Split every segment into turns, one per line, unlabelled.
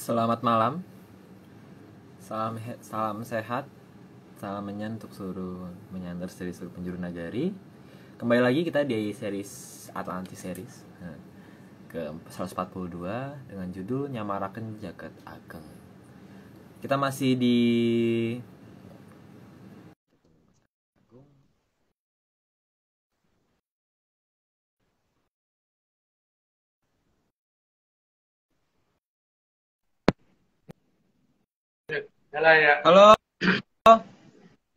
Selamat malam, salam sehat, salam menyan untuk seluruh menyantar dari seluruh penjuru nagari. Kembali lagi kita di series Atlantis series ke 142 dengan judul Nyamaraken Jagat Ageng. Kita masih di
Halo ya.
Halo,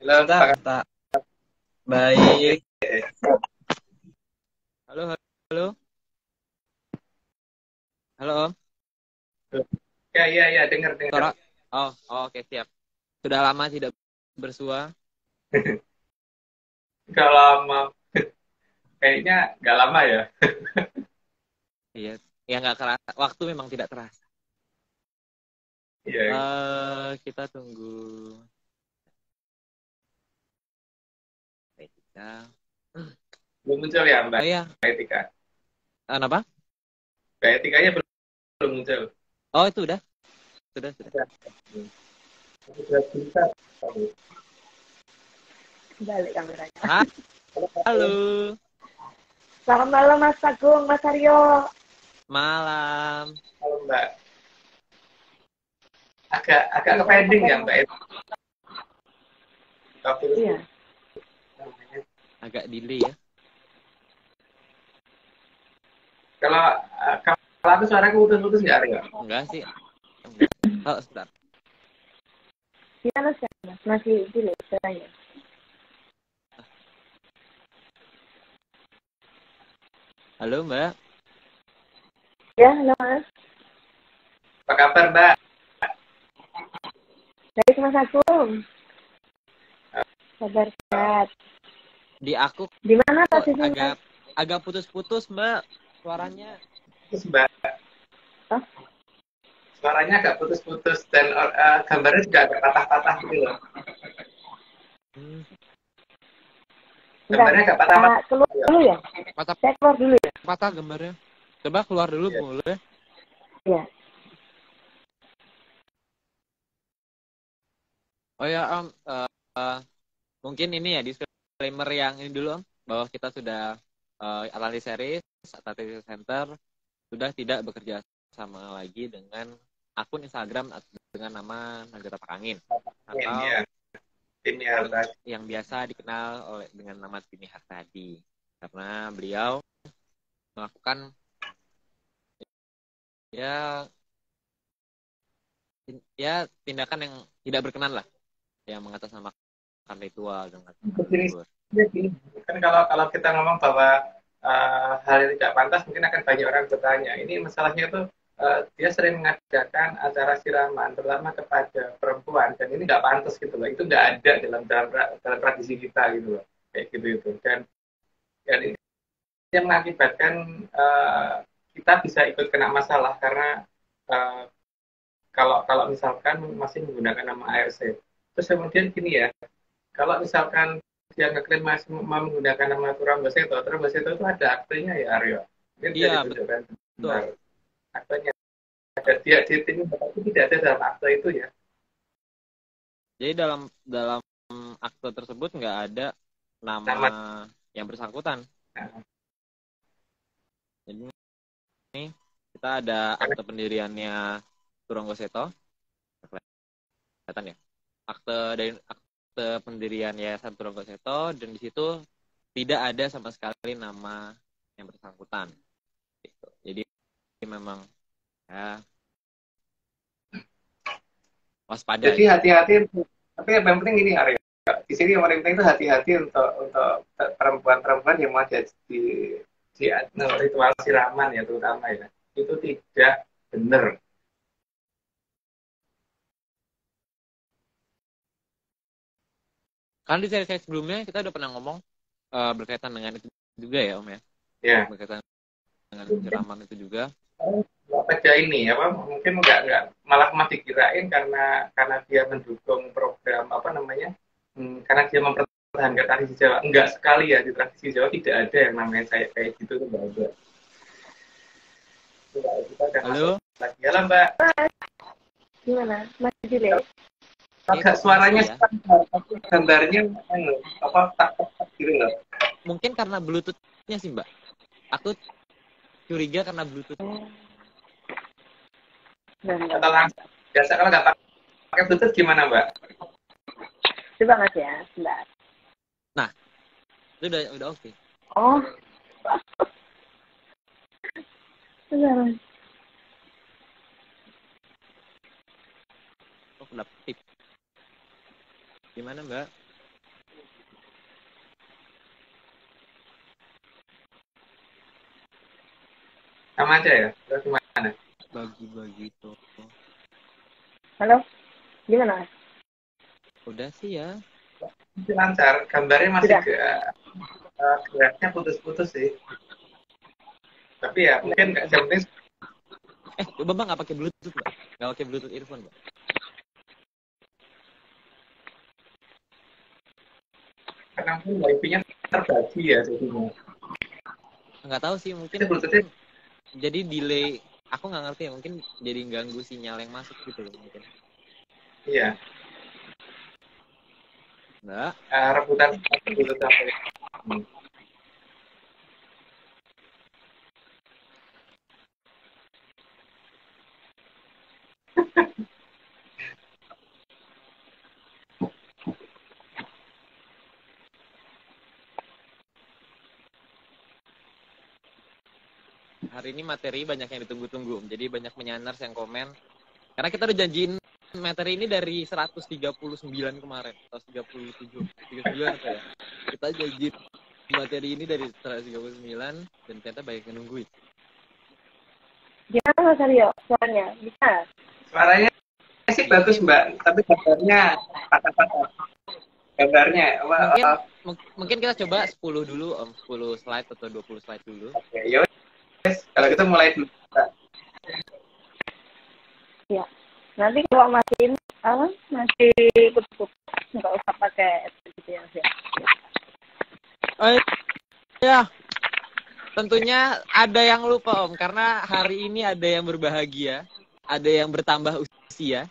Halo, Pak.
Pak. Baik. Halo, halo. Halo, Om.
Ya, dengar.
Suara. Oke, siap. Sudah lama tidak bersua.
Gak lama, kayaknya gak lama ya.
Iya, ya nggak kerasa. Waktu memang tidak terasa.
Iya,
Kita tunggu Etika.
belum muncul ya Mbak
Oh iya,
Etika.
kenapa?
Mbak Etikanya belum muncul.
Oh itu sudah.
Sudah bisa.
Balik kameranya.
Halo,
Selamat malam Mas Agung, Mas Aryo.
malam.
Halo Mbak. Agak ke pending ya Mbak Etika.
Iya.
Agak delay ya.
Kalau aku suaraku putus-putus nggak ada?
Enggak sih. Oh, sebentar.
Gimana sekarang Mas? Masih delay suaranya?
Halo, Mbak.
Ya, halo Mas.
Apa kabar Mbak?
Baik Mas Agung. Kabar sehat.
Di aku
Di mana posisinya?
agak putus-putus, Mbak. Suaranya.
Terus Mbak.
Hah?
Suaranya agak putus-putus dan gambarnya juga agak patah-patah gitu loh. Gambarnya agak patah-patah.
Keluar dulu ya?
Patah
Saya keluar dulu ya?
patah gambarnya. Coba keluar dulu,
Iya.
boleh?
Iya.
Oh ya, Om. Mungkin ini ya disclaimer yang ini dulu, Om, bahwa kita sudah Atlantis Series, Atlantis Center sudah tidak bekerja sama lagi dengan akun Instagram dengan nama Nagara Pakangin atau
Ini harta.
yang biasa dikenal dengan nama Tini Harsadi, karena beliau melakukan ya tindakan yang tidak berkenan lah, yang mengatasnamakan ritual dengan
Kan kalau kita ngomong bahwa hal yang tidak pantas, mungkin akan banyak orang bertanya. Ini masalahnya tuh dia sering mengadakan acara siraman, terutama kepada perempuan, dan ini nggak pantas gitu loh. Itu nggak ada dalam tradisi kita gitu loh, kayak gitu itu. Dan ini yang mengakibatkan kita bisa ikut kena masalah karena uh, kalau misalkan masih menggunakan nama ARC. Terus kemudian gini ya, kalau misalkan dia ngeklaim masih menggunakan nama Turambaseto itu ada aktenya ya Aryo. Mungkin bisa ditunjukkan benar. Aktenya ada dia di tim, tapi tidak ada dalam akte itu ya.
Jadi dalam akte tersebut nggak ada nama yang bersangkutan. Jadi ini kita ada akte pendiriannya Turanggoseto, kelihatan ya. Akte pendirian Yayasan Turanggoseto, dan di situ tidak ada sama sekali nama yang bersangkutan. Gitu. Jadi memang ya waspada.
Jadi hati-hati. Tapi yang penting ini Aryo. Di sini yang paling penting itu hati-hati untuk perempuan-perempuan yang mau jadi di ritual siraman ya terutama ya. Itu tidak benar.
Kan di seri sebelumnya kita udah pernah ngomong berkaitan dengan itu juga ya, Om ya.
Ya.
Berkaitan dengan siraman itu juga.
Aja ini apa mungkin nggak malah dikirain karena dia mendukung program apa namanya karena dia mempertahankan tradisi Jawa. Enggak sekali ya, di tradisi Jawa tidak ada yang namanya kayak gitu tuh nggak ada. Kita
Halo.
Lagi. Halo Mbak.
Gimana? Masih delay?
Agak suaranya standar, tapi gambarnya tak gitu loh.
Mungkin karena Bluetooth-nya sih, Mbak. Aku curiga karena Bluetooth.
Atau langsung. Biasa kalau nggak pakai Bluetooth gimana, Mbak?
Coba Mas ya, sebentar.
Nah, itu udah oke.
Oh. Sebentar, Mas.
Oh, dapet tip. Gimana, Mbak?
Sama aja ya? Terus gimana?
Bagi-bagi tuh.
Halo? Gimana, Mas?
Udah sih ya.
Masih lancar. Gambarnya masih
Sudah.
geraknya putus-putus sih. Tapi ya mungkin nggak jam ini.
Coba Bang nggak pakai Bluetooth, Mbak. Nggak pakai Bluetooth earphone, Mbak.
Karena mungkin wifi-nya terbagi ya jadinya.
Nggak tahu sih, mungkin jadi delay. Aku nggak ngerti ya, mungkin jadi ganggu sinyal yang masuk gitu loh mungkin.
Iya.
Mbak.
Rebutan Bluetooth sampai.
Hari ini materi banyak yang ditunggu-tunggu, jadi banyak menyanners yang komen. Karena kita udah janjiin materi ini dari 139 kemarin, 137, 39 apa ya. Kita janjiin materi ini dari 139 dan ternyata banyak yang nungguin.
Gimana Mas Aryo? Suaranya? Bisa?
Suaranya sih bagus, Mbak, tapi gambarnya patah-patah. Gambarnya
mungkin kita coba 10 dulu, 10 slide atau 20 slide dulu.
Oke, yuk. Kalau gitu mulai dulu.
Ya. Nanti kalau masih putus-putus, nggak usah pakai gitu ya.
Oh ya, tentunya ada yang lupa Om, karena hari ini ada yang berbahagia, ada yang bertambah usia.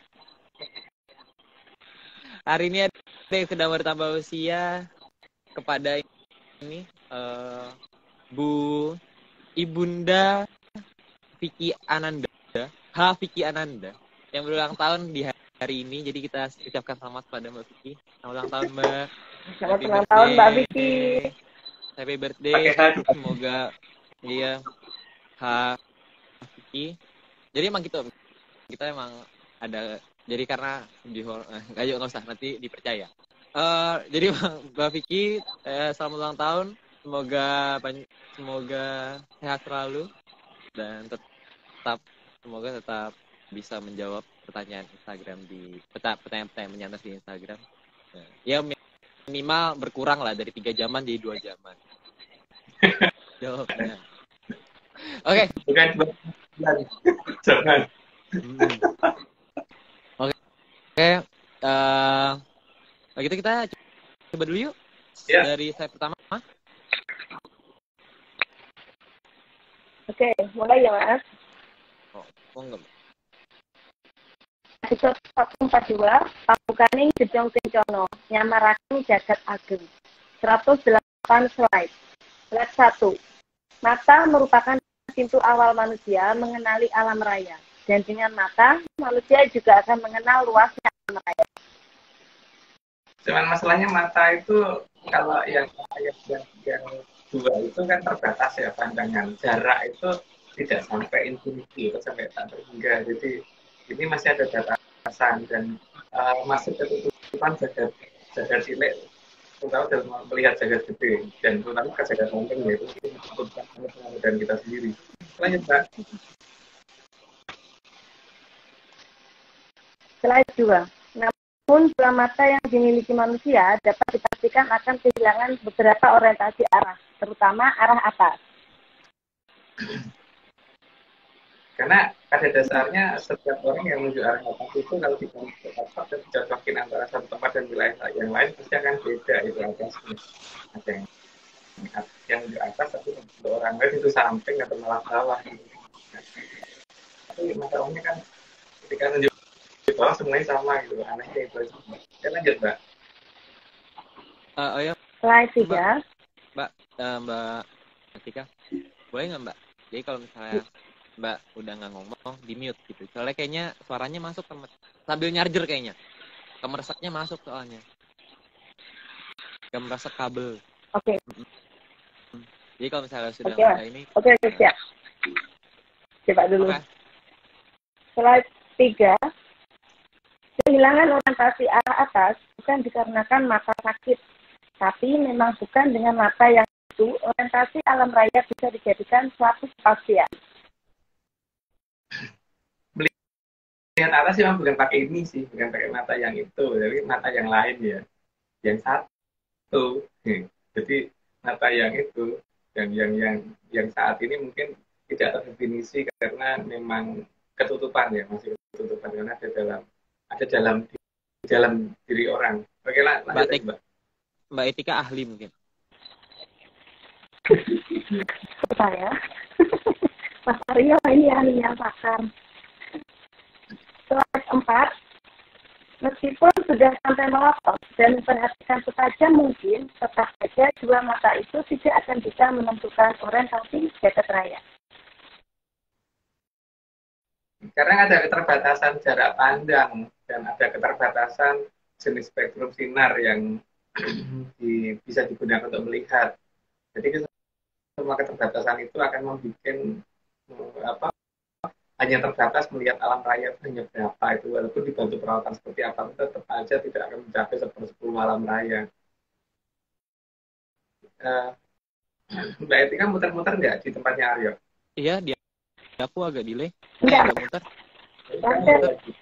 Hari ini ada yang sedang bertambah usia kepada ini Bu Ibunda Vicky Ananda, Vicky Ananda, yang berulang tahun di hari ini. Jadi kita ucapkan selamat pada Mbak Vicky. Selamat ulang tahun, Mbak.
Selamat ulang tahun, Mbak Vicky.
Happy birthday. Semoga dia Vicky. Jadi emang gitu, kita emang ada. Jadi karena nggak usah nanti dipercaya. Jadi Mbak Vicky, selamat ulang tahun. Semoga sehat selalu dan semoga tetap bisa menjawab pertanyaan Instagram pertanyaan menyanners di Instagram. Ya minimal berkurang lah dari 3 jaman jadi 2 jaman. Jawabnya. Oke.
Bukan jaman.
Oke. Begitu kita coba dulu yuk. Ya. Dari saya pertama.
Oke, mulai ya Mas.
Enggak.
Episode 142, Pambukaning Gedong Kencono, Nyamaraken Jagat Ageng. 108 slide. Slide 1. Mata merupakan pintu awal manusia mengenali alam raya. Dan dengan mata, manusia juga akan mengenal luasnya alam raya.
Cuman masalahnya mata itu, kalau yang 2 itu kan terbatas ya pandangan. Jarak itu tidak sampai infinity atau sampai tak terhingga. Jadi ini masih ada batasan dan masih ketutupan jagat cilik, terutama dalam melihat jagat gede dan terutama ke jagat samping, yaitu ketutupan dan kita sendiri. Lanjut, Mbak.
Slide 2. Namun dua mata yang dimiliki manusia dapat dipastikan akan kehilangan beberapa orientasi arah, terutama arah atas.
Karena pada dasarnya setiap orang yang menuju arah atas itu kalau dibanding tempat dan dicocokin antara satu tempat dan wilayah yang lain pasti akan beda itu atasnya. Ada yang di atas tapi untuk orang lain itu samping atau malah bawah. Gitu. Tapi masalahnya kan ketika menunjuk di bawah semuanya sama gitu. Anehnya itu. Ya lanjut, Mbak.
Oh ya,
Slide
Mbak,
3.
Mbak Atika, boleh nggak Mbak? Jadi kalau misalnya Mbak udah nggak ngomong, di mute gitu. Soalnya kayaknya suaranya masuk sambil nyarjer kayaknya. Kemeresaknya masuk soalnya. Kemeresek kabel.
Oke.
Jadi kalau misalnya sudah
Oke,
ada ini.
oke, siap. Coba dulu.
Oke.
Slide 3. Kehilangan orientasi arah atas bukan dikarenakan mata sakit, tapi memang bukan dengan mata yang itu orientasi alam raya bisa dijadikan suatu kepastian.
Melihat atas memang bukan pakai ini sih, bukan pakai mata yang itu, tapi mata yang lain ya. Yang satu. Jadi mata yang itu dan yang saat ini mungkin tidak terdefinisi karena memang ketutupan ya, masih ketutupan karena ada dalam diri orang. Oke lah, lanjut
Mbak Etika ahli mungkin.
Saya, Mas Aryo ini ahlinya pakar. Slide 4. Meskipun sudah sampai melotot dan memperhatikan setajam mungkin, tetap saja dua mata itu tidak akan bisa menentukan orientasi jagat raya.
Karena ada keterbatasan jarak pandang dan ada keterbatasan jenis spektrum sinar yang bisa digunakan untuk melihat. Jadi semua keterbatasan itu akan membuat hanya terbatas melihat alam raya itu hanya berapa itu, walaupun dibantu perawatan seperti apa tetap aja tidak akan mencapai 1/10 alam raya. Mbak Etika muter-muter nggak di tempatnya Aryo?
Iya, dia aku agak delay.
Enggak.
Agak muter.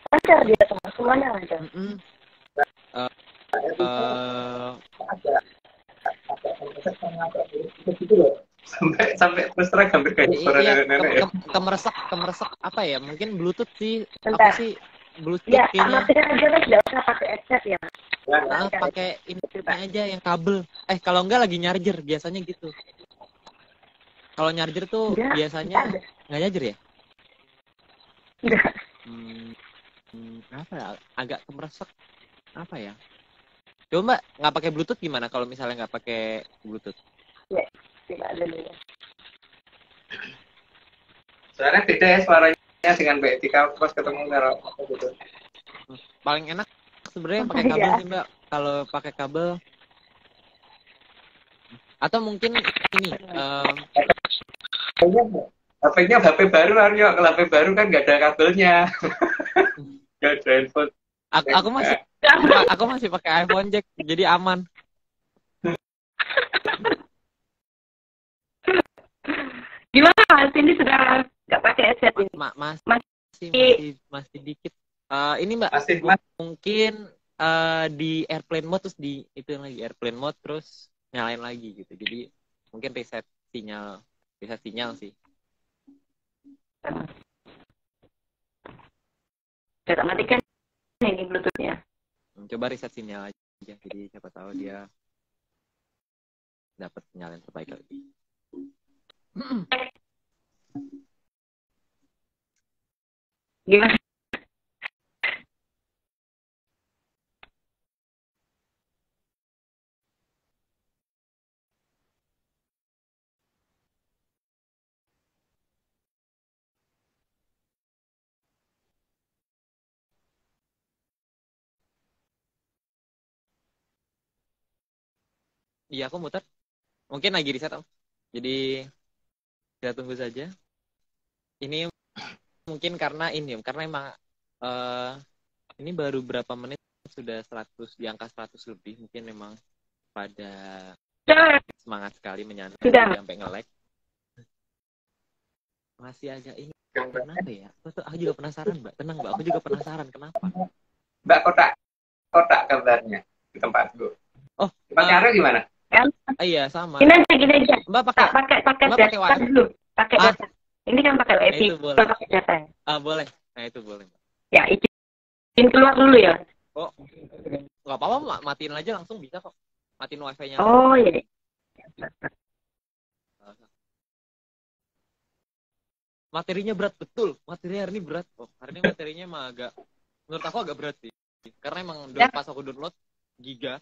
Lancar dia semuanya lancar.
Sampai terus terang hampir kayak suara nenek ya.
Kemeresek apa ya? Mungkin Bluetooth sih.
Bentar.
Apa sih Bluetooth
Ya,
kayaknya?
matikan aja kan tidak usah pakai headset ya.
Pakai ini aja yang kabel. Kalau enggak lagi nyarjer biasanya gitu. Kalau nyarjer tuh
Enggak,
biasanya nggak nyarjer ya?
Enggak.
Apa ya? Agak kemeresek. Apa ya? Coba Mbak, nggak pakai Bluetooth gimana kalau misalnya nggak pakai Bluetooth?
Ya, tidak ada dulu.
Soalnya beda ya suaranya dengan Mbak Etika pas ketemu apa gitu.
Paling enak sebenarnya pakai kabel sih Mbak. Kalau pakai kabel atau mungkin ini
HP-nya HP baru Aryo, kalau HP baru kan nggak ada kabelnya. Nggak ada handphone.
Aku masih pakai iPhone Jack, jadi aman.
Gimana Mas? Ini sudah nggak pakai headset ini?
Masih dikit. Ini Mbak, mungkin di airplane mode terus di itu lagi airplane mode terus nyalain lagi gitu. Jadi mungkin reset sinyal sih.
Saya matikan ini Bluetooth-nya.
Coba reset sinyal aja, jadi siapa tahu dia dapat sinyal yang terbaik lagi.
Gimana?
Iya, aku muter. Mungkin lagi reset, Om. Jadi kita tunggu saja. Ini mungkin karena emang ini baru berapa menit sudah 100, di angka 100 lebih. Mungkin memang pada semangat sekali menyantai sampai nge-lag. Masih agak ini. Kenapa ya? Aku juga penasaran, Mbak. Tenang, Mbak. Aku juga penasaran kenapa.
Mbak, kotak gambarnya di tempatku.
Oh,
tempatnya Aryo gimana?
Iya, sama.
Gini aja.
Mbak
pakai data dulu. Pakai data. Ini kan pakai WiFi. Pakai data.
Boleh. Nah, itu boleh.
Ya, izin keluar dulu ya.
Oh, nggak apa-apa, matiin aja langsung bisa kok. Matiin wifi-nya.
Oh, iya.
Materinya berat betul. Materinya hari ini berat. Hari ini materinya emang agak menurut aku agak berat sih. Karena emang
Ya.
pas aku download giga.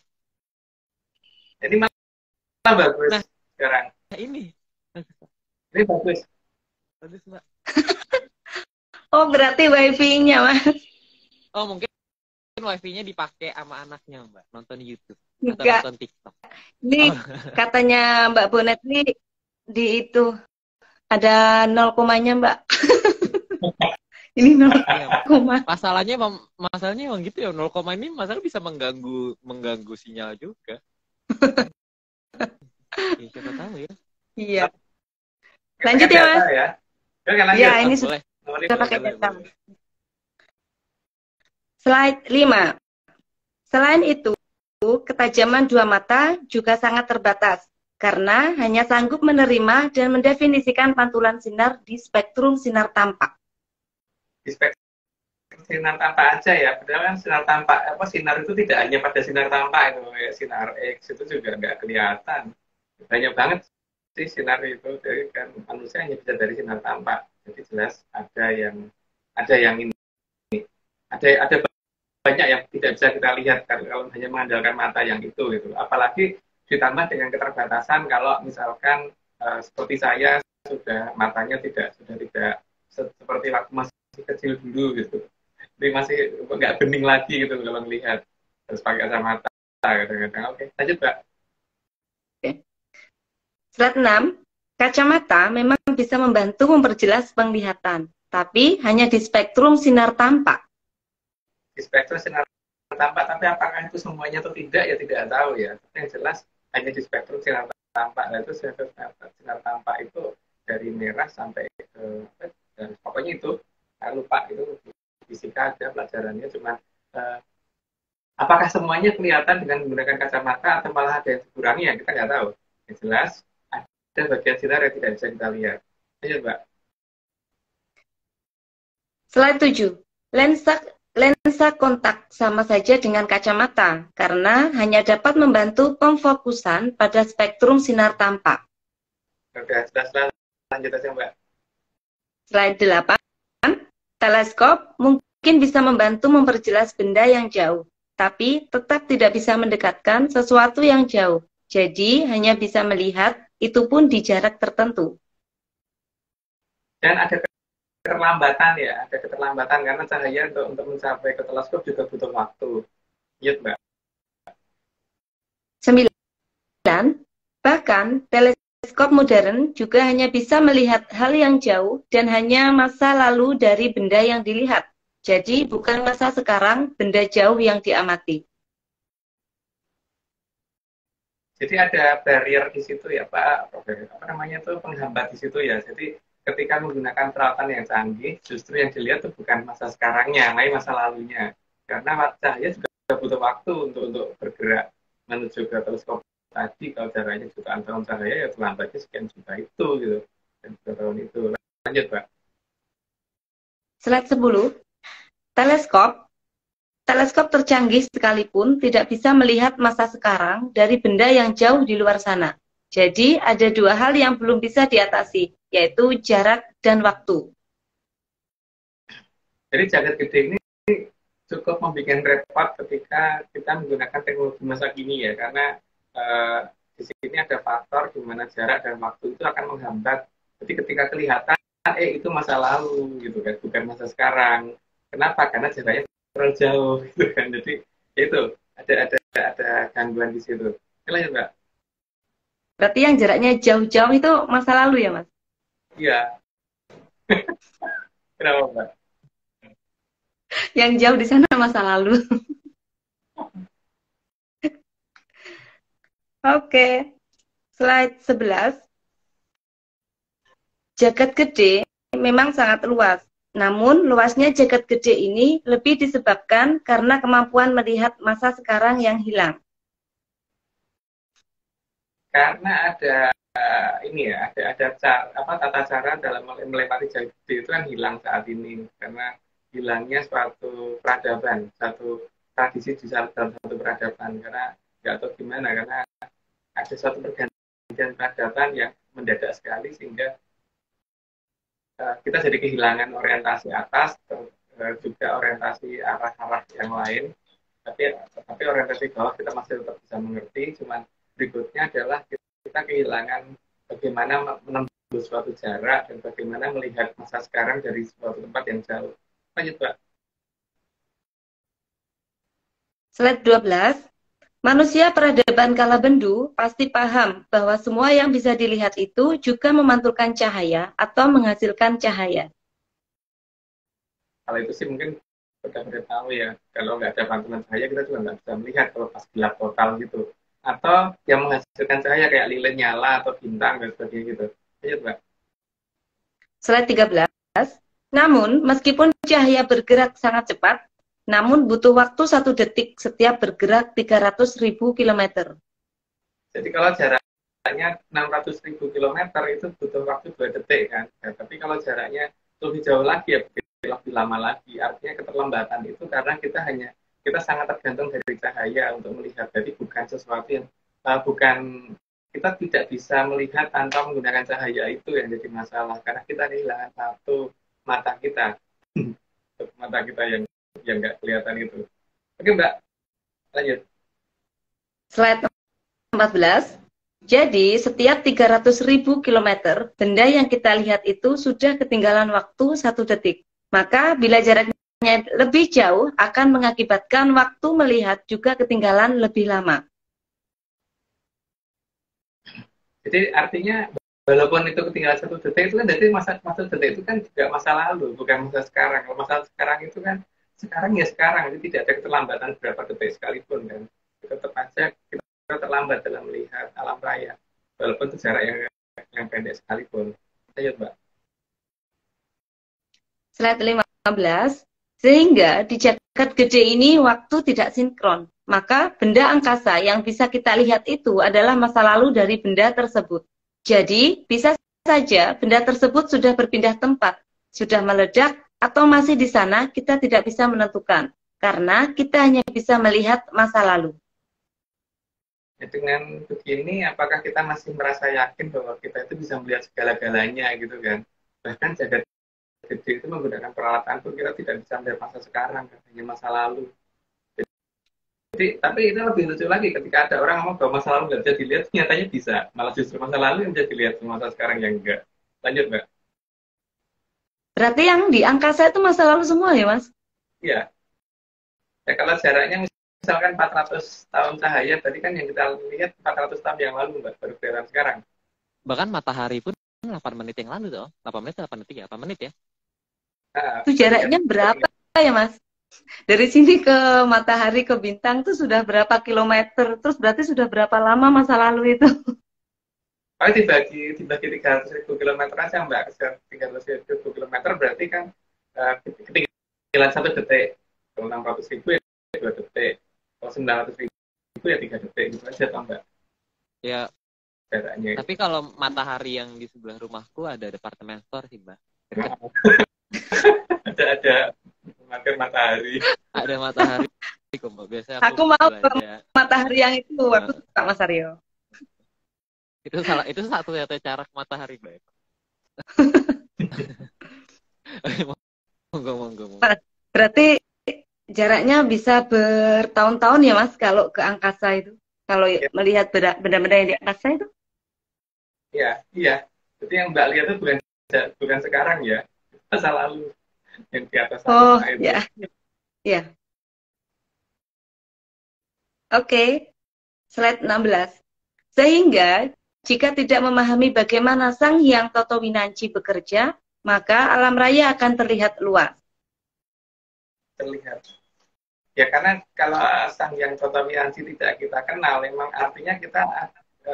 Jadi malah bagus
Nah.
sekarang.
Nah ini.
Ini bagus.
Bagus, Mbak.
Oh, berarti wifi-nya, Mas.
Oh, mungkin wifi-nya dipakai sama anaknya, Mbak. Nonton YouTube. Atau
Enggak.
nonton TikTok.
Ini katanya Mbak Bonet nih di itu ada 0 komanya, Mbak. Ini 0
Iya,
koma.
masalahnya emang gitu ya, 0, ini masalah bisa mengganggu sinyal juga. Ya, siapa tahu ya.
Iya. Lanjut ya, Mas.
Ya. Lanjut.
Ya, ini
boleh.
sudah pakai
Boleh,
data.
boleh.
Slide 5. Selain itu, ketajaman dua mata juga sangat terbatas karena hanya sanggup menerima dan mendefinisikan pantulan sinar di spektrum sinar tampak.
Di spektrum sinar tampak aja ya. Padahal kan sinar tampak sinar itu tidak hanya pada sinar tampak itu, ya, sinar X itu juga nggak kelihatan. Banyak banget sih sinar itu. Jadi kan manusia hanya bisa dari sinar tampak. Jadi jelas ada yang ini. Ada banyak yang tidak bisa kita lihat kalau hanya mengandalkan mata yang itu gitu. Apalagi ditambah dengan keterbatasan kalau misalkan seperti saya sudah matanya sudah tidak seperti waktu masih kecil dulu gitu. Jadi masih nggak bening lagi gitu kalau melihat, harus pakai kacamata kadang-kadang. Oke, lanjut Mbak.
Slide 6. Kacamata memang bisa membantu memperjelas penglihatan, tapi hanya di spektrum sinar tampak.
Di spektrum sinar tampak, tapi apakah itu semuanya atau tidak ya tidak tahu ya. Tapi yang jelas hanya di spektrum sinar tampak. Nah itu sinar tampak itu dari merah sampai ke dan pokoknya itu saya lupa, itu fisika ada pelajarannya, cuma apakah semuanya kelihatan dengan menggunakan kacamata atau malah ada yang dikurangi ya kita nggak tahu. Yang jelas ada bagian sinar yang tidak bisa kita lihat. Ayo Mbak.
Slide 7. Lensa kontak sama saja dengan kacamata karena hanya dapat membantu pemfokusan pada spektrum sinar tampak.
Oke, jelas. Lanjut aja Mbak.
Slide 8. Teleskop mungkin bisa membantu memperjelas benda yang jauh, tapi tetap tidak bisa mendekatkan sesuatu yang jauh. Jadi hanya bisa melihat, itu pun di jarak tertentu.
Dan ada keterlambatan ya, ada keterlambatan karena cahaya untuk mencapai ke teleskop juga butuh waktu. Iya Mbak.
9. Bahkan teleskop modern juga hanya bisa melihat hal yang jauh dan hanya masa lalu dari benda yang dilihat. Jadi bukan masa sekarang benda jauh yang diamati.
Jadi ada barrier di situ ya Pak, apa namanya tuh, penghambat di situ ya. Jadi ketika menggunakan peralatan yang canggih, justru yang dilihat itu bukan masa sekarangnya, tapi masa lalunya. Karena cahaya juga butuh waktu untuk bergerak menuju ke teleskop tadi. Kalau jaraknya jutaan tahun cahaya, ya terlambatnya sekian juta itu gitu. Dan juta tahun itu. Lanjut Pak.
Slide 10. Teleskop tercanggih sekalipun tidak bisa melihat masa sekarang dari benda yang jauh di luar sana. Jadi ada dua hal yang belum bisa diatasi, yaitu jarak dan waktu.
Jadi jagat gede ini cukup membuat repot ketika kita menggunakan teknologi masa kini ya, karena di sini ada faktor di mana jarak dan waktu itu akan menghambat. Jadi ketika kelihatan itu masa lalu gitu kan, bukan masa sekarang. Kenapa? Karena jaraknya terlalu jauh gitu kan. Jadi itu ada gangguan di situ. Lanjut Mbak.
Berarti yang jaraknya jauh-jauh itu masa lalu ya, Mas?
Iya. Kenapa Mbak?
Yang jauh di sana masa lalu. Oke. Slide 11. Jagat gede memang sangat luas. Namun, luasnya jagat gede ini lebih disebabkan karena kemampuan melihat masa sekarang yang hilang.
Karena ada ini ya, ada tata cara dalam melewati jagat gede itu kan hilang saat ini, karena hilangnya suatu peradaban, satu tradisi di dalam satu peradaban. Karena nggak tahu gimana, karena ada suatu pergantian peradaban yang mendadak sekali sehingga kita jadi kehilangan orientasi atas, juga orientasi arah-arah yang lain, tapi orientasi bawah kita masih tetap bisa mengerti. Cuman berikutnya adalah kita kehilangan bagaimana menembus suatu jarak dan bagaimana melihat masa sekarang dari suatu tempat yang jauh. Lanjut, Pak.
Slide 12. Manusia peradaban kala bendu pasti paham bahwa semua yang bisa dilihat itu juga memantulkan cahaya atau menghasilkan cahaya.
Kalau itu sih mungkin sudah tahu ya. Kalau nggak ada pantulan cahaya kita juga nggak bisa melihat kalau pas gelap total gitu. Atau yang menghasilkan cahaya kayak lilin nyala atau bintang dan sebagainya gitu. Lanjut, Mbak.
Slide 13. Namun, meskipun cahaya bergerak sangat cepat, namun butuh waktu 1 detik setiap bergerak 300.000 km.
Jadi kalau jaraknya 600.000 km itu butuh waktu 2 detik kan. Ya, tapi kalau jaraknya lebih jauh lagi ya lebih lama lagi. Artinya keterlambatan itu karena kita sangat tergantung dari cahaya untuk melihat. Jadi bukan sesuatu yang kita tidak bisa melihat tanpa menggunakan cahaya itu yang jadi masalah. Karena kita kehilangan satu mata kita. Mata kita yang nggak kelihatan itu. Oke, Mbak. Lanjut.
Slide 14. Jadi, setiap 300.000 km, benda yang kita lihat itu sudah ketinggalan waktu 1 detik. Maka, bila jaraknya lebih jauh, akan mengakibatkan waktu melihat juga ketinggalan lebih lama.
Jadi, artinya, walaupun itu ketinggalan 1 detik, itu kan berarti masa detik itu kan juga masa lalu, bukan masa sekarang. Kalau masa sekarang itu kan, sekarang ya sekarang, jadi tidak ada keterlambatan berapa detik sekalipun kan. Tetap aja kita terlambat dalam melihat alam raya, walaupun itu jarak yang pendek sekalipun. Ayo, Mbak.
Slide 15. Sehingga di jagat gede ini waktu tidak sinkron. Maka benda angkasa yang bisa kita lihat itu adalah masa lalu dari benda tersebut. Jadi bisa saja benda tersebut sudah berpindah tempat, sudah meledak, atau masih di sana, kita tidak bisa menentukan. Karena kita hanya bisa melihat masa lalu.
Ya, dengan begini, apakah kita masih merasa yakin bahwa kita itu bisa melihat segala-galanya gitu kan? Bahkan jagat gede itu menggunakan peralatan pun kita tidak bisa melihat masa sekarang, hanya masa lalu. Jadi, tapi itu lebih lucu lagi ketika ada orang ngomong bahwa masa lalu nggak bisa dilihat, nyatanya bisa. Malah justru masa lalu yang bisa dilihat, masa sekarang yang enggak. Lanjut, Mbak.
Berarti yang di angkasa itu masa lalu semua ya, Mas?
Iya. Ya, kalau jaraknya misalkan 400 tahun cahaya, berarti kan yang kita lihat 400 tahun yang lalu, Mbak, baru kelihatan sekarang.
Bahkan matahari pun 8 menit yang lalu tuh. 8 menit 8 detik ya? 8 menit ya?
Nah,
itu jaraknya berapa ya, Mas? Dari sini ke matahari, ke bintang tuh sudah berapa kilometer? Terus berarti sudah berapa lama masa lalu itu?
kalau dibagi 300.000 kilometer aja, Mbak. 300.000 kilometer berarti kan ketinggalan 1 detik. Kalau 600.000 ya 2 detik. Kalau 900.000 ya 3 detik. Gitu aja, Mbak.
Ya.
Jaraknya.
Tapi kalau matahari yang di sebelah rumahku ada departemen store sih, Mbak.
ada makan matahari.
Ada matahari. Biasanya
aku mau ke matahari yang itu. Aku suka, Mas Aryo.
Itu satu-satunya cara ke matahari, Mbak. Monggo.
Berarti jaraknya bisa bertahun-tahun ya, Mas, kalau ke angkasa itu. Kalau ya, melihat benda-benda yang di angkasa itu.
Iya. Jadi yang Mbak lihat itu bukan sekarang ya. Masa lalu yang di atas
itu. Iya. Oke. Slide 16. Sehingga jika tidak memahami bagaimana Sang Hyang Toto Winanci bekerja, maka alam raya akan terlihat luas.
Terlihat. Ya, karena kalau Sang Hyang Toto Winanci tidak kita kenal, memang artinya kita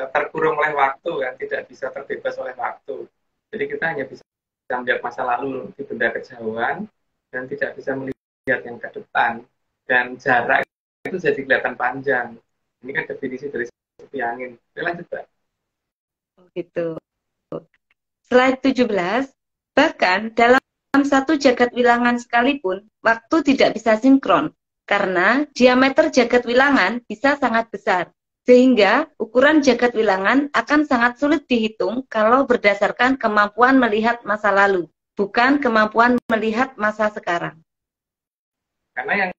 terkurung oleh waktu, kan, tidak bisa terbebas oleh waktu. Jadi kita hanya bisa melihat masa lalu di benda kejauhan dan tidak bisa melihat yang ke depan. Dan jarak itu jadi kelihatan panjang. Ini kan definisi dari sepi angin. Lanjut, Pak.
Gitu. Slide 17. Bahkan dalam satu jagat wilangan sekalipun, waktu tidak bisa sinkron karena diameter jagat wilangan bisa sangat besar. Sehingga ukuran jagat wilangan akan sangat sulit dihitung kalau berdasarkan kemampuan melihat masa lalu, bukan kemampuan melihat masa sekarang.
Karena yang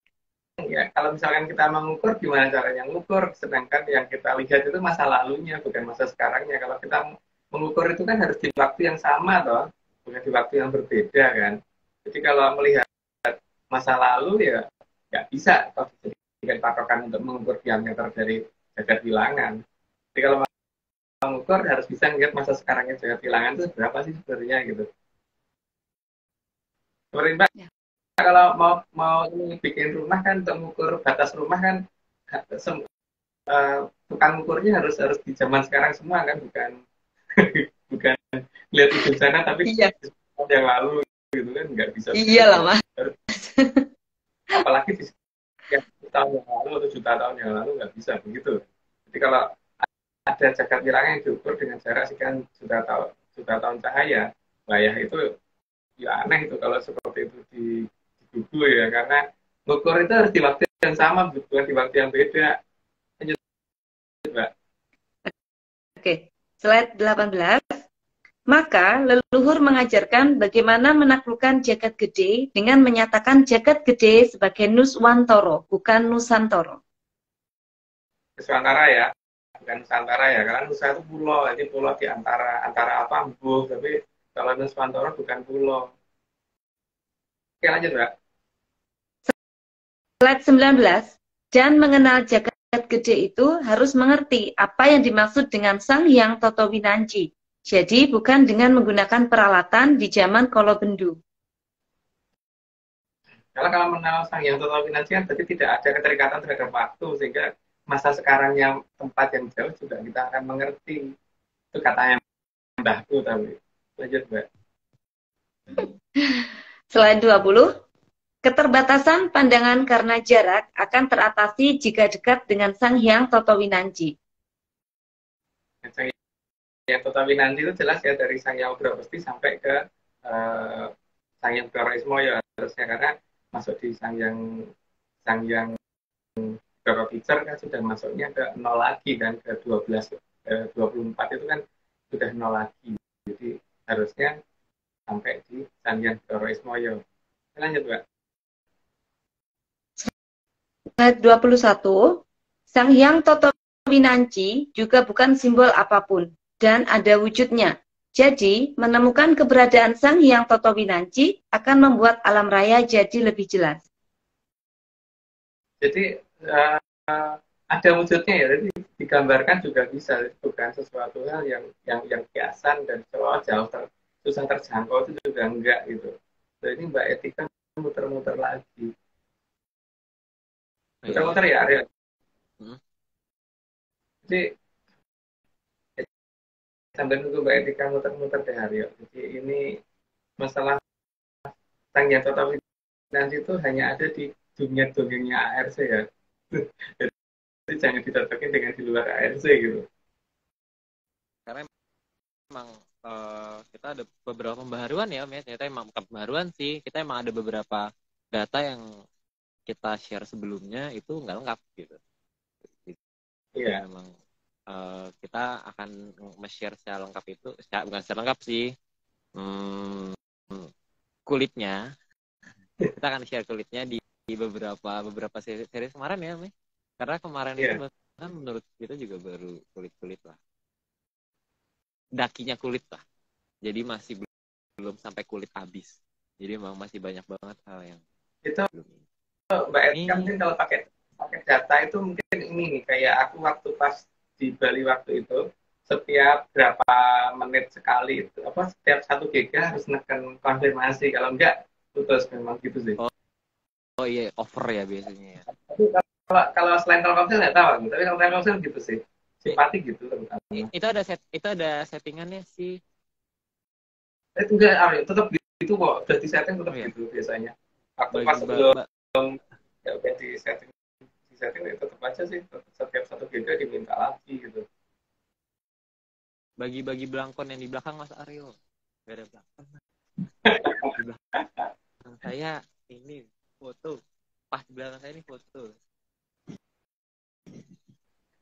ya kalau misalkan kita mengukur, gimana caranya mengukur, sedangkan yang kita lihat itu masa lalunya, bukan masa sekarangnya. Kalau kita mengukur itu kan harus di waktu yang sama toh, bukan di waktu yang berbeda kan. Jadi kalau melihat masa lalu ya nggak bisa toh dijadikan patokan untuk mengukur diameter dari jagat bilangan. Jadi kalau mengukur harus bisa ngelihat masa sekarangnya jagat bilangan itu berapa sih sebenarnya gitu. Seperti Mbak,
Ya.
kalau mau bikin rumah kan untuk mengukur batas rumah kan tukang ukurnya harus di zaman sekarang semua kan, bukan bukan lihat ujung sana tapi
Iya.
yang lalu gitu kan, nggak bisa.
Iyalah, Mas.
Apalagi di tahun yang lalu atau juta tahun yang lalu nggak bisa begitu. Jadi kalau ada jagat bilangan yang diukur dengan jarak sekian juta tahun cahaya, nah ya itu ya aneh itu kalau seperti itu di Google ya, karena ngukur itu harus di waktu yang sama, bukan di waktu yang beda. Lanjut, Mbak.
Oke, slide 18. Maka leluhur mengajarkan bagaimana menaklukkan jagat gede dengan menyatakan jagat gede sebagai Nuswantara, bukan Nusantara.
Nusantara ya, bukan Nusantara ya, karena Nusa itu pulau, jadi pulau di antara apa, Mbuh, tapi kalau Nusantara bukan pulau. Oke, lanjut, Mbak.
Slide 19. Dan mengenal jagat gede itu harus mengerti apa yang dimaksud dengan Sang Hyang Toto Winanci. Jadi bukan dengan menggunakan peralatan di zaman Kolobendu.
Kalau mengenal Sang Hyang Toto Winanci kan berarti tidak ada keterikatan terhadap waktu, sehingga masa sekarangnya tempat yang jauh juga kita akan mengerti. Itu katanya Mbahku, tapi lanjut, Mbak.
Slide 20. Keterbatasan pandangan karena jarak akan teratasi jika dekat dengan Sang Hyang Toto Winanci.
Sang Hyang Toto Winanci itu jelas ya, dari Sang Hyang Udrapesti sampai ke Sang Hyang Dwara ya harusnya, karena masuk di Sang Hyang Dwara Pitcher kan sudah masuknya ke 0 lagi kan, ke 24 itu kan sudah 0 lagi. Jadi harusnya sampai di Sang Hyang Dwara Ismoyo. Lanjut, Mbak.
Slide 21. Sang Hyang Toto Winanci juga bukan simbol apapun dan ada wujudnya. Jadi, menemukan keberadaan Sang Hyang Toto Winanci akan membuat alam raya jadi lebih jelas.
Jadi ada wujudnya ya, jadi digambarkan juga bisa, bukan sesuatu hal yang kiasan dan jauh susah terjangkau, itu juga enggak gitu. Jadi Mbak Etika muter-muter lagi. Muter-muter ya, Ariel. Jadi sambil nunggu Mbak Etika muter-muter deh, Ariel. Jadi ini masalah Sang Hyang Toto Winanci itu hanya ada di dunia dongengnya ARC ya. Jadi jangan ditotokin dengan di luar ARC gitu.
Karena memang kita ada beberapa pembaharuan ya, ternyata emang bukan pembaharuan sih, kita emang ada beberapa data yang kita share sebelumnya itu nggak lengkap gitu. Iya. Memang kita akan share secara lengkap itu, bukan secara lengkap sih, kulitnya. Kita akan share kulitnya di beberapa seri kemarin ya, Me. Karena kemarin itu bahkan menurut kita juga baru kulit lah. Dakinya kulit lah. Jadi masih belum sampai kulit habis. Jadi memang masih banyak banget hal yang
itu Mbak Etika mungkin kalau pakai data itu mungkin ini nih, kayak aku waktu pas di Bali waktu itu, setiap berapa menit sekali itu setiap 1 GB harus neken konfirmasi, kalau enggak putus, memang gitu sih.
Oh iya, over ya biasanya ya.
Tapi kalau selain Telkomsel nggak tahu, tapi kalau Telkomsel gitu sih, simpati gitu terutama.
Itu ada settingannya sih.
Itu enggak, tetap gitu kok, udah di setting tetap gitu biasanya. Waktu pas belum ya udah di setting ya tetap aja sih, setiap 1 GB diminta lagi gitu.
Bagi belangkon yang di belakang Mas Aryo, nggak ada belangkon. Di belakang saya ini foto, pas di belakang saya ini foto.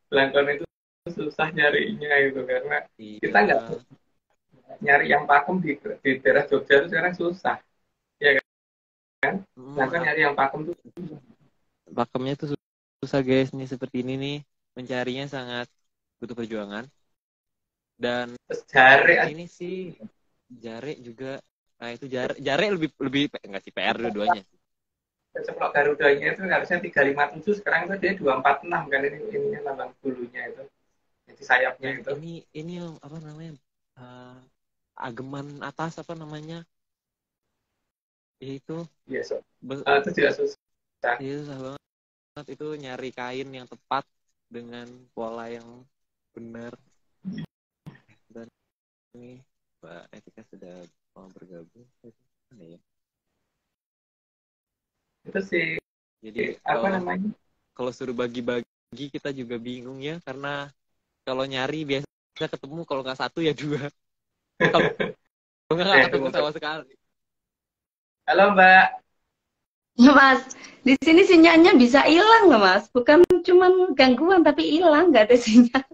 Belangkon itu susah nyarinya gitu, karena kita nggak nyari yang pakem di daerah Jogja itu sekarang susah, ya kan? Nah, kan nyari yang pakem tuh
Pakemnya tuh susah guys nih, seperti ini nih, mencarinya sangat butuh perjuangan. Dan
terus jari
ini sih Jare juga, nah itu Jare lebih enggak sih, PR dua-duanya.
ceplok Garudanya itu harusnya 357, sekarang itu dia 246 kan, ininya lambang bulunya itu. Jadi sayapnya
Dan
itu.
ini apa namanya? Ageman atas apa namanya? Itu
Iya, so. Itu juga susah.
Iya, susah banget itu nyari kain yang tepat dengan pola yang benar. Dan ini Mbak Etika sudah mau bergabung. Mana ya?
Itu sih
Jadi
apa namanya?
Kalau suruh bagi-bagi kita juga bingung ya, karena kalau nyari biasa ketemu, kalau nggak satu ya dua. Kalau nggak ketemu sama sekali.
Halo Mbak.
Ya Mas, di sini sinyalnya bisa hilang loh Mas. Bukan cuma gangguan tapi hilang, nggak ada sinyal.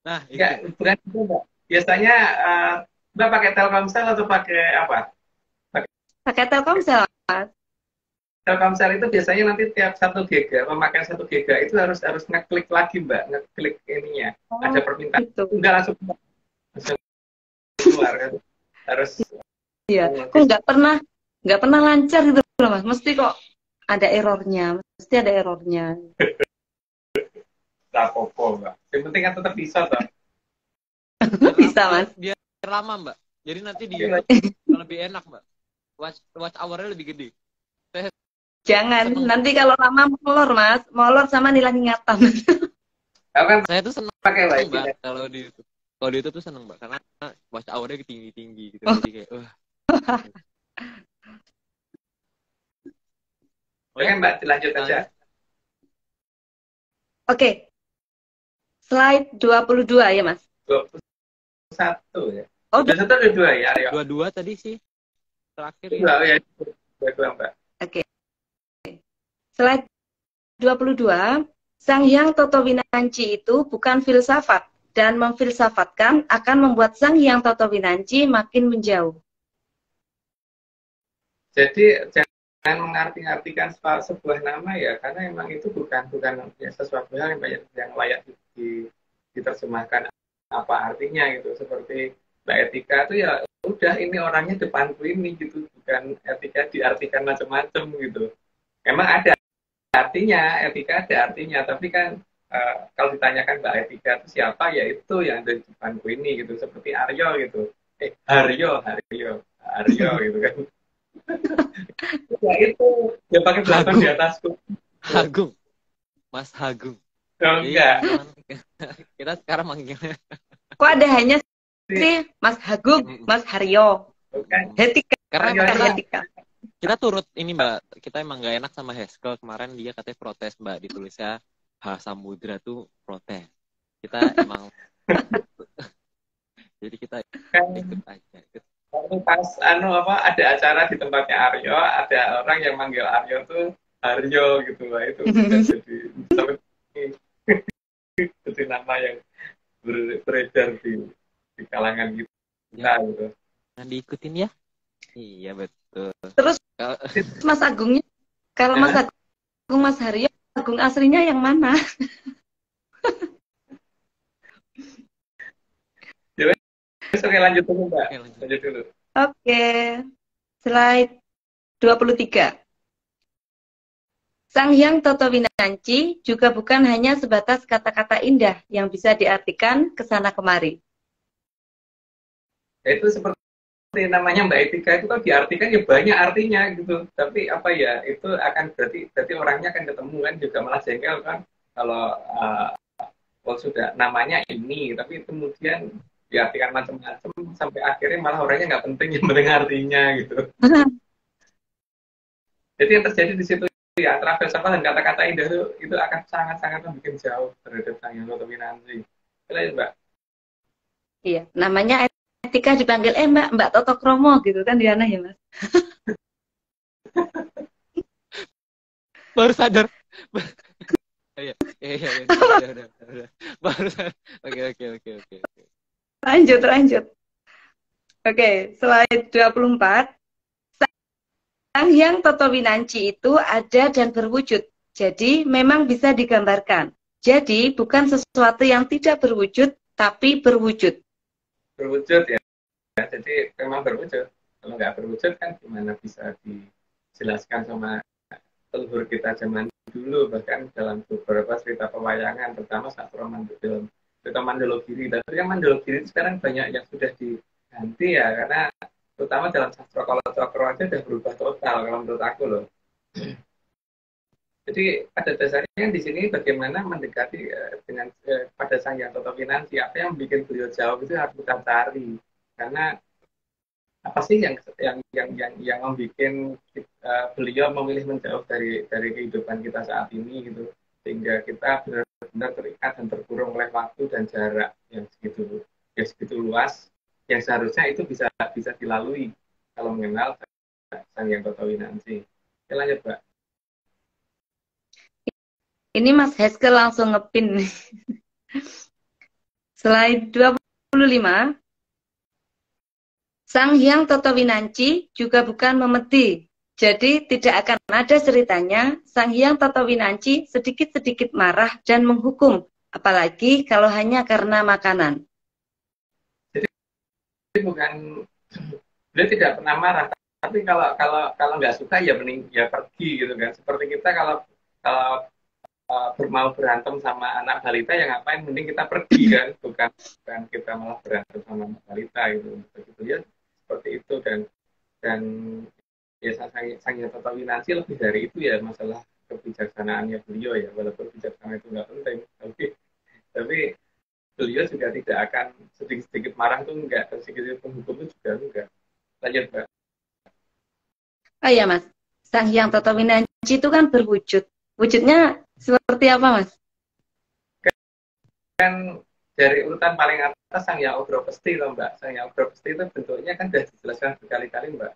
Nah,
Enggak, bukan itu Mbak. Biasanya Mbak pakai Telkomsel atau pakai apa?
Pakai Telkomsel Mas.
Telkomsel itu biasanya nanti tiap 1 giga, pemakaian 1 giga itu harus ngeklik lagi Mbak, ngeklik ininya. Ada permintaan.
Gitu.
Enggak langsung keluar kan. Harus.
Iya. Kok nggak pernah lancar gitu loh Mas. Mesti kok ada errornya. Mesti ada errornya.
Tak apa-apa Mbak. Yang penting kan tetap bisa toh.
Bisa Mas.
Biar lama Mbak. Jadi nanti di YouTube lebih enak Mbak. Watch hour-nya lebih gede.
Jangan, nanti kalau lama molor Mas. Molor sama nilai ingatan.
Kan
Saya tuh seneng
pakai wifi
Mbak kalau di YouTube. Kalau di YouTube tuh seneng Mbak, karena watch hour-nya tinggi-tinggi gitu. Jadi kayak
Oke Mbak, dilanjut aja.
Oke. Slide 22 ya Mas.
21 ya.
Oh,
21 ada 2 ya, Aryo.
Dua tadi sih. Terakhir
ya. 22 Mbak.
Oke. Slide 22, Sang Hyang Totowinanci itu bukan filsafat dan memfilsafatkan akan membuat Sang Hyang Totowinanci makin menjauh.
Jadi jangan mengarti-artikan sebuah nama ya, karena emang itu bukan ya, sesuatu hal yang layak diterjemahkan apa artinya gitu. Seperti Mbak Etika itu ya udah, ini orangnya depanku ini gitu, bukan etika diartikan macam-macam gitu. Emang ada artinya, etika ada artinya, tapi kan kalau ditanyakan Mbak Etika itu siapa, ya itu yang ada di depanku ini gitu. Seperti Aryo gitu, Aryo gitu kan. Ya itu, dia pakai belakang di atasku.
Hagung, Mas Hagung.
Oh, enggak.
Kita sekarang manggilnya.
Kok ada hanya sih Mas Hagung, Mas Haryo, Hetika,
Karena
Hetika.
Kita turut ini Mbak, kita emang nggak enak sama Heskel kemarin, dia katanya protes Mbak, ditulisnya Samudra tuh protes. Kita emang jadi kita ikut aja.
Pas ada acara di tempatnya Aryo, ada orang yang manggil Aryo tuh Aryo gitu lah, itu jadi nama yang beredar di kalangan kita
Ya,
gitu.
Nah, diikutin ya. Iya betul.
Terus Mas Agungnya, kalau Mas Agung, Mas Haryo, Agung aslinya yang mana?
Oke, lanjut dulu Mbak. Lanjut dulu.
Oke. Slide 23. Sang Hyang Totowinanci juga bukan hanya sebatas kata-kata indah yang bisa diartikan kesana kemari.
Itu seperti namanya Mbak Etika itu kan diartikan ya banyak artinya gitu. Tapi apa ya, itu akan berarti orangnya akan ketemu kan, juga malah jengkel kan kalau sudah namanya ini, tapi kemudian diartikan macam-macam sampai akhirnya malah orangnya nggak penting yang mendengar artinya gitu. Jadi yang terjadi di situ ya, antara filsafat dan kata-kata indah itu akan sangat-sangat membuat jauh terhadap Sang Hyang Totowinanci. Boleh Mbak?
Iya, namanya Etika dipanggil Mbak Toto Kromo gitu kan, Diana ya Mas.
Baru sadar. Iya. Udah. Baru sadar. Oke.
Lanjut. Oke, slide 24. Sang Hyang Toto Winanci itu ada dan berwujud. Jadi memang bisa digambarkan. Jadi bukan sesuatu yang tidak berwujud, tapi berwujud.
Berwujud ya. Jadi memang berwujud. Kalau nggak berwujud kan gimana bisa dijelaskan sama leluhur kita zaman dulu, bahkan dalam beberapa cerita pewayangan, terutama saat film cerita Mandologiri. Tapi yang Mandologiri sekarang banyak yang sudah diganti ya, karena terutama dalam sastra Kala Cokro aja udah berubah total kalau menurut aku loh. Jadi pada dasarnya di sini bagaimana mendekati dengan pada Sang Hyang Toto Winanci, apa yang bikin beliau jauh itu harus kita cari, karena apa sih yang membuat beliau memilih menjauh dari kehidupan kita saat ini gitu, sehingga kita benar-benar terikat dan terkurung oleh waktu dan jarak yang segitu luas, yang seharusnya itu bisa dilalui kalau mengenal Sang Hyang Toto Winanci. Oke, lanjut, Mbak.
Ini Mas Heskel langsung ngepin. Slide 25. Sang Hyang Toto Winanci juga bukan memedi. Jadi tidak akan ada ceritanya Sang Hyang Toto Winanci sedikit-sedikit marah dan menghukum, apalagi kalau hanya karena makanan.
Jadi bukan, dia tidak pernah marah, tapi kalau nggak suka ya mending ya pergi gitu kan. Seperti kita kalau mau berantem sama anak balita ya ngapain, mending kita pergi kan, bukan kita malah berantem sama anak balita gitu. Begitu ya, seperti itu. Dan ya Sang Hyang Toto Winanci lebih dari itu ya, masalah kebijaksanaannya beliau ya, walaupun bijaksana itu nggak penting, tapi beliau juga tidak akan sedikit-sedikit marah tuh enggak, dan sedikit-sedikit penghukum itu juga enggak. Lanjut, Mbak.
Oh iya Mas, Sang Hyang Toto Winanci itu kan berwujud. Wujudnya seperti apa, Mas?
Kan dari urutan paling atas Sang Hyang Ugropesti loh, Mbak. Sang Hyang Ugropesti itu bentuknya kan sudah dijelaskan berkali-kali, Mbak.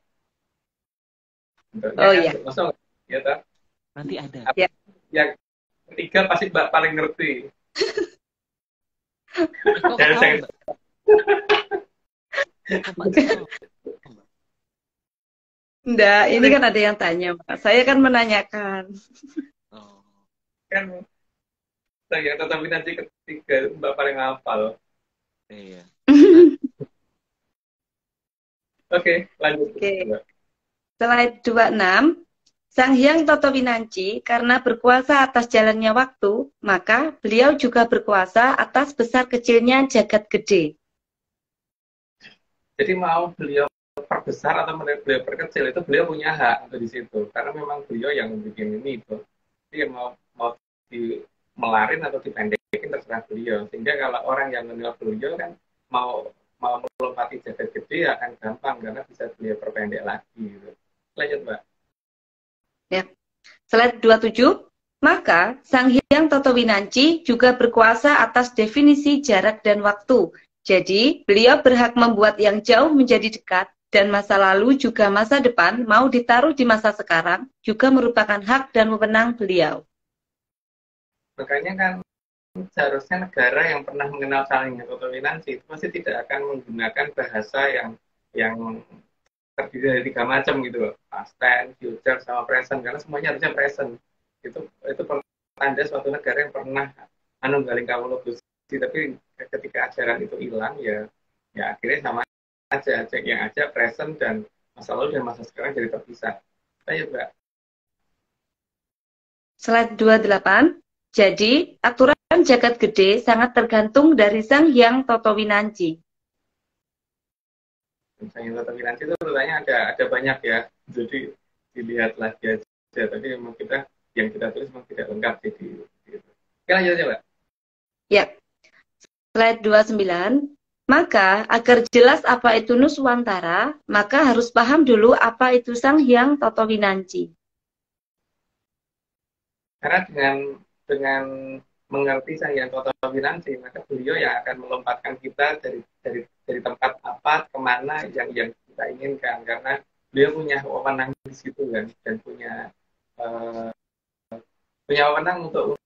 Bentuknya
oh
kan,
iya.
Maksudnya, ya toh?
Nanti ada.
Ya.
Yang ketiga pasti Mbak paling ngerti.
Kok
Dan
tahu, Mbak?
Enggak, ini kan ada yang tanya, Mbak. Saya kan menanyakan.
Oh.
Kan Sang Hyang Toto Winanci ketiga Mbak paling hafal.
Iya.
Oke, lanjut.
Oke.
Mbak.
Slide 26. Sang Hyang Toto Winanci karena berkuasa atas jalannya waktu, maka beliau juga berkuasa atas besar kecilnya jagat gede.
Jadi mau beliau perbesar atau beliau perkecil itu beliau punya hak untuk di situ, karena memang beliau yang bikin ini itu. Dia mau melarin atau dipendekin terserah beliau. Sehingga kalau orang yang menilai beliau kan mau melompati jagat gede akan gampang karena bisa beliau perpendek lagi gitu. Lanjut, Mbak.
Ya. Slide 27. Maka Sang Hyang Toto Winanci juga berkuasa atas definisi jarak dan waktu. Jadi, beliau berhak membuat yang jauh menjadi dekat, dan masa lalu juga masa depan mau ditaruh di masa sekarang, juga merupakan hak dan wewenang beliau.
Makanya kan seharusnya negara yang pernah mengenal Sang Hyang Toto Winanci itu pasti tidak akan menggunakan bahasa yang terdiri dari 3 macam gitu loh, past tense, future, sama present, karena semuanya harusnya present. Itu pertanda suatu negara yang pernah manunggaling kawula Gusti, tapi ketika ajaran itu hilang ya akhirnya sama aja yang aja present dan masa lalu dan masa sekarang jadi terpisah. Ayo, Mbak.
Slide 28. Jadi, aturan jagat gede sangat tergantung dari Sang Hyang Toto Winanci.
Sang Hyang Toto Winanci itu sebenarnya ada banyak ya, jadi dilihat lagi aja. Tapi memang yang kita tulis memang tidak lengkap jadi. Gitu. Oke, lanjut aja, Mbak.
Ya. Slide 29. Maka, agar jelas apa itu Nuswantara, maka harus paham dulu apa itu Sang Hyang Toto Winanci.
Karena dengan mengerti Sang Hyang Toto Winanci, maka beliau yang akan melompatkan kita dari tempat apa kemana yang kita inginkan, karena beliau punya wewenang di situ kan, dan punya wewenang untuk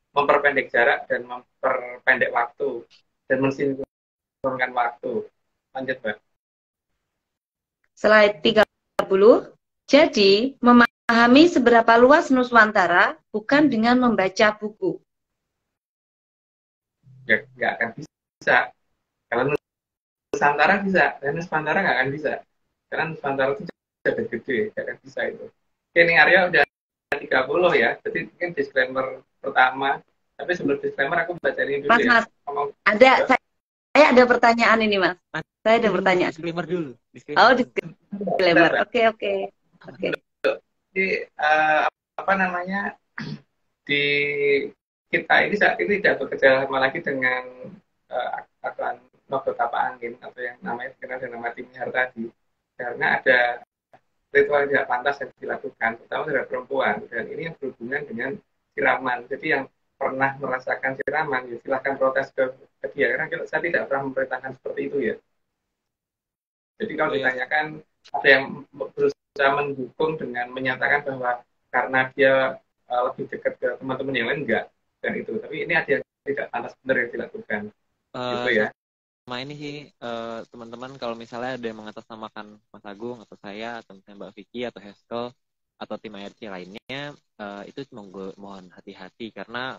memperpendek jarak dan memperpendek waktu dan mensinkronkan waktu. Lanjut, Mbak.
Slide 30. Jadi, memahami seberapa luas Nuswantara bukan dengan membaca buku.
Ya, nggak akan bisa. Kalau Nusantara bisa, dan Nusantara nggak akan bisa. Karena Nusantara itu jagat gede, nggak akan bisa itu. Oke, ini Arya udah 30 ya, jadi mungkin disclaimer pertama. Tapi sebelum disclaimer aku baca ini dulu ya.
Mas, saya ada pertanyaan ini, Mas. Saya ada pertanyaan.
Disclaimer dulu.
Oh, disclaimer. Oke.
Jadi apa namanya, di kita ini saat ini tidak bekerja sama lagi dengan aklan Nobel Tapa Angin atau yang namanya dikenal dengan nama Timihar tadi, karena ada ritual yang tidak pantas yang dilakukan, terutama terhadap perempuan, dan ini yang berhubungan dengan siraman. Jadi yang pernah merasakan siraman, ya silahkan protes ke dia, karena saya tidak pernah memerintahkan seperti itu ya. Jadi kalau ditanyakan, ada yang berusaha mendukung dengan menyatakan bahwa karena dia lebih dekat ke teman-teman yang lain, enggak, dan itu. Tapi ini ada yang tidak pantas benar yang dilakukan. Gitu ya.
Sama ini sih, teman-teman, kalau misalnya ada yang mengatasnamakan Mas Agung atau saya atau misalnya Mbak Vicky atau Heskel atau tim ARC lainnya, itu mohon hati-hati, karena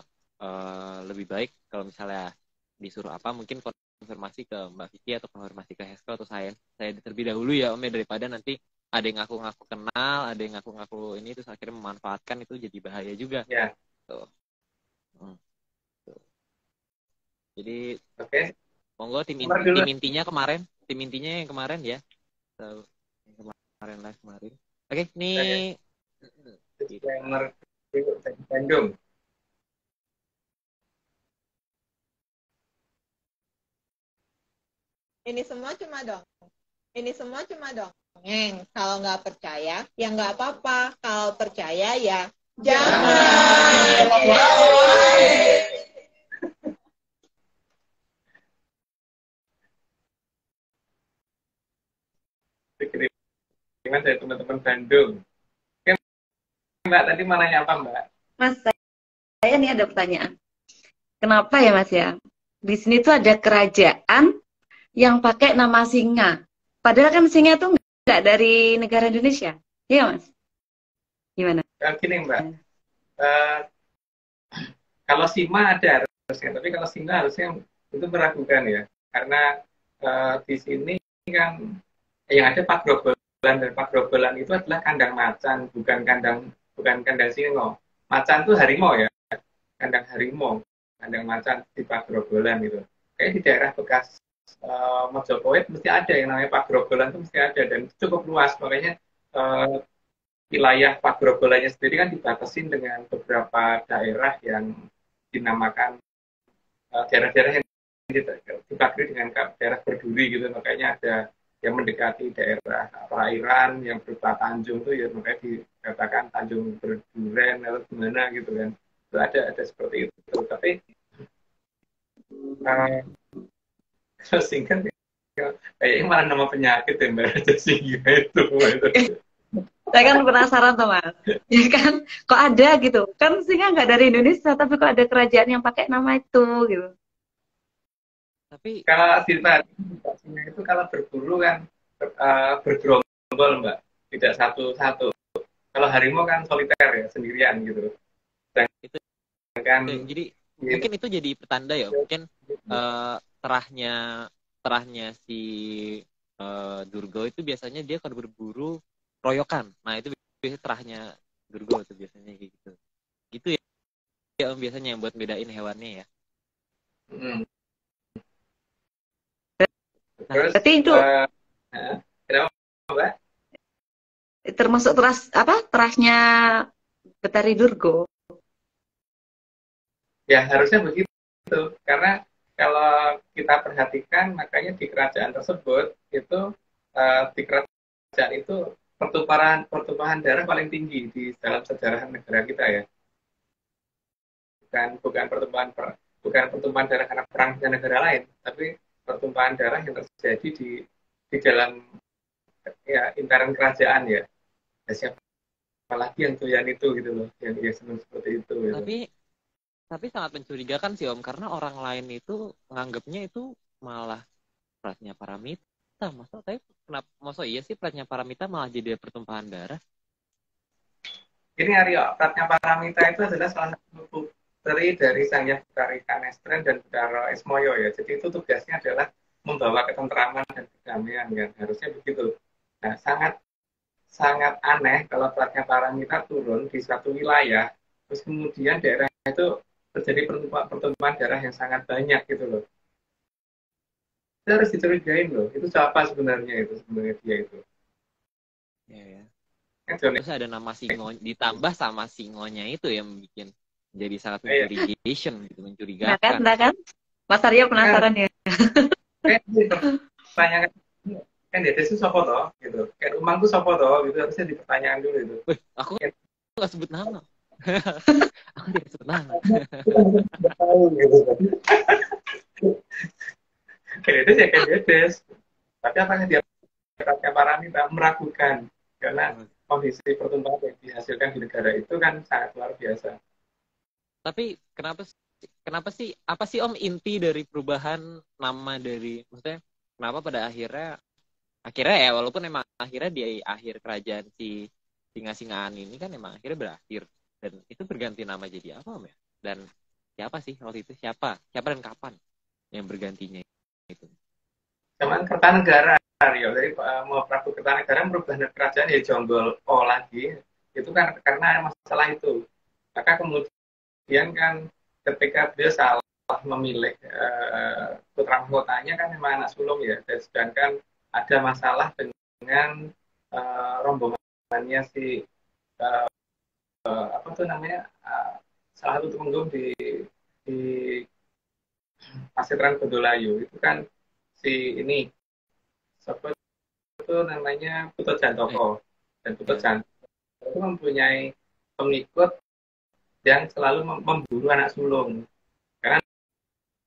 lebih baik kalau misalnya disuruh apa, mungkin konfirmasi ke Mbak Vicky atau konfirmasi ke Heskel atau saya terlebih dahulu ya Om, ya, daripada nanti ada yang ngaku-ngaku kenal, ada yang ngaku-ngaku ini, terus akhirnya memanfaatkan, itu jadi bahaya juga.
Ya.
Tuh. Jadi monggo tim intinya yang kemarin ya. So, yang kemarin. Oke, nih.
Disclaimer Bandung.
Ini semua cuma dongeng. Kalau nggak percaya, ya nggak apa-apa. Kalau percaya, ya jangan.
Kiriman dari teman-teman Bandung. Oke, Mbak, tadi mau nanya apa, Mbak?
Mas, saya nih ada pertanyaan. Kenapa ya, Mas ya? Di sini tuh ada kerajaan yang pakai nama singa. Padahal kan singa tuh nggak dari negara Indonesia. Iya, Mas? Gimana?
Gini, Mbak. Kalau Sima ada harusnya, tapi kalau singa harusnya itu meragukan ya. Karena di sini kan yang ada pagrobolan, dan pagrobolan itu adalah kandang macan, bukan kandang singa. Macan itu harimau ya, kandang harimau, kandang macan di pagrobolan gitu. Kayak di daerah bekas Mojokerto mesti ada yang namanya pagrobolan, itu mesti ada, dan cukup luas. Makanya wilayah pagrobolannya sendiri kan dibatasin dengan beberapa daerah yang dinamakan daerah-daerah yang dipagri dengan daerah berduri gitu. Makanya ada yang mendekati daerah perairan yang berupa tanjung tuh ya, makanya dikatakan Tanjung Berduren atau gimana gitu kan. Itu ada seperti itu. Tapi singkat kayaknya malah nama penyakit ya, Mbak, singa itu.
Saya kan penasaran tuh, Mas. Ya kan, kok ada gitu. Kan singa nggak dari Indonesia, tapi kok ada kerajaan yang pakai nama itu gitu.
Tapi
kalau singa itu kalau berburu kan bergerombol, Mbak, tidak satu-satu. Kalau harimau kan soliter ya, sendirian gitu. Dan
itu
kan
jadi mungkin itu jadi pertanda ya, mungkin terahnya si Durgo itu biasanya dia kalau berburu royokan. Nah, itu biasanya terahnya Durgo itu biasanya gitu. Gitu ya, biasanya yang buat bedain hewannya ya.
Nah, berarti itu
kenapa, Mbak?
Termasuk terasnya Betari Durgo.
Ya, harusnya begitu. Karena kalau kita perhatikan, makanya di kerajaan tersebut itu di kerajaan itu pertumpahan darah paling tinggi di dalam sejarah negara kita ya. Bukan pertumpahan darah karena perang dengan negara lain, tapi pertumpahan darah yang terjadi di dalam ya intern kerajaan ya. Siapa lagi yang doyan itu gitu loh, yang senang seperti itu. Gitu.
Tapi sangat mencurigakan sih Om, karena orang lain itu menganggapnya itu malah Pratnya Paramita. Masa iya sih Pratnya Paramita malah jadi pertumpahan darah?
Ini Aryo, Pratnyaparamita itu adalah salah satu putri dari Sang Hyang Betari Kanestren dan Betara Esmoyo ya. Jadi itu tugasnya adalah membawa ketentraman dan kedamaian kan. Harusnya begitu. Nah, sangat sangat aneh kalau Pratnyaparamita turun di satu wilayah, terus kemudian daerah itu terjadi pertumbuhan darah yang sangat banyak gitu loh. Itu harus dicurigain loh. Itu siapa sebenarnya dia itu.
Ya, ya.
Kan Johnny.
Terus ada nama singo ditambah sama singonya itu yang bikin jadi sangat
Iya.
mencurigakan gitu,
Nah
mencurigakan.
kan? Mas Aryo penasaran ya?
Pertanyaan kan Dedes itu sopo toh gitu. Kayak Umang tuh sopo toh gitu, harusnya dipertanyakan dulu itu.
Wih, aku nggak sebut nama. Aku tidak sebut nama.
Nggak tahu gitu. Kayak Dedes ya kayak Dedes. Tapi apakah dia Pratnyaparamita meragukan karena kondisi pertumbuhan yang dihasilkan di negara itu kan sangat luar biasa.
Tapi kenapa sih apa sih Om inti dari perubahan nama dari, maksudnya kenapa pada akhirnya ya walaupun emang akhirnya di akhir kerajaan si Singa-Singaan ini kan emang akhirnya berakhir dan itu berganti nama jadi apa Om ya? Dan siapa sih waktu itu siapa dan kapan yang bergantinya itu?
Zaman Kertanegara, Rio, dari mau Prabu Kertanegara merubah kerajaan ya Jonggol O lagi, itu kan karena masalah itu. Maka kemudian kan ketika beliau salah memilih putra mahkotanya kan memang anak sulung ya, dan sedangkan ada masalah dengan rombongannya si apa tuh namanya salah satu temenggung di Pasitran Gondolayu itu kan si ini sebut itu namanya Putu Jantoko, dan Putu Jantoko itu mempunyai pengikut yang selalu memburu anak sulung, karena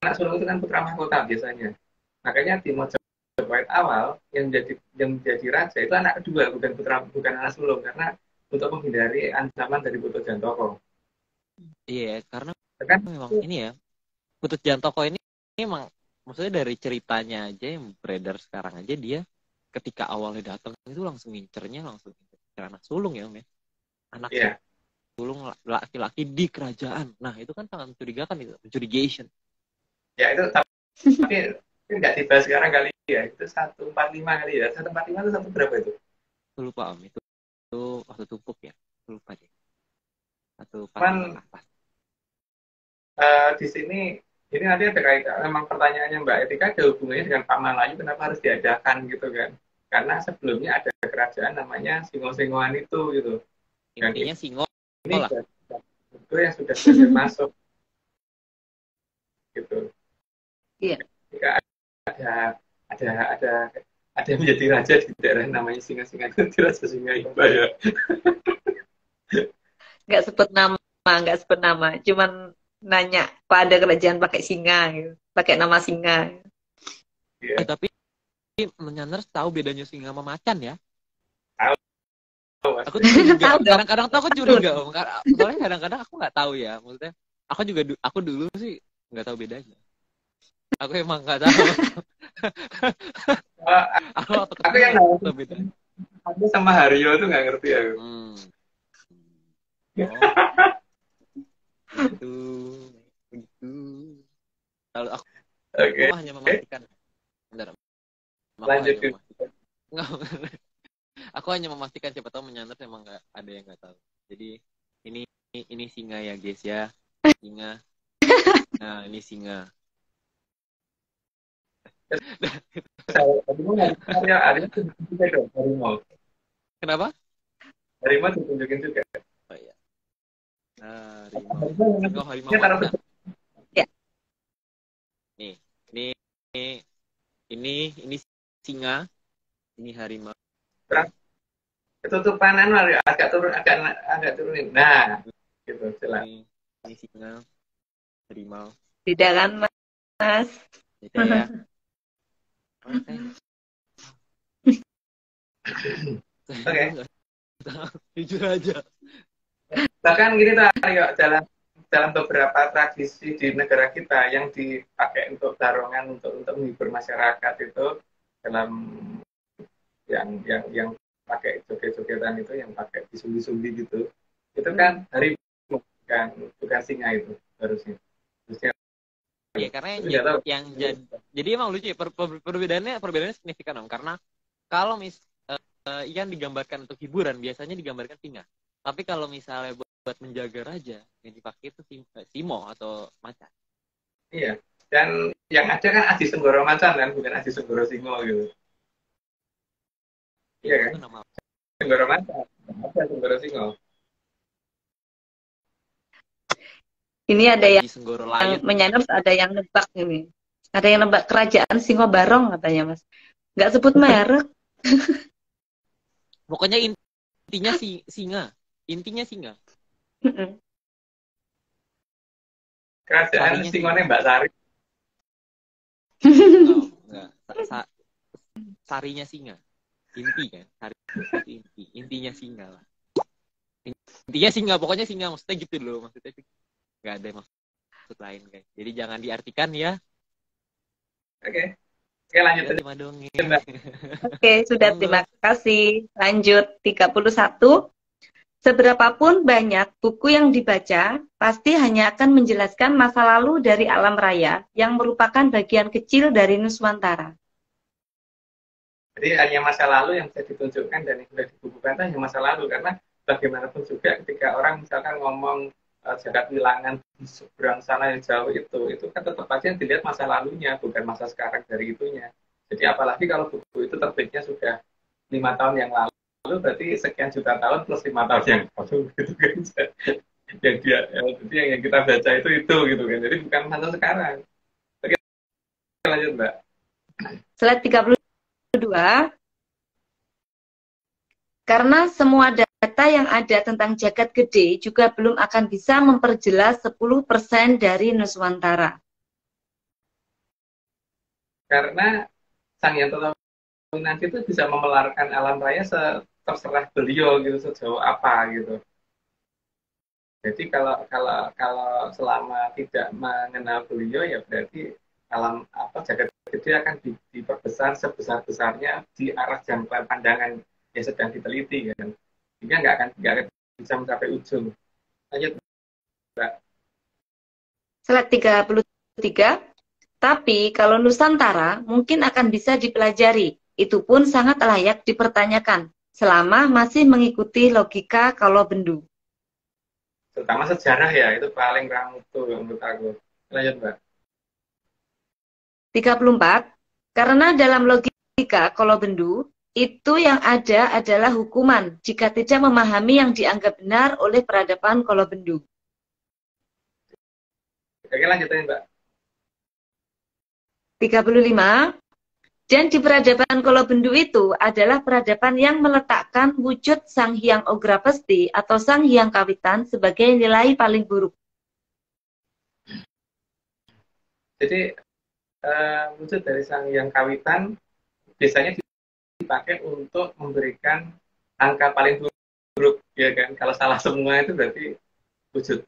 anak sulung itu kan putra mahkota biasanya. Makanya di Majapahit awal yang menjadi raja itu anak kedua, bukan anak sulung, karena untuk menghindari ancaman dari Putu Jantoko.
Iya, karena
kan
memang ini ya Putu Jantoko ini memang maksudnya dari ceritanya aja yang beredar sekarang aja, dia ketika awalnya datang itu langsung ngincer anak sulung ya Om ya. Anak sulung laki-laki di kerajaan. Nah, itu kan sangat mencurigakan itu, mencurigakan.
Ya itu tapi nggak dibahas sekarang kali ya. Itu 145 kali ya. 145 itu satu berapa itu?
Lupa Om, itu waktu tumpuk ya. Lupa deh.
145
apa.
Di sini ini nanti ada kaitan, memang pertanyaannya Mbak Etika ada hubungannya dengan Pak Malayu, kenapa harus diadakan gitu kan? Karena sebelumnya ada kerajaan namanya Singo-Singoan itu gitu. Dan
Intinya Singo
ini
lah.
Itu yang sudah berhasil masuk gitu.
Iya.
Jika ada yang menjadi raja di daerah namanya Singa-Singa itu Raja Singa Imba ya.
Nggak sebut nama, cuman nanya pada kerajaan pakai singa gitu, pakai nama singa.
Ya.
Tapi menyandar tahu bedanya singa sama macan ya?
Tahu.
Aku curiga. Kadang-kadang tuh aku curiga Om. Soalnya kadang-kadang aku nggak tahu ya. Maksudnya aku dulu sih nggak tahu bedanya. Aku emang nggak tahu.
Aku yang nggak tahu bedanya. Aku sama Haryo tuh nggak ngerti aku.
Begitu. Kalau aku hanya memastikan.
Lanjut.
Aku hanya memastikan siapa tahu menyandar emang nggak ada yang nggak tahu. Jadi ini singa ya guys ya, singa. Nah ini singa. Kenapa?
Harimau ditunjukin juga.
Oh iya. Harimau.
Ya.
Ini singa, ini harimau.
Ketutupan agak turunin. Nah, gitu jelas.
Ini singa, harimau.
Tidak kan Mas?
Tidak ya.
Oke.
Jujur aja.
Bahkan gini tuh Aryo, dalam beberapa tradisi di negara kita yang dipakai untuk darongan untuk menghibur masyarakat itu, dalam yang pakai joget-jogetan itu, yang pakai disumbi-sumbi gitu, Itu kan harimau, bukan singa itu harusnya. Harusnya.
Iya, karena
Tapi nggak tahu.
yang jadi emang lucu ya, perbedaannya signifikan Om, karena kalau ikan digambarkan untuk hiburan biasanya digambarkan singa. Tapi kalau misalnya buat menjaga raja yang dipakai itu simo atau macan.
Iya. Dan yang ada kan Aji Senggoro Macan kan, bukan Aji Senggoro Singo gitu. Iya kan?
Itu nama
Senggoro Macan, ada Senggoro Singo.
Ini ada yang
Aji Senggoro Lion.
menyanyi, ada yang nebak ini. Ada yang nebak kerajaan Singo Barong katanya, Mas. Nggak sebut merek.
Pokoknya intinya singa. Intinya singa.
Kerajaan
Sarinya
Singone Mbak Sari.
Oh, enggak. Sarinya singa. Inti kan? Sari itu inti. Intinya singa lah. Intinya singa, pokoknya singa, maksudnya gitu loh, maksudnya nggak ada maksud lain guys. Jadi jangan diartikan ya.
Oke. Oke, lanjut aja.
Cuma dongeng.
Oke, sudah, terima kasih. Lanjut 31. Seberapapun banyak buku yang dibaca, pasti hanya akan menjelaskan masa lalu dari alam raya yang merupakan bagian kecil dari Nuswantara.
Jadi hanya masa lalu yang bisa ditunjukkan dan yang sudah dibukukan itu hanya masa lalu, karena bagaimanapun juga ketika orang misalkan ngomong jagat wilangan di seberang sana yang jauh itu kan tetap aja yang dilihat masa lalunya, bukan masa sekarang dari itunya. Jadi apalagi kalau buku itu terbitnya sudah 5 tahun yang lalu, berarti sekian juta tahun plus 5 tahun yang lalu gitu kan. Jadi yang kita baca itu gitu kan. Jadi bukan masa sekarang. Oke, lanjut Mbak.
Slide 32. Karena semua data yang ada tentang jagat gede juga belum akan bisa memperjelas 10% dari Nuswantara.
Karena Sang Hyang Nanti itu bisa memelarkan alam raya terserah beliau gitu, sejauh apa gitu. Jadi kalau selama tidak mengenal beliau, ya berarti alam jagat gede akan diperbesar sebesar-besarnya di arah jangkauan pandangan yang sedang diteliti kan. Sehingga nggak akan bisa mencapai ujung. Lanjut, Mbak.
Slide 33. Tapi kalau Nusantara mungkin akan bisa dipelajari. Itu pun sangat layak dipertanyakan selama masih mengikuti logika Kalobendu.
Terutama sejarah ya, itu paling ramutu menurut aku. Lanjut, Mbak.
34. Karena dalam logika Kalobendu, itu yang ada adalah hukuman jika tidak memahami yang dianggap benar oleh peradaban Kalobendu.
Oke, lanjutin, Mbak.
35. Dan di peradaban Kolobendu itu adalah peradaban yang meletakkan wujud Sang Hyang Ograpesti atau Sang Hyang Kawitan sebagai nilai paling buruk.
Jadi wujud dari Sang Hyang Kawitan biasanya dipakai untuk memberikan angka paling buruk, ya kan? Kalau salah semua itu berarti wujud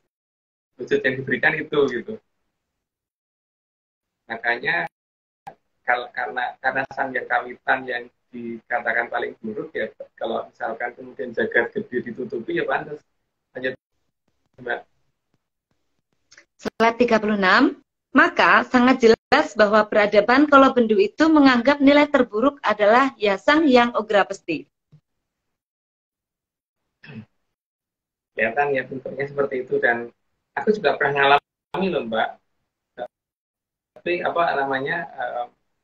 yang diberikan itu gitu. Makanya karena Sang Hyang Kawitan yang dikatakan paling buruk, ya kalau misalkan kemudian jagat gede ditutupi, ya pantas. Lanjut, Mbak.
Slide 36. Maka sangat jelas bahwa peradaban Kolobendu itu menganggap nilai terburuk adalah ya Sang Hyang Ograpesti.
Kelihatan ya bentuknya seperti itu, dan aku juga pernah ngalami loh, Mbak. Tapi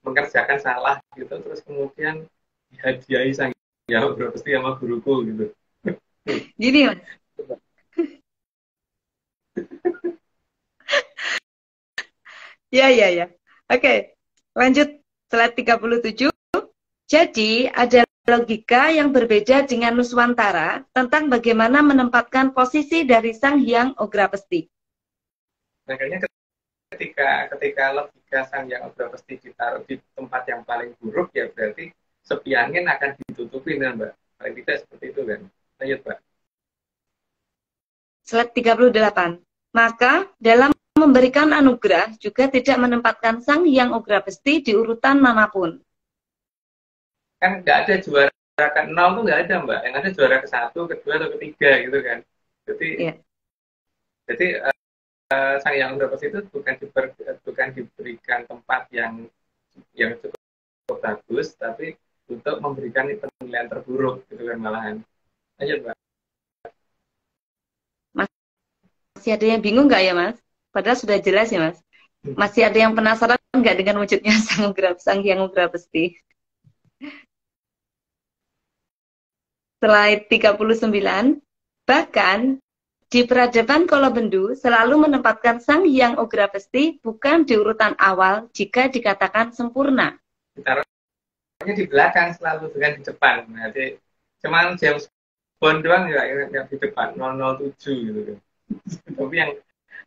mengerjakan salah gitu, terus kemudian dihadiahi Sang Hyang Ograpesti sama guruku gitu.
Gini, Mas. Ya. Oke, lanjut slide 37. Jadi, ada logika yang berbeda dengan Nuswantara tentang bagaimana menempatkan posisi dari Sang Hyang Ograpesti.
Makanya ketika logika Sang Hyang Ograpesti ditaruh di tempat yang paling buruk, ya berarti sepi angin akan ditutupin, ya, Mbak. Paling tidak seperti itu kan. Lanjut, Mbak.
Slide 38. Maka dalam memberikan anugerah juga tidak menempatkan Sang Hyang Ograpesti di urutan manapun.
Kan nggak ada juara ke-0 tuh, nggak ada, Mbak. Yang ada juara ke-1, ke-2, atau ke-3 gitu kan. Jadi
Iya.
jadi Sang Hyang Udrapasti itu bukan diberikan tempat yang cukup bagus, tapi untuk memberikan penilaian terburuk gitu kan malahan. Ayo Mbak.
Masih ada yang bingung nggak ya, Mas? Padahal sudah jelas ya, Mas. Masih ada yang penasaran nggak dengan wujudnya Sang Hyang Udrapasti? Slide 39, bahkan di peradaban Kolobendu selalu menempatkan Sang Hyang Udrapasti bukan di urutan awal jika dikatakan sempurna.
Ditaruhnya di belakang selalu, bukan di depan. Jadi cuman James Bond doang yang di depan 007 gitu kan. Tapi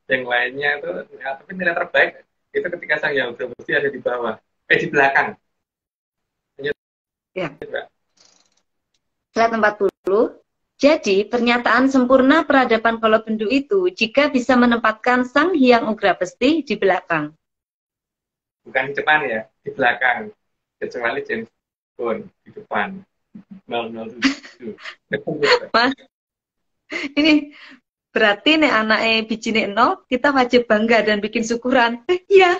yang lainnya itu ya, tapi nilai terbaik itu ketika Sang Hyang Udrapasti ada di bawah, di belakang.
Ya. Slide 40. Jadi, pernyataan sempurna peradaban Kolobendu itu jika bisa menempatkan Sang Hyang Udrapasti di belakang.
Bukan di depan ya, di belakang. Kecuali James Bond di depan. 007.
Mas, ini berarti nih anaknya bijine 0, kita wajib bangga dan bikin syukuran. Iya.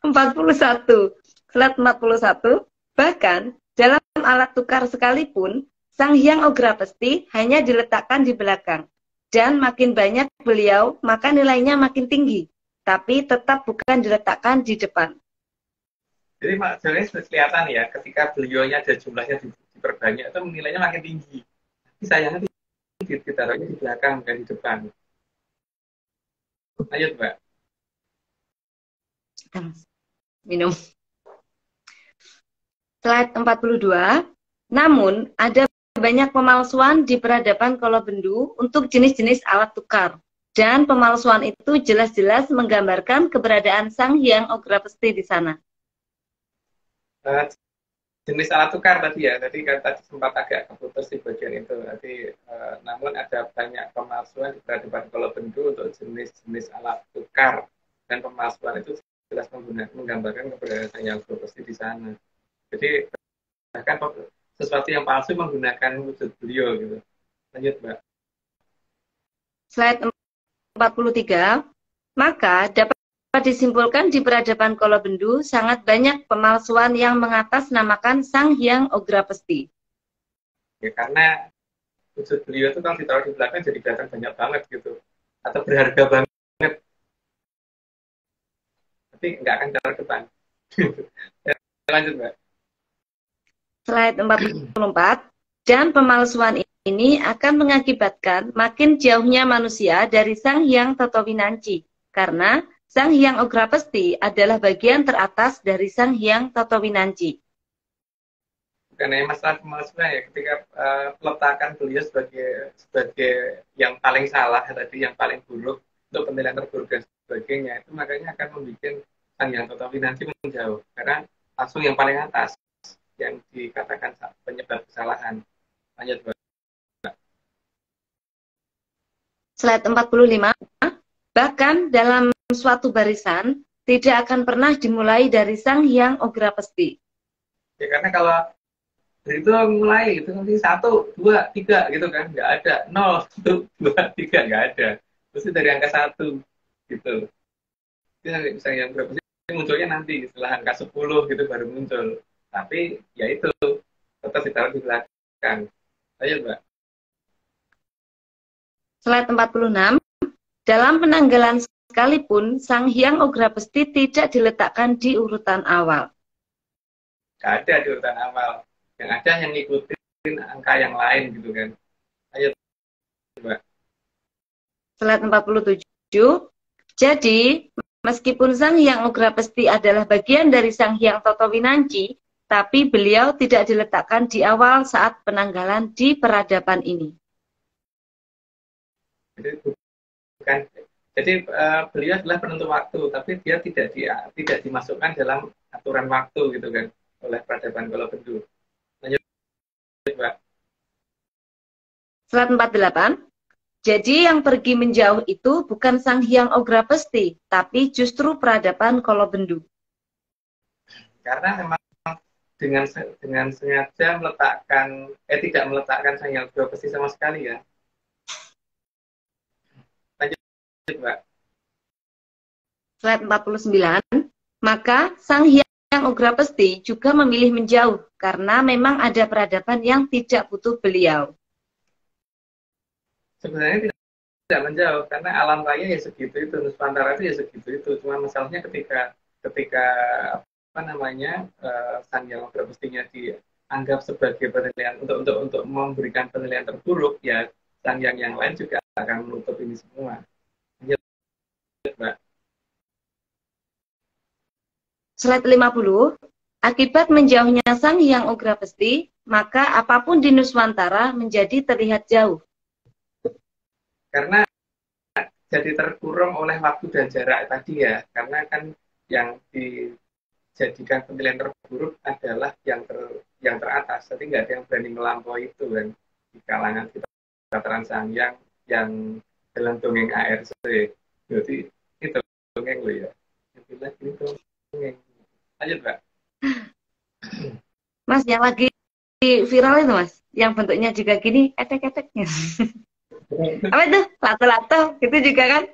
41. Slide 41. Bahkan, dalam alat tukar sekalipun, Sang Hyang Udrapasti hanya diletakkan di belakang. Dan makin banyak beliau, maka nilainya makin tinggi. Tapi tetap bukan diletakkan di depan.
Jadi sebenarnya sudah kelihatan ya, ketika beliaunya ada jumlahnya diperbanyak, itu nilainya makin tinggi. Tapi sayangnya ditaruhnya di belakang, bukan di depan. Lanjut, Mbak.
Minum. Slide 42. Namun, ada banyak pemalsuan di peradaban Kolobendu untuk jenis-jenis alat tukar. Dan pemalsuan itu jelas-jelas menggambarkan keberadaan Sang Hyang Udrapasti di sana.
Jenis alat tukar tadi ya, tadi sempat agak keputus di bagian itu. Tadi, namun ada banyak pemalsuan di peradaban Kolobendu untuk jenis-jenis alat tukar. Dan pemalsuan itu jelas menggambarkan keberadaan Sang Hyang Udrapasti di sana. Jadi bahkan sesuatu yang palsu menggunakan wujud beliau gitu. Lanjut, Mbak.
Slide 43. Maka dapat disimpulkan di peradaban Kolobendu sangat banyak pemalsuan yang mengatasnamakan Sang Hyang Udrapasti.
Ya, karena wujud beliau itu kalau ditaruh di belakang jadi kelihatan banyak banget gitu. Atau berharga banget. Tapi nggak akan taruh depan. Lanjut, Mbak.
Slide 44, dan pemalsuan ini akan mengakibatkan makin jauhnya manusia dari Sang Hyang Totowinanci, karena Sang Hyang Udrapasti adalah bagian teratas dari Sang Hyang Totowinanci.
Bukan hanya masalah pemalsuan ya, ketika peletakan beliau sebagai yang paling salah tadi, yang paling buruk untuk penilaian terburuk dan sebagainya, itu makanya akan membuat Sang Hyang Totowinanci menjauh, karena langsung yang paling atas yang dikatakan penyebab kesalahan. Lanjut, Mbak.
Slide 45, bahkan dalam suatu barisan tidak akan pernah dimulai dari Sang Hyang Udrapasti.
Ya, karena kalau itu mulai itu nanti 1, 2, 3 gitu kan, nggak ada 0, 1, 2, 3 nggak ada. Terus dari angka 1 gitu. Itu Sang Hyang Udrapasti munculnya nanti setelah angka 10 gitu baru muncul. Tapi ya itu tetap ditaruh di belakang. Ayo, Mbak.
Slide 46, dalam penanggalan sekalipun Sang Hyang Udrapasti tidak diletakkan di urutan awal.
Nggak ada di urutan awal. Yang ada yang ngikutin angka yang lain gitu kan. Ayo, Mbak.
Slide 47, jadi meskipun Sang Hyang Udrapasti adalah bagian dari Sang Hyang Totowinanci, tapi beliau tidak diletakkan di awal saat penanggalan di peradaban ini.
Jadi beliau adalah penentu waktu, tapi dia tidak dimasukkan dalam aturan waktu gitu kan oleh peradaban Kolobendu. Lanjut, Mbak.
Slide 48. Jadi yang pergi menjauh itu bukan Sang Hyang Udrapasti, tapi justru peradaban Kolobendu.
Karena memang dengan sengaja meletakkan tidak meletakkan sinyal dua besi sama sekali ya. Lanjut, Mbak.
Slide 49, maka Sang Hyang Ugrapesti juga memilih menjauh karena memang ada peradaban yang tidak butuh beliau.
Sebenarnya tidak menjauh karena alam raya ya segitu itu, Nusantara itu ya segitu itu. Cuma masalahnya ketika Sang Hyang Ugrapestinya dianggap sebagai penilaian untuk memberikan penilaian terburuk, ya Sang Hyang yang lain juga akan menutup ini semua. Ya, Mbak.
Slide 50, akibat menjauhnya Sang Hyang Ugrapesti, maka apapun di Nuswantara menjadi terlihat jauh.
Karena jadi terkurung oleh waktu dan jarak tadi ya, karena kan yang dijadikan penilaian terburuk adalah yang teratas, jadi nggak ada yang berani melampaui itu kan di kalangan kita Sangyang yang dalam dongeng ARC. Jadi itu dongeng lo ya, yang bilang ini dongeng. Lanjut, Mbak.
Mas, yang lagi viral itu Mas, yang bentuknya juga gini, etek-eteknya. Apa itu? Lato-lato, itu juga kan?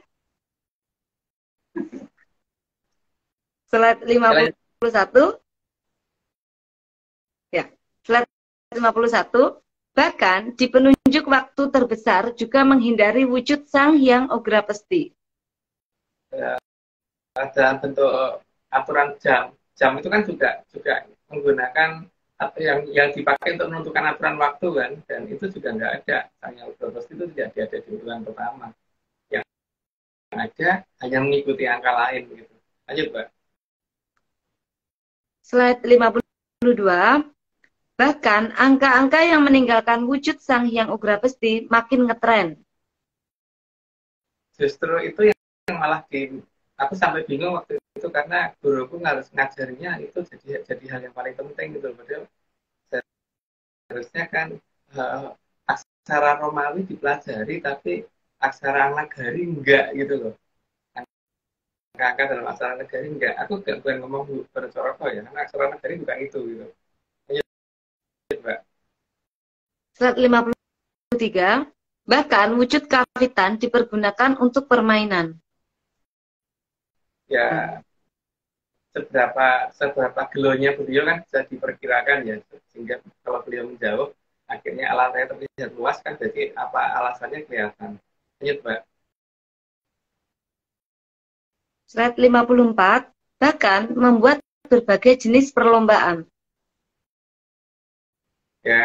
Slide 51. Ya, slide 51. Bahkan di penunjuk waktu terbesar juga menghindari wujud Sang Hyang Ugrapesti.
Ya, ada bentuk aturan jam. Jam itu kan juga menggunakan yang dipakai untuk menentukan aturan waktu kan, dan itu juga nggak ada. Sang Hyang Ugrapesti itu tidak ada di urutan pertama. Yang ada hanya mengikuti angka lain gitu. Lanjut, Mbak.
Slide 52. Bahkan angka-angka yang meninggalkan wujud Sang Hyang Ugrapesti makin ngetren.
Justru itu yang malah aku sampai bingung waktu itu karena guruku harus ngajarinya itu jadi hal yang paling penting gitu. Padahal seharusnya kan aksara Romawi dipelajari tapi aksara Nagari enggak gitu loh. Angka-angka dalam aksara Nagari enggak. Aku bukan ngomong bercoroko ya, karena aksara Nagari bukan itu gitu. Mbak.
Slide 53. Bahkan wujud kawitan dipergunakan untuk permainan.
Ya, seberapa gelonya beliau kan bisa diperkirakan ya, sehingga kalau beliau menjauh akhirnya alatnya terlihat luas kan, jadi apa alasannya kelihatan. Lanjut, Mbak.
Slide 54. Bahkan membuat berbagai jenis perlombaan.
Ya,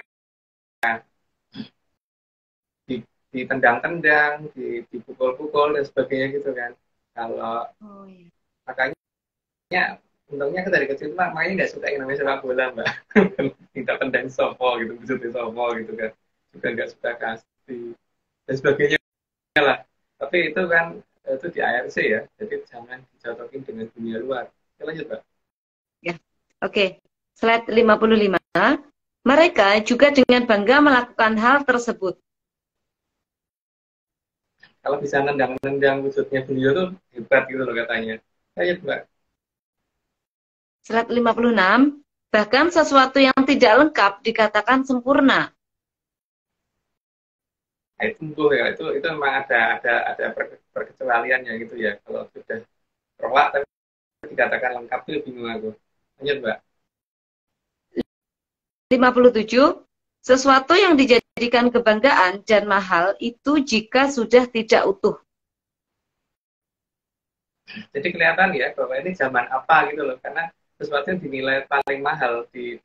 ditendang-tendang, dipukul-pukul dan sebagainya gitu kan. Kalau makanya untungnya dari kecil makanya nggak suka yang namanya sepak bola, Mbak. Tidak tendang sopo gitu, bujutnya sopo gitu kan, juga nggak suka kasih dan sebagainya lah. Tapi itu kan itu di ARC ya, jadi jangan dicocokin dengan dunia luar. Kita lanjut, Mbak.
Ya, oke. Slide 55. Mereka juga dengan bangga melakukan hal tersebut.
Kalau bisa nendang-nendang wujudnya beliau tuh hebat gitu loh katanya. Lanjut, Mbak.
Slide 56. Bahkan sesuatu yang tidak lengkap dikatakan sempurna.
Nah, itu ya, itu memang ada perkecualiannya gitu ya. Kalau sudah roak tapi dikatakan lengkap itu bingung aku. Lanjut, Mbak.
57. Sesuatu yang dijadikan kebanggaan dan mahal itu jika sudah tidak utuh.
Jadi kelihatan ya bahwa ini zaman apa gitu loh, karena sesuatu yang dinilai paling mahal di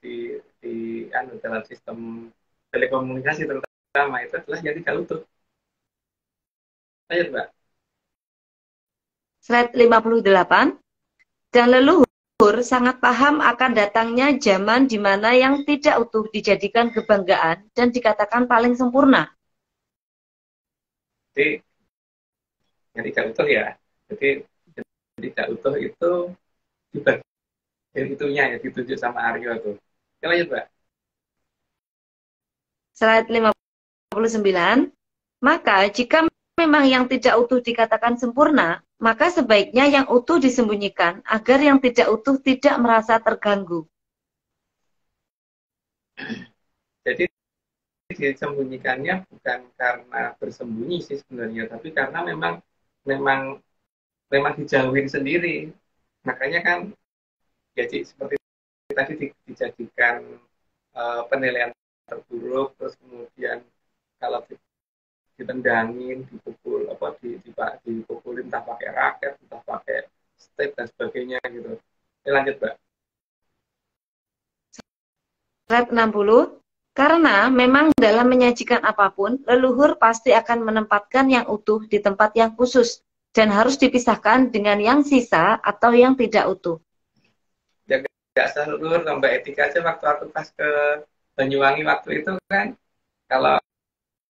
dalam sistem telekomunikasi terutama itu adalah yang tidak utuh. Lanjut, Mbak.
Slide 58. Dan leluhur sangat paham akan datangnya zaman di mana yang tidak utuh dijadikan kebanggaan dan dikatakan paling sempurna.
Jadi yang tidak utuh ya, jadi yang tidak utuh itu dibagi itunya ya, ditunjuk sama Aryo tuh. Kita lanjut, Mbak.
Slide 59. Maka jika memang yang tidak utuh dikatakan sempurna, maka sebaiknya yang utuh disembunyikan agar yang tidak utuh tidak merasa terganggu.
Jadi disembunyikannya bukan karena bersembunyi sih sebenarnya, tapi karena memang memang dijauhin sendiri. Makanya kan jadi seperti tadi dijadikan penilaian terburuk, terus kemudian kalau ditendangin, dipukul dipukulin entah pakai raket, entah pakai step dan sebagainya gitu. Ini lanjut, Mbak.
Slide 60. Karena memang dalam menyajikan apapun, leluhur pasti akan menempatkan yang utuh di tempat yang khusus dan harus dipisahkan dengan yang sisa atau yang tidak utuh.
Nggak seluruh Mbak Etika aja waktu aku pas ke Banyuwangi waktu itu kan, kalau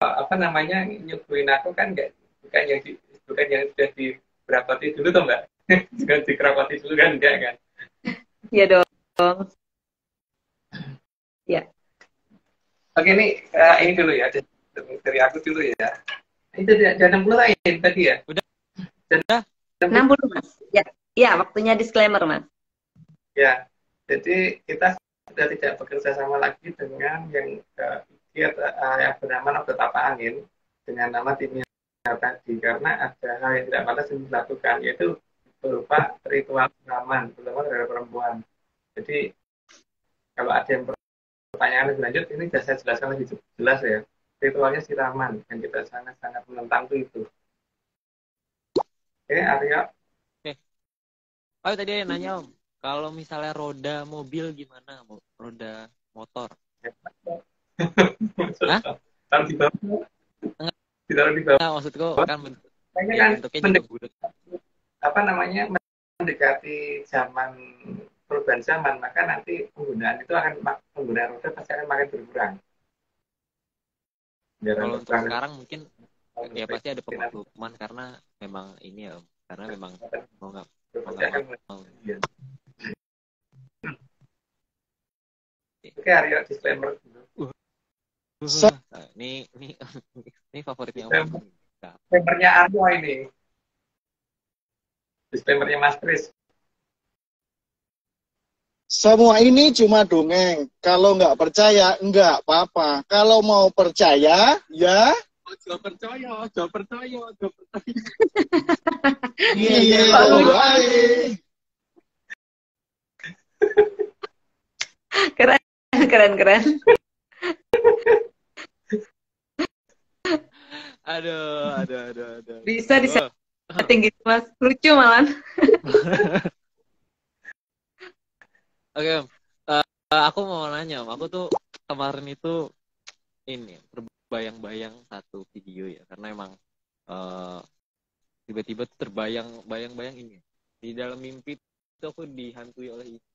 apa namanya nyuguhin aku kan bukan yang sudah diberapati dulu tuh Mbak. Bukan dikerapati dulu kan, enggak kan?
Iya dong. Ya.
Oke, ini dulu ya, dari aku dulu ya. Itu ada 60 lain tadi ya?
Udah.
60, Mas. Ya, waktunya disclaimer, Mas.
Ya, jadi kita sudah tidak bekerja sama lagi dengan yang yang bernama Nogel Tapa Angin dengan nama timnya tadi, karena ada hal yang tidak pantas yang dilakukan, yaitu berupa ritual siraman, terutama terhadap perempuan. Jadi kalau ada yang pertanyaan lebih lanjut, ini sudah saya jelaskan lebih jelas ya. Ritualnya siraman, yang kita sangat-sangat menentang itu. Oke, Arya.
Oh, tadi ada yang nanya Om, kalau misalnya roda mobil gimana? Roda motor? Hah?
Taruh di bawah. Ditaruh di bawah.
Nah, maksudku kan bentuknya juga bulat.
Apa namanya, mendekati zaman perubahan zaman, maka nanti penggunaan roda pasti akan makin berkurang.
Kalau untuk sekarang mungkin ya pasti ada pemakluman karena memang ini ya, karena memang mau nggak mau.
Oke, Aryo, disclaimer dulu.
Ini favoritnya Om.
Disclaimernya Aryo ini. Disclaimernya Mas Kris.
Semua ini cuma dongeng. Kalau nggak percaya, nggak apa-apa. Kalau mau percaya, ya.
Jangan percaya.
Iya.
Keren.
Aduh.
Bisa tinggi, Mas. Lucu malah.
Oke, aku mau nanya, Om. Aku tuh kemarin itu ini terbayang-bayang satu video ya, karena emang tiba-tiba tuh terbayang-bayang ini. Di dalam mimpi itu aku dihantui oleh itu.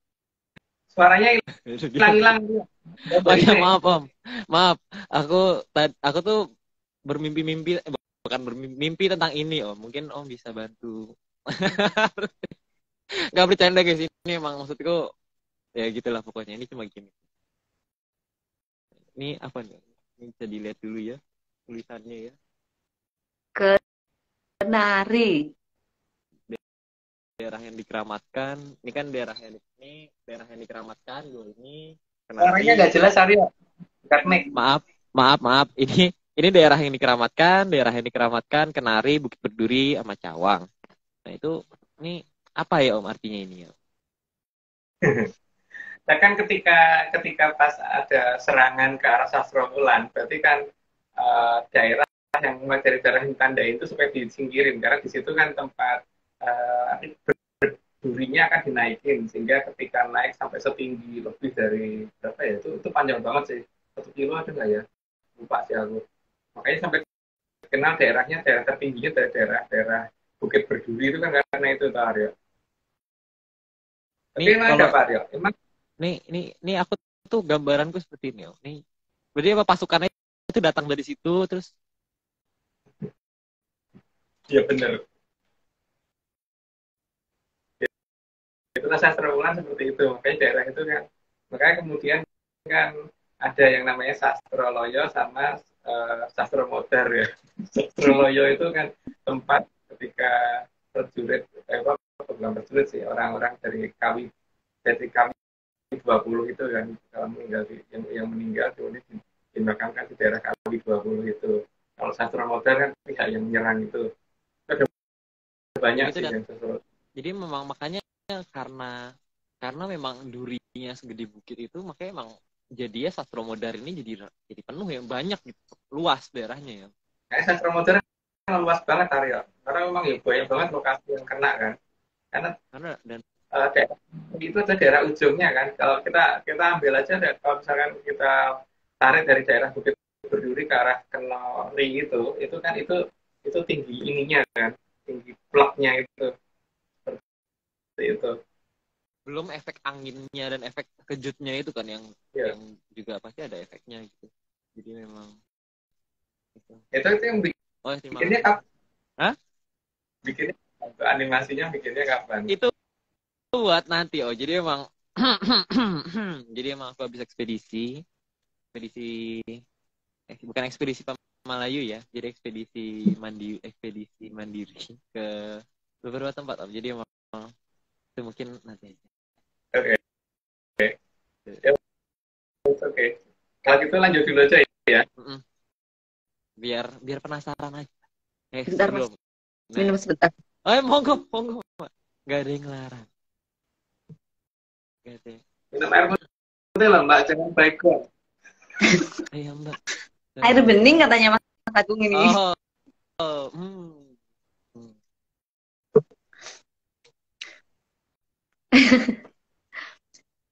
Suaranya hilang-hilang.
Oh ya, maaf Om. Maaf. Aku tuh bermimpi-mimpi, bukan bermimpi tentang ini Om. Mungkin Om bisa bantu. Gak bercanda guys, ini emang maksudku ya gitulah pokoknya. Ini cuma gini. Ini apa nih? Ini bisa dilihat dulu ya tulisannya ya.
Kenari.
Daerah yang dikeramatkan. Ini kan daerah yang dikeramatkan. Ini
suaranya nggak jelas, Aryo. Karnik.
Maaf. Ini daerah yang dikeramatkan, Kenari, Bukit Berduri, sama Cawang. Nah itu ini apa ya Om artinya ini ya?
Nah kan ketika pas ada serangan ke arah Sastromulan, berarti kan daerah yang mulai dari daerah Tandai itu supaya disingkirin, karena di situ kan tempat berdurinya akan dinaikin, sehingga ketika naik sampai setinggi lebih dari berapa ya, itu panjang banget sih, 1 kilo ada nggak ya, lupa sih aku. Makanya sampai kenal daerahnya, daerah tertingginya dari daerah Bukit Berduri itu kan karena itu Pak Aryo. Tapi emang ada Pak Aryo?
Ini aku tuh gambaranku seperti ini. Nih, berarti apa pasukannya itu datang dari situ terus?
Iya benar. Itu Sastromulan seperti itu. Makanya daerah itu kan, makanya kemudian kan ada yang namanya Sastroloyo sama Sastromodar ya. Sastroloyo itu kan tempat ketika prajurit, bukan prajurit sih, orang-orang dari kami Kali 20 itu kan, kalau meninggal yang meninggal kemudian dimakamkan di daerah Kali 20 itu. Kalau sastra modern kan pihak yang menyerang itu. Ada banyak
Gitu
sih
dan
yang sastra.
jadi memang makanya karena memang durinya segede bukit itu, makanya emang jadinya sastra modern ini jadi penuh ya, banyak gitu, luas daerahnya ya.
Kayak sastra modern kan luas banget Arya. Karena memang ya banyak banget lokasi yang kena kan.
Karena dan
Daerah itu ada daerah ujungnya kan. Kalau kita ambil aja, kalau misalkan kita tarik dari daerah Bukit Berduri ke arah Kenori itu kan itu tinggi ininya kan, tinggi plaknya itu seperti itu.
belum efek anginnya dan efek kejutnya itu kan yang
Ya.
yang juga pasti ada efeknya gitu. Jadi memang gitu.
Itu yang
Oh, terima
bikinnya
kasih.
kapan?
Hah?
Bikinnya animasinya bikinnya kapan?
Itu buat nanti. Oh, jadi emang jadi emang aku habis ekspedisi bukan ekspedisi Malayu ya, jadi ekspedisi mandiri ke beberapa tempat. Oh, jadi emang itu mungkin nanti aja.
Oke. Ya, oke. Kalau gitu lanjut dulu aja ya.
Mm-mm. Biar penasaran aja.
Bentar, Mas.
Sebelum. Nah.
Minum sebentar.
Monggo. Gak ada yang larang. Gak ada.
Minum air putih lah Mbak, jangan baygon.
Ayo Mbak.
Air bening katanya Mas Agung ini.
Oh.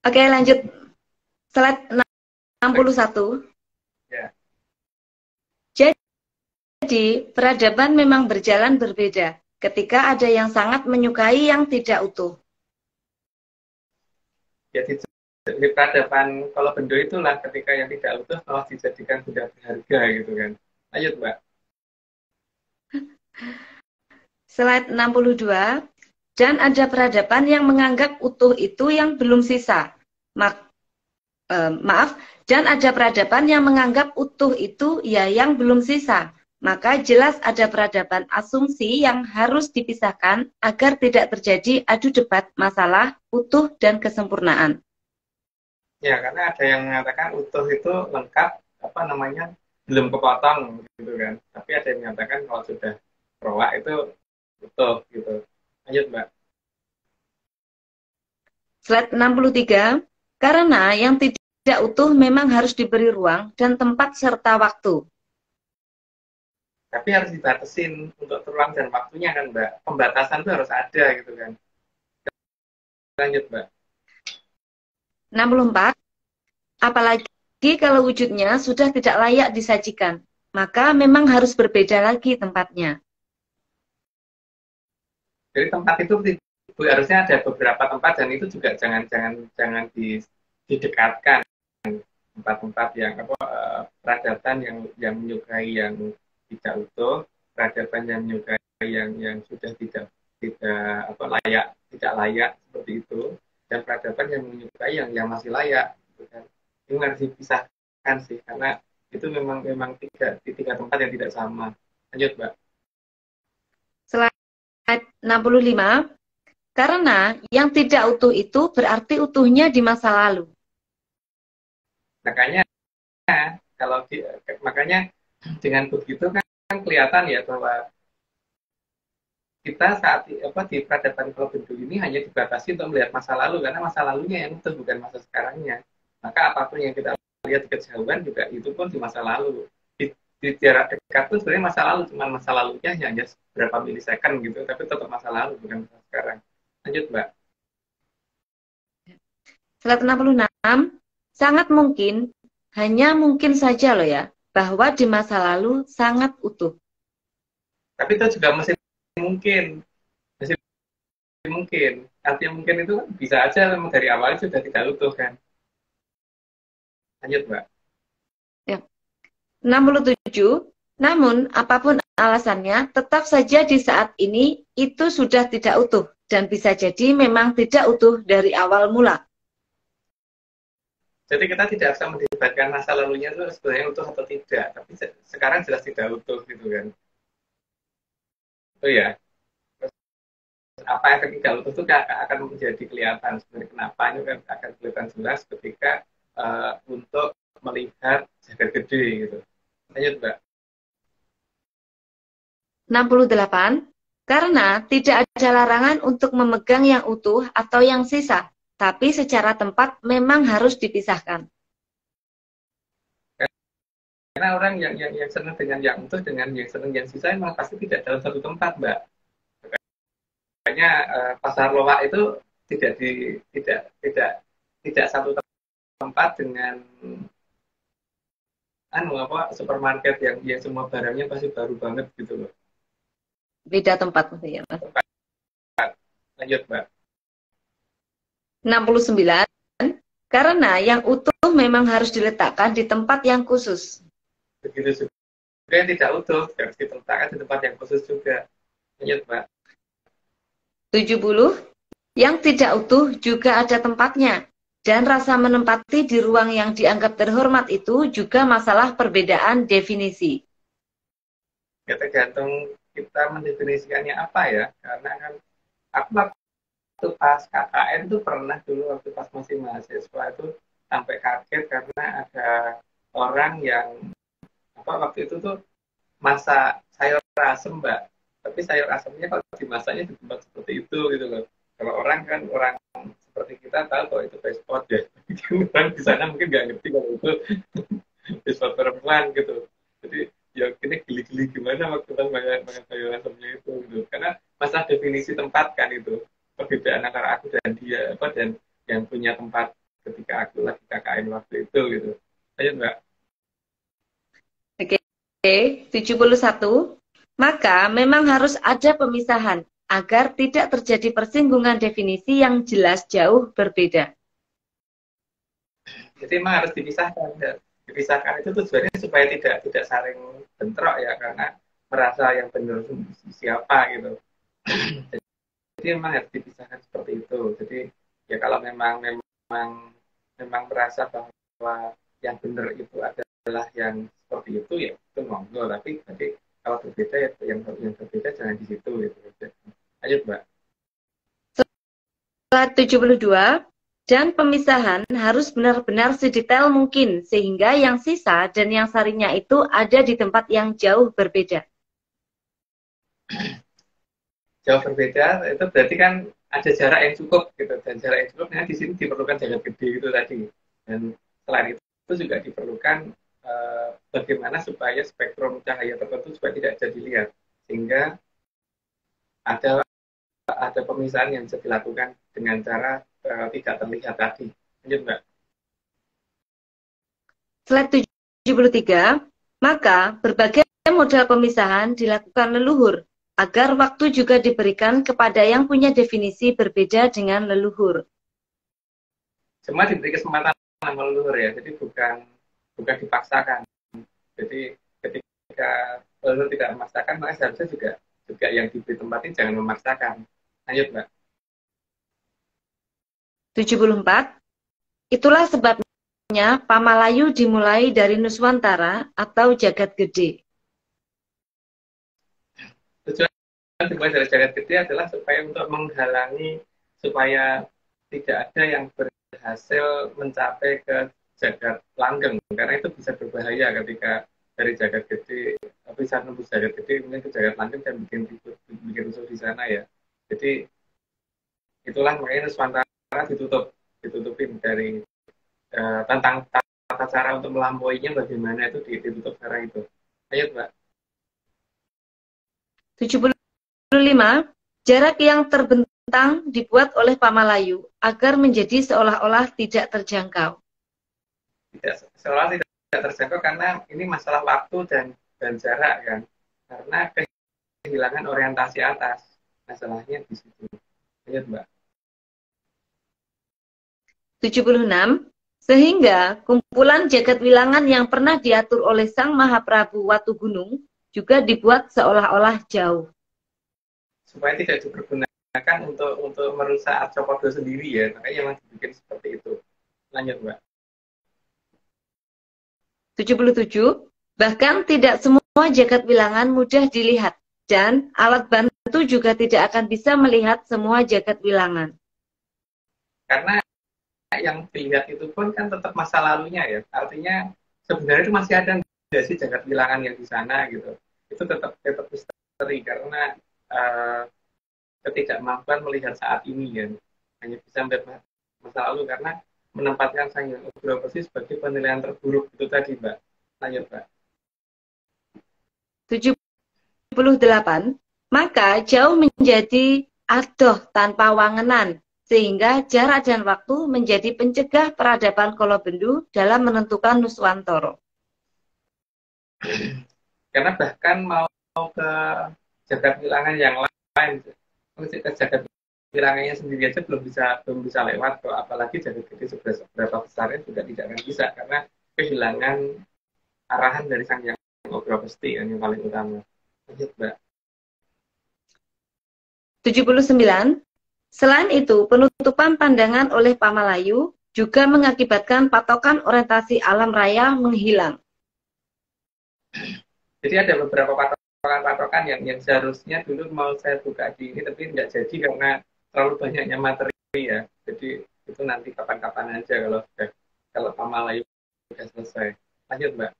Oke, lanjut. Slide 61.
Ya.
Jadi, peradaban memang berjalan berbeda ketika ada yang sangat menyukai yang tidak utuh.
Jadi di peradaban kalau bendo itulah ketika yang tidak utuh malah dijadikan benda berharga gitu kan. Lanjut Mbak.
Slide 62. Dan ada peradaban yang menganggap utuh itu yang belum sisa. Maaf, dan ada peradaban yang menganggap utuh itu ya yang belum sisa. Maka jelas ada peradaban asumsi yang harus dipisahkan agar tidak terjadi adu debat masalah utuh dan kesempurnaan.
Ya, karena ada yang mengatakan utuh itu lengkap, belum kepotong gitu kan. Tapi ada yang mengatakan kalau sudah roak itu utuh gitu. Lanjut Mbak.
Slide 63. Karena yang tidak utuh memang harus diberi ruang dan tempat serta waktu.
Tapi harus dibatasin untuk ruang dan waktunya kan Mbak. Pembatasan itu harus ada gitu kan. Lanjut Mbak.
64. Apalagi kalau wujudnya sudah tidak layak disajikan, maka memang harus berbeda lagi tempatnya.
Jadi tempat itu harusnya ada beberapa tempat dan itu juga jangan didekatkan tempat-tempat yang peradaban yang menyukai yang tidak utuh, peradaban yang menyukai yang sudah tidak layak seperti itu, dan peradaban yang menyukai yang masih layak gitu kan. Ini harus dipisahkan sih karena itu memang tiga tempat yang tidak sama. Lanjut Mbak.
Slide 65. Karena yang tidak utuh itu berarti utuhnya di masa lalu.
Makanya dengan begitu kan kelihatan ya bahwa kita saat di peradaban Pulau Bendo ini hanya dibatasi untuk melihat masa lalu karena masa lalunya yang utuh bukan masa sekarangnya. Maka apapun yang kita lihat di kejauhan juga itu pun di masa lalu. Di jarak dekat itu sebenarnya masa lalu, cuma masa lalunya hanya berapa milisecond gitu, tapi tetap masa lalu bukan masa sekarang. Lanjut Mbak.
Slide 66. Sangat mungkin, hanya mungkin saja loh ya, bahwa di masa lalu sangat utuh.
Tapi itu juga masih mungkin. Artinya mungkin itu bisa aja memang dari awal sudah tidak utuh kan. Lanjut Mbak.
Ya. 67. Namun apapun alasannya, tetap saja di saat ini itu sudah tidak utuh dan bisa jadi memang tidak utuh dari awal mula.
Jadi kita tidak bisa mendebatkan masa lalunya itu sebenarnya utuh atau tidak, tapi sekarang jelas tidak utuh gitu kan. Itu ya. apa efek tidak utuh itu akan menjadi kelihatan sebenarnya kenapa ini akan kelihatan jelas ketika untuk melihat jagat gede gitu. Lanjut Mbak.
68. Karena tidak ada larangan untuk memegang yang utuh atau yang sisa, tapi secara tempat memang harus dipisahkan.
Karena orang yang senang dengan yang utuh dengan yang senang yang sisa memang pasti tidak dalam satu tempat, Mbak. Makanya pasar loak itu tidak satu tempat dengan supermarket yang semua barangnya pasti baru banget gitu loh.
Beda tempat maksudnya, Mas.
Lanjut, Mbak.
69. Karena yang utuh memang harus diletakkan di tempat yang khusus.
Begitu juga yang tidak utuh harus diletakkan di tempat yang khusus juga. Lanjut, Mbak.
70. Yang tidak utuh juga ada tempatnya. Dan rasa menempati di ruang yang dianggap terhormat itu juga masalah perbedaan definisi.
Ya tergantung kita mendefinisikannya apa ya. Karena kan aku waktu pas KKN itu pernah dulu waktu pas masih mahasiswa itu sampai kaget karena ada orang yang waktu itu tuh masak sayur asem, Mbak. Tapi sayur asemnya kalau dimasaknya di tempat seperti itu gitu loh. Kalau orang seperti kita tahu kalau itu best spot ya. Orang di sana mungkin nggak ngerti kalau itu best spot perempuan gitu. Jadi ya ini geli-geli gimana waktu kan makan sayur asemnya itu gitu. Karena masalah definisi tempat kan itu. Perbedaan antara aku dan dia dan yang punya tempat ketika aku lagi KKN waktu itu gitu. Ayo Mbak.
Oke, 71. Maka memang harus ada pemisahan agar tidak terjadi persinggungan definisi yang jelas jauh berbeda.
Jadi memang harus dipisahkan. Dipisahkan itu tujuannya supaya tidak saling bentrok ya, karena merasa yang benar siapa gitu. Jadi memang harus dipisahkan seperti itu. Jadi ya kalau memang merasa bahwa yang benar itu adalah yang seperti itu ya itu monggo, tapi kalau berbeda ya yang berbeda jangan di situ gitu. Ayo Mbak.
Slide 72. Dan pemisahan harus benar-benar sedetail mungkin sehingga yang sisa dan yang sarinya itu ada di tempat yang jauh berbeda.
Jauh berbeda itu berarti kan ada jarak yang cukup gitu, dan jarak yang cukup di sini diperlukan jarak gede itu tadi, dan selain itu juga diperlukan bagaimana supaya spektrum cahaya tertentu supaya tidak bisa dilihat, sehingga ada pemisahan yang bisa dilakukan dengan cara tidak terlihat tadi. Lanjut Mbak.
Slide 73. Maka berbagai model pemisahan dilakukan leluhur agar waktu juga diberikan kepada yang punya definisi berbeda dengan leluhur.
Semua diberi kesempatan sama leluhur ya, jadi bukan dipaksakan. Jadi ketika leluhur tidak memaksakan, maka seharusnya juga yang diberi tempat ini jangan memaksakan. Lanjut Mbak.
74. Itulah sebabnya Pamalayu dimulai dari Nuswantara atau Jagat Gede.
Tujuan dimulai dari Jagat Gede adalah supaya untuk menghalangi supaya tidak ada yang berhasil mencapai ke Jagat Langgeng, karena itu bisa berbahaya ketika dari Jagat Gede bisa nembus Jagat Gede kemudian ke Jagat Langgeng dan bikin rusuh di sana ya. Jadi itulah makanya Nuswantara ditutupin dari tentang tata cara untuk melampauinya bagaimana itu ditutup cara itu. Ayo Mbak.
75. Jarak yang terbentang dibuat oleh Pamalayu agar menjadi seolah-olah tidak terjangkau.
Seolah tidak terjangkau karena ini masalah waktu dan jarak kan. Karena kehilangan orientasi atas. Masalahnya di situ. Ayo Mbak.
76. Sehingga kumpulan jagat wilangan yang pernah diatur oleh Sang Mahaprabu Watu Gunung juga dibuat seolah-olah jauh.
Supaya tidak dipergunakan untuk merusak Arcopodo sendiri ya, makanya memang dibikin seperti itu. Lanjut Mbak. 77. Bahkan tidak semua jagat wilangan mudah dilihat dan alat bantu
tentu juga tidak akan bisa melihat semua jagat wilangan.
Karena yang dilihat itu pun kan tetap masa lalunya ya. Artinya sebenarnya itu masih ada nggak sih jagat wilangan yang di sana gitu. Itu tetap misteri karena ketidakmampuan melihat saat ini ya. Hanya bisa melihat masa lalu karena menempatkan Sang Hyang Ugra Besi sebagai penilaian terburuk itu tadi, Mbak. Lanjut, Mbak.
78. Maka jauh menjadi adoh tanpa wangenan, sehingga jarak dan waktu menjadi pencegah peradaban Kolobendu dalam menentukan Nuswantara.
Karena bahkan mau ke jagat wilangan yang lain, ke jagat wilangannya sendiri aja belum bisa lewat, kok apalagi jagat gede seberapa besarnya juga tidak akan bisa karena kehilangan arahan dari Sang Hyang Ugra Besi yang paling utama. Lanjut, Mbak.
79. Selain itu, penutupan pandangan oleh Pamalayu juga mengakibatkan patokan orientasi alam raya menghilang.
Jadi ada beberapa patokan yang seharusnya dulu mau saya buka di ini, tapi nggak jadi karena terlalu banyaknya materi ya. Jadi itu nanti kapan-kapan aja kalau Pamalayu sudah selesai. Lanjut, Mbak.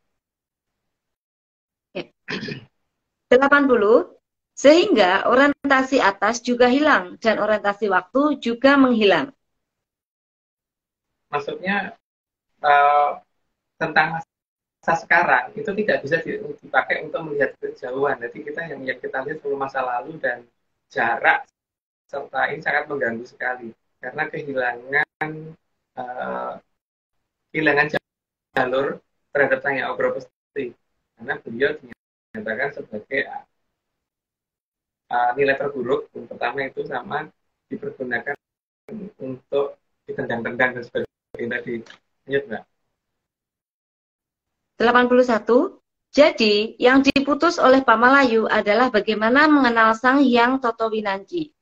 80. Sehingga orientasi atas juga hilang dan orientasi waktu juga menghilang.
Maksudnya tentang masa sekarang itu tidak bisa dipakai untuk melihat kejauhan. Jadi yang kita lihat seluruh masa lalu dan jarak serta ini sangat mengganggu sekali karena kehilangan jalur terhadap Sang Hyang Ugra Besi karena beliau dinyatakan sebagai nilai terburuk. Yang pertama itu sama dipergunakan untuk ditendang-tendang dan sebagainya tadi. Lanjut, Mbak.
81. Jadi, yang diputus oleh Pamalayu adalah bagaimana mengenal Sang Hyang Totowinanci.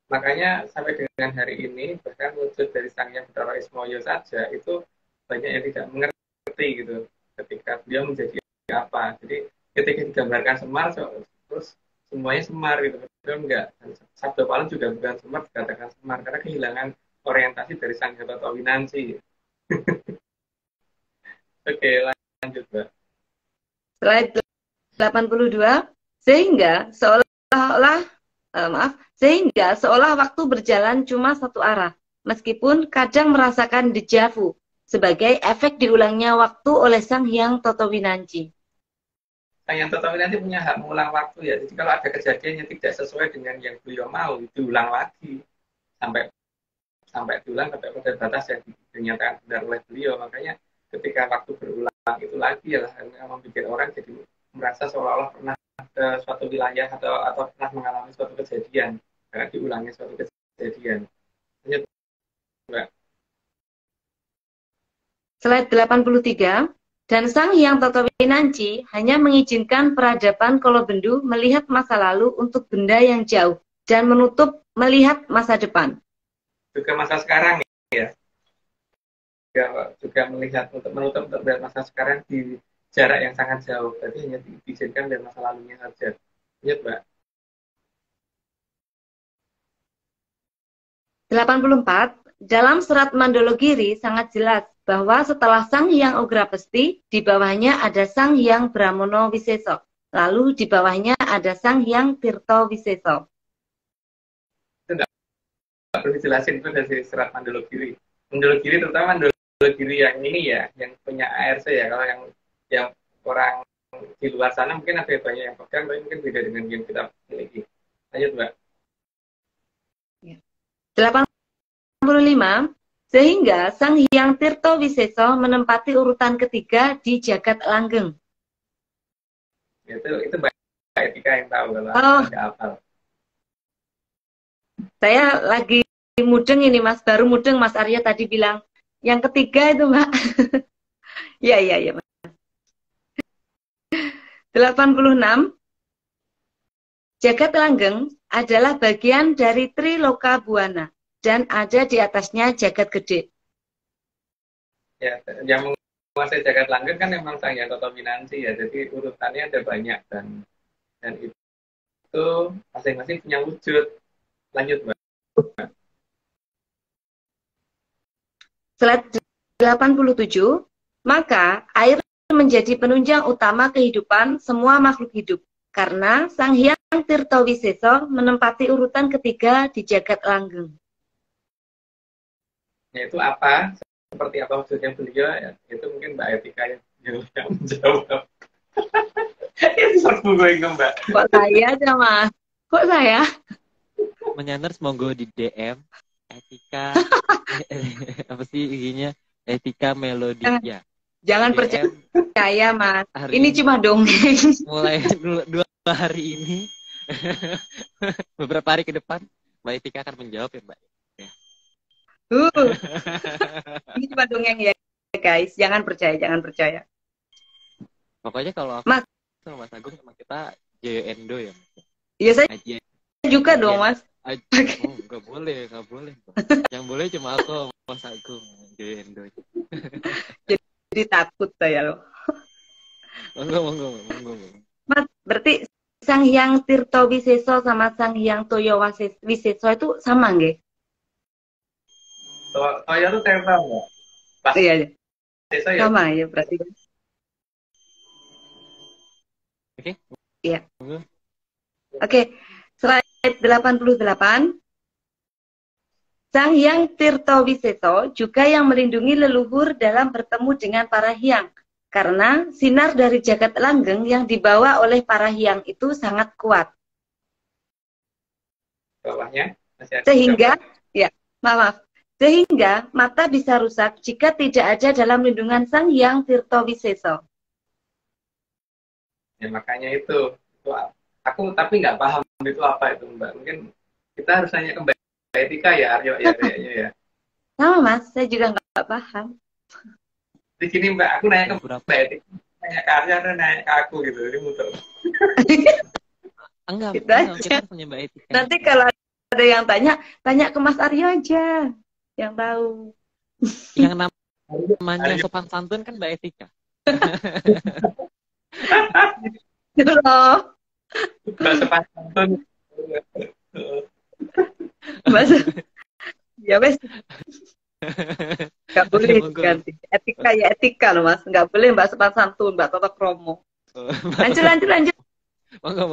Makanya sampai dengan hari ini, bahkan wujud dari Sang Hyang Bathara Ismaya saja, itu banyak yang tidak mengerti gitu, ketika beliau menjadi apa. Jadi, ketika digambarkan Semar, terus semuanya Semar gitu. Betul enggak? Sabda Palu juga bukan Semar, dikatakan Semar, karena kehilangan orientasi dari Sang Hyang Totowinanci. Oke, lanjut, Mbak.
Slide 82. Sehingga seolah waktu berjalan cuma satu arah, meskipun kadang merasakan dejavu sebagai efek diulangnya waktu oleh Sang Hyang Totowinanci.
Sang Hyang Totowinanci punya hak mengulang waktu ya. Jadi kalau ada kejadian yang tidak sesuai dengan yang beliau mau, diulang lagi sampai diulang sampai pada batas yang dinyatakan benar oleh beliau. Makanya ketika waktu berulang itu lagi ya membuat orang jadi merasa seolah-olah pernah ke suatu wilayah atau pernah mengalami suatu kejadian karena diulangnya suatu kejadian. Lanjut, Mbak.
Slide 83. Dan Sang Hyang Totowinanci hanya mengizinkan peradaban Kolobendu melihat masa lalu untuk benda yang jauh dan menutup melihat masa depan.
Juga masa sekarang ya. Juga melihat untuk melihat masa sekarang di jarak yang sangat jauh. Berarti hanya diizinkan dari masa lalunya saja. Lihat, Mbak.
84. Dalam serat Mandologiri sangat jelas bahwa setelah Sang Hyang Ugra Besi, di bawahnya ada Sang Hyang Brahmana Wiseso. Lalu di bawahnya ada Sang Hyang Tirta Wiseso.
Itu enggak perlu dijelasin, itu dari serat Mandologiri. Mandologiri terutama Mandologiri yang ini ya, yang punya ARC ya. Kalau yang orang di luar sana mungkin ada banyak yang pegang, tapi mungkin beda dengan yang kita miliki. Lanjut, Mbak.
85. Sehingga Sang Hyang Tirta Wiseso menempati urutan ketiga di jagat langgeng.
Itu Mbak Etika yang tahu kalau nggak hafal.
Saya lagi mudeng ini Mas, baru mudeng Mas Arya tadi bilang yang ketiga itu Mbak. Iya Mas. 86. Jagat langgeng adalah bagian dari Triloka Buana dan ada di atasnya jagat gede.
Ya, yang menguasai jagat langgeng kan memang Sang Hyang Dominansi ya. Jadi urutannya ada banyak dan itu masing-masing punya wujud. Lanjut, Mbak.
Slide 87, maka air menjadi penunjang utama kehidupan semua makhluk hidup. Karena Sang Hyang Tirtawiseso menempati urutan ketiga di jagat langgeng.
Yaitu apa? Seperti apa maksudnya beliau? Ya, itu mungkin Mbak Etika yang menjawab. Itu serbu gue Mbak.
Kok saya aja, Mas? Kok saya?
Menyanders monggo di DM Etika apa sih IG-nya? Etika Melodia.
Jangan
DM,
percaya, Mas.
hari
Ini cuma dongeng.
mulai 2 hari ini beberapa hari ke depan Mbak Etika akan menjawab ya, Mbak.
Ini cuma dongeng ya, guys. Jangan percaya, jangan percaya.
Pokoknya kalau aku
Mas.
sama Mas Agung sama kita Joyo Endo ya.
Iya, saya
Aja.
juga dong, Mas.
Oh, nggak boleh. Yang boleh cuma aku sama Mas Agung Joyo Endo.
Jadi takut saya loh.
Monggo.
Mas, berarti Sang Hyang Tirtawiseso sama Sang Hyang Toyo Wiseso itu sama nggak?
Toyo itu tempel nggak? Pas
Iya,
desa ya.
sama ya berarti.
Oke.
Iya. Oke, slide 88. Sang Hyang Tirtawiseso juga yang melindungi leluhur dalam bertemu dengan para hyang. Karena sinar dari jagat langgeng yang dibawa oleh para hyang itu sangat kuat.
Bawahnya masih ada.
Sehingga, ya, maaf. Sehingga mata bisa rusak jika tidak ada dalam lindungan Sang Hyang Tirtawiseso.
Ya makanya itu aku tapi nggak paham itu apa itu Mbak. Mungkin kita harus nanya ke Mbak Etika ya, Aryo ya kayaknya ya.
Sama, Mas, saya juga nggak paham.
Di sini Mbak, aku nanya ke
Berapa?
Mbak Etika, nanya ke Aryo, nanya ke aku gitu, ini muter.
Enggak,
Gitu aja.
kita punya Mbak Etika.
Nanti kalau ada yang tanya ke Mas Aryo aja, yang tahu.
Yang namanya sopan santun kan Mbak Etika.
Gitu loh.
Mbak Sepantun.
Mas, ya wes, nggak boleh
Monggo.
ganti. Etika ya etika loh, Mas. Nggak boleh Mbak sopan santun, Mbak Toto Kromo. Lanjut.
Monggo.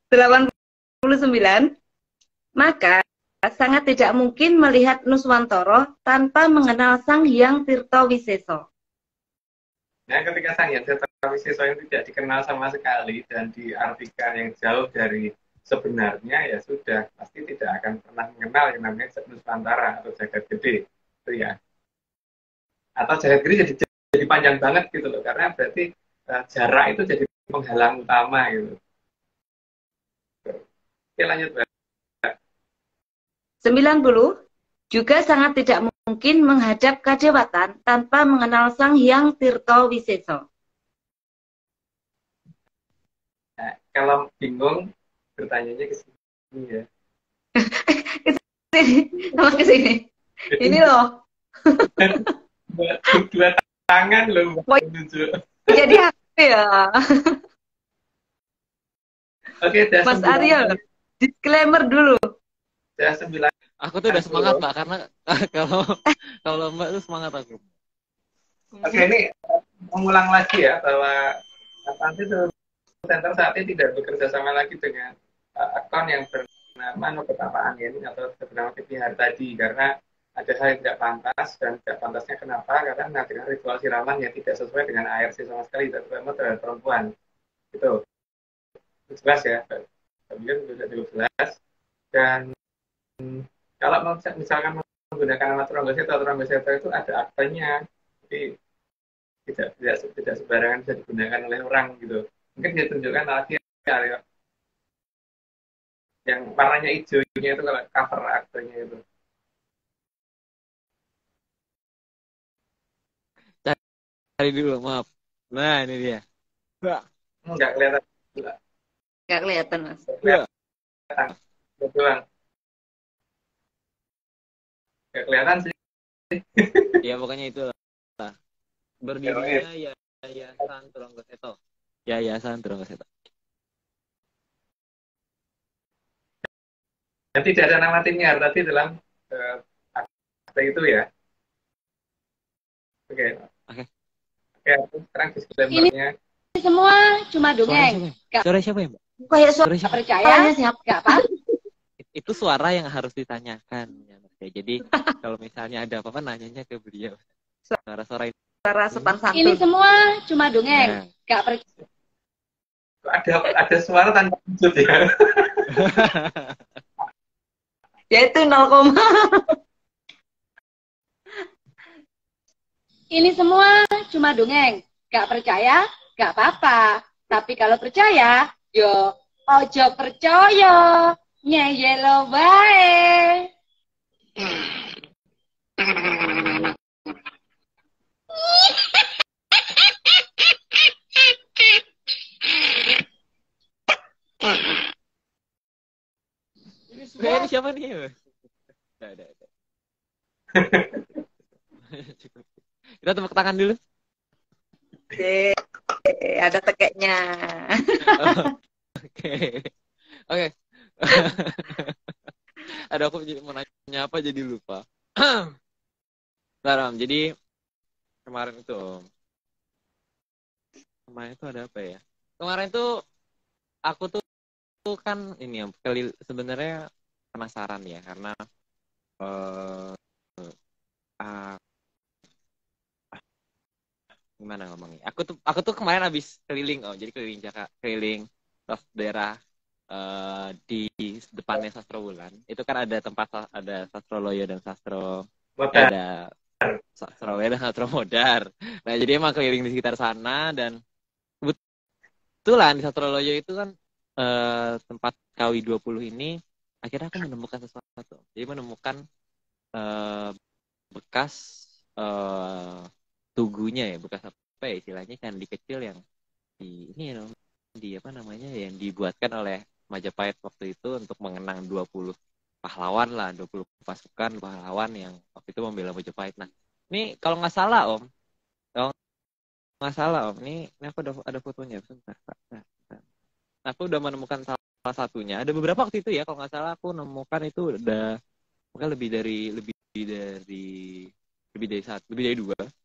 89. Maka sangat tidak mungkin melihat Nuswantoro tanpa mengenal Sang Hyang Tirtawiseso.
Nah, ketika Sang Hyang Tirtawiseso itu tidak dikenal sama sekali dan diartikan yang jauh dari sebenarnya, ya sudah, pasti tidak akan pernah mengenal yang namanya Nuswantara atau jagat gede, itu ya. Atau jagat gede jadi panjang banget gitu loh, karena berarti jarak itu jadi penghalang utama gitu. Oke, lanjut, Mbak.
90. Juga sangat tidak mungkin menghadap kadewatan tanpa mengenal Sang Hyang Tirtawiseso.
Nah, kalau bingung, bertanyanya ke sini ya.
Sama ke sini. Ini loh.
Dua tangan loh, Mbak. Menunjuk.
Jadi HP ya.
Oke, udah
Mas
9.
Aryo, disclaimer dulu.
Udah 9.
Aku tuh udah semangat, Mbak, karena kalau Mbak tuh semangat aku.
Oke, ini mengulang lagi ya bahwa Avanti Center saat ini tidak bekerja sama lagi dengan akun yang bernama Nuketapa Angin atau bernama Tipihar tadi, karena ada hal yang tidak pantas, dan tidak pantasnya kenapa? Karena mengadakan ritual siraman yang tidak sesuai dengan ARC sama sekali, terutama terhadap perempuan. Itu jelas ya, kemudian sudah jelas. Dan kalau misalkan menggunakan nama Turangga Seta itu ada aktenya, jadi tidak sembarangan bisa digunakan oleh orang gitu. Mungkin dia tunjukkan lagi ya, yang warnanya hijaunya itu kalau cover aktenya itu.
Cari dulu, maaf. Nah, ini dia.
Nggak kelihatan.
Nggak kelihatan, Mas.
Nggak doang. Nggak kelihatan sih.
Ya, pokoknya itu lah. berdirinya Yayasan Tronggo Seto. Yayasan Tronggo Seto.
Dan tidak ada nama timnya tadi dalam akte itu ya. Oke.
Oke.
Oke, sekarang disclaimer-nya.
Ini semua cuma dongeng.
Suara siapa ya, Mbak?
Kayak
Suara siapa?
Percaya?
siapa?
Gak apa?
Itu suara yang harus ditanyakan. Ya, jadi kalau misalnya ada apa-apa nanyanya ke beliau. Suara-suara itu.
Suara sopan santun.
Ini semua cuma dongeng. Gak percaya.
Ada suara tanpa wujud ya.
Yaitu 0,
Ini semua cuma dongeng. Gak percaya? Gak apa-apa. Tapi kalau percaya, yo ojo percaya. Nyeyelo bae.
Ini siapa nih? Ada. Cukup. Kita tepuk tangan dulu.
ada tekeknya.
Oke. Ada aku mau nanya apa jadi lupa. Bentar, Om. Jadi kemarin itu ada apa ya? Kemarin tuh aku tuh kan ini Om, sebenarnya penasaran ya karena gimana ngomongnya? Aku tuh kemarin habis keliling jadi keliling daerah di depannya Sastro Wulan. Itu kan ada tempat ada Sastro Loyo dan Sastro
Modar.
ada Sastro Loyo dan Sastro Modar. Nah, jadi emang keliling di sekitar sana dan kebetulan di Sastro Loyo itu kan tempat KW 20 ini akhirnya aku menemukan sesuatu. Jadi menemukan bekas tugunya ya, bekas apa ya istilahnya candi kecil yang di apa namanya yang dibuatkan oleh Majapahit waktu itu untuk mengenang 20 pahlawan lah, 20 pasukan pahlawan yang waktu itu membela Majapahit. Nah, ini kalau nggak salah Om, ini aku ada fotonya sebentar. Aku udah menemukan salah satunya. Ada beberapa waktu itu ya, kalau nggak salah aku menemukan itu udah mungkin lebih dari 2,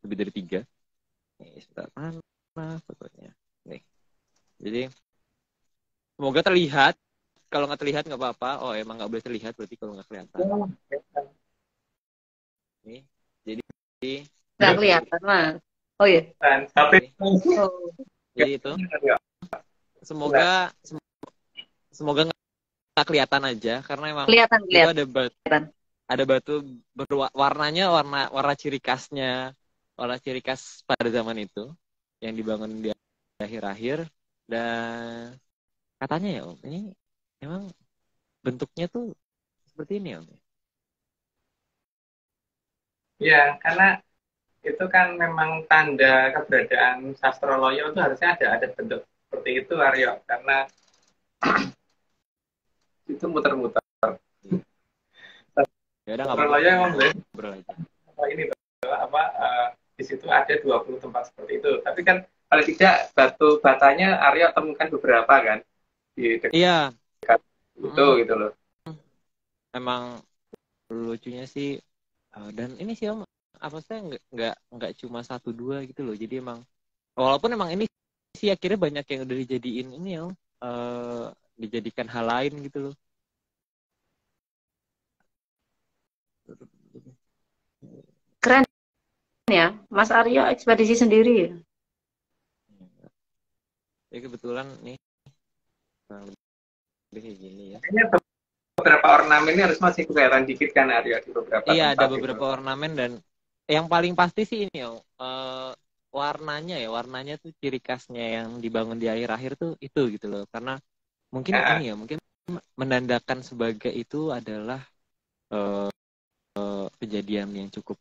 lebih dari 3. Nih, sebentar, mana fotonya? Nih. Jadi semoga terlihat. Kalau nggak terlihat nggak apa-apa. Oh, emang nggak boleh terlihat berarti kalau nggak kelihatan. Nih, jadi
Nggak kelihatan, Mas. Oh iya.
Jadi itu. Semoga nggak kelihatan aja karena emang
Kelihatan.
itu ada batu warnanya warna ciri khas pada zaman itu yang dibangun di akhir-akhir dan katanya ya Om ini emang bentuknya tuh seperti ini Om.
Ya, karena itu kan memang tanda keberadaan Sastro Loyo itu harusnya ada bentuk seperti itu Aryo, karena itu muter-muter.
Ya udah nggak
Sastro Loyo emang
ini
di situ ada 20 tempat seperti itu. Tapi kan paling tidak batanya Aryo temukan beberapa kan di dekat itu gitu loh.
Emang lucunya sih dan ini sih Om apa sih nggak cuma 1-2 gitu loh. Jadi emang walaupun emang ini sih akhirnya banyak yang udah dijadiin ini ya dijadikan hal lain gitu loh.
Keren ya, Mas Aryo ekspedisi sendiri ya.
Ya kebetulan nih kayak gini ya.
Kayaknya beberapa ornamen ini harus masih kelihatan dikit kan Aryo di beberapa tempat.
Iya ada beberapa ornamen dan yang paling pasti sih ini warnanya tuh ciri khasnya yang dibangun di akhir-akhir tuh itu gitu loh karena mungkin mungkin menandakan sebagai itu adalah kejadian yang cukup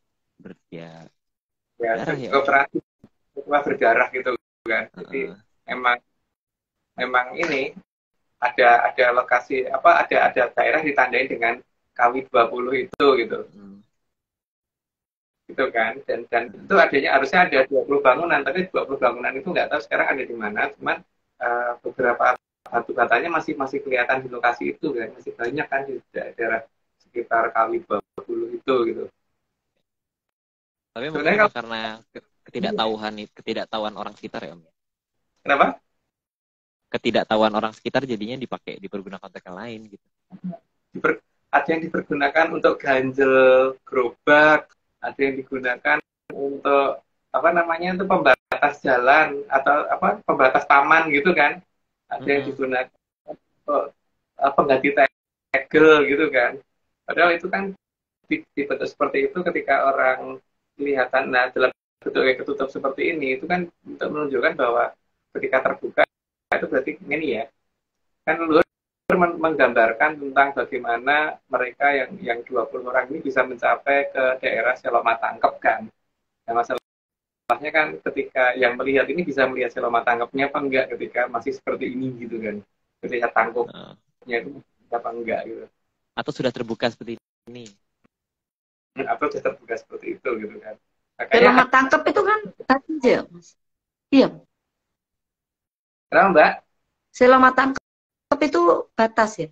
berdarah gitu kan. Jadi memang ini ada lokasi ada daerah ditandain dengan KW 20 itu gitu. gitu kan. Dan itu harusnya ada 20 bangunan, tapi 20 bangunan itu nggak tahu sekarang ada di mana. Cuman beberapa batu batanya masih kelihatan di lokasi itu kan, masih banyak kan di daerah sekitar Kali Babulu itu gitu.
Tapi mungkin
Sebenarnya
karena ketidaktahuan orang sekitar ya Om.
Kenapa?
Ketidaktahuan orang sekitar jadinya dipergunakan untuk yang lain gitu.
Ada yang dipergunakan untuk ganjel gerobak, ada yang digunakan untuk apa namanya itu pembatas jalan atau apa pembatas taman gitu kan, ada yang digunakan untuk pengganti tegel gitu kan. Padahal itu kan dibentuk seperti itu ketika orang kelihatan, nah dalam bentuk yang ketutup seperti ini itu kan untuk menunjukkan bahwa ketika terbuka itu berarti ini ya kan luar menggambarkan tentang bagaimana mereka yang 20 orang ini bisa mencapai ke daerah Selomatangkep kan. Nah, masalahnya kan ketika yang melihat ini bisa melihat Selomatangkepnya apa enggak ketika masih seperti ini gitu kan. Ketika tangkupnya itu apa enggak gitu.
Atau sudah terbuka seperti ini.
Atau sudah terbuka seperti itu gitu kan.
Selomatangkep itu kan aja, Mas. Iya.
Kenapa Mbak?
Selomatangkep itu batas ya?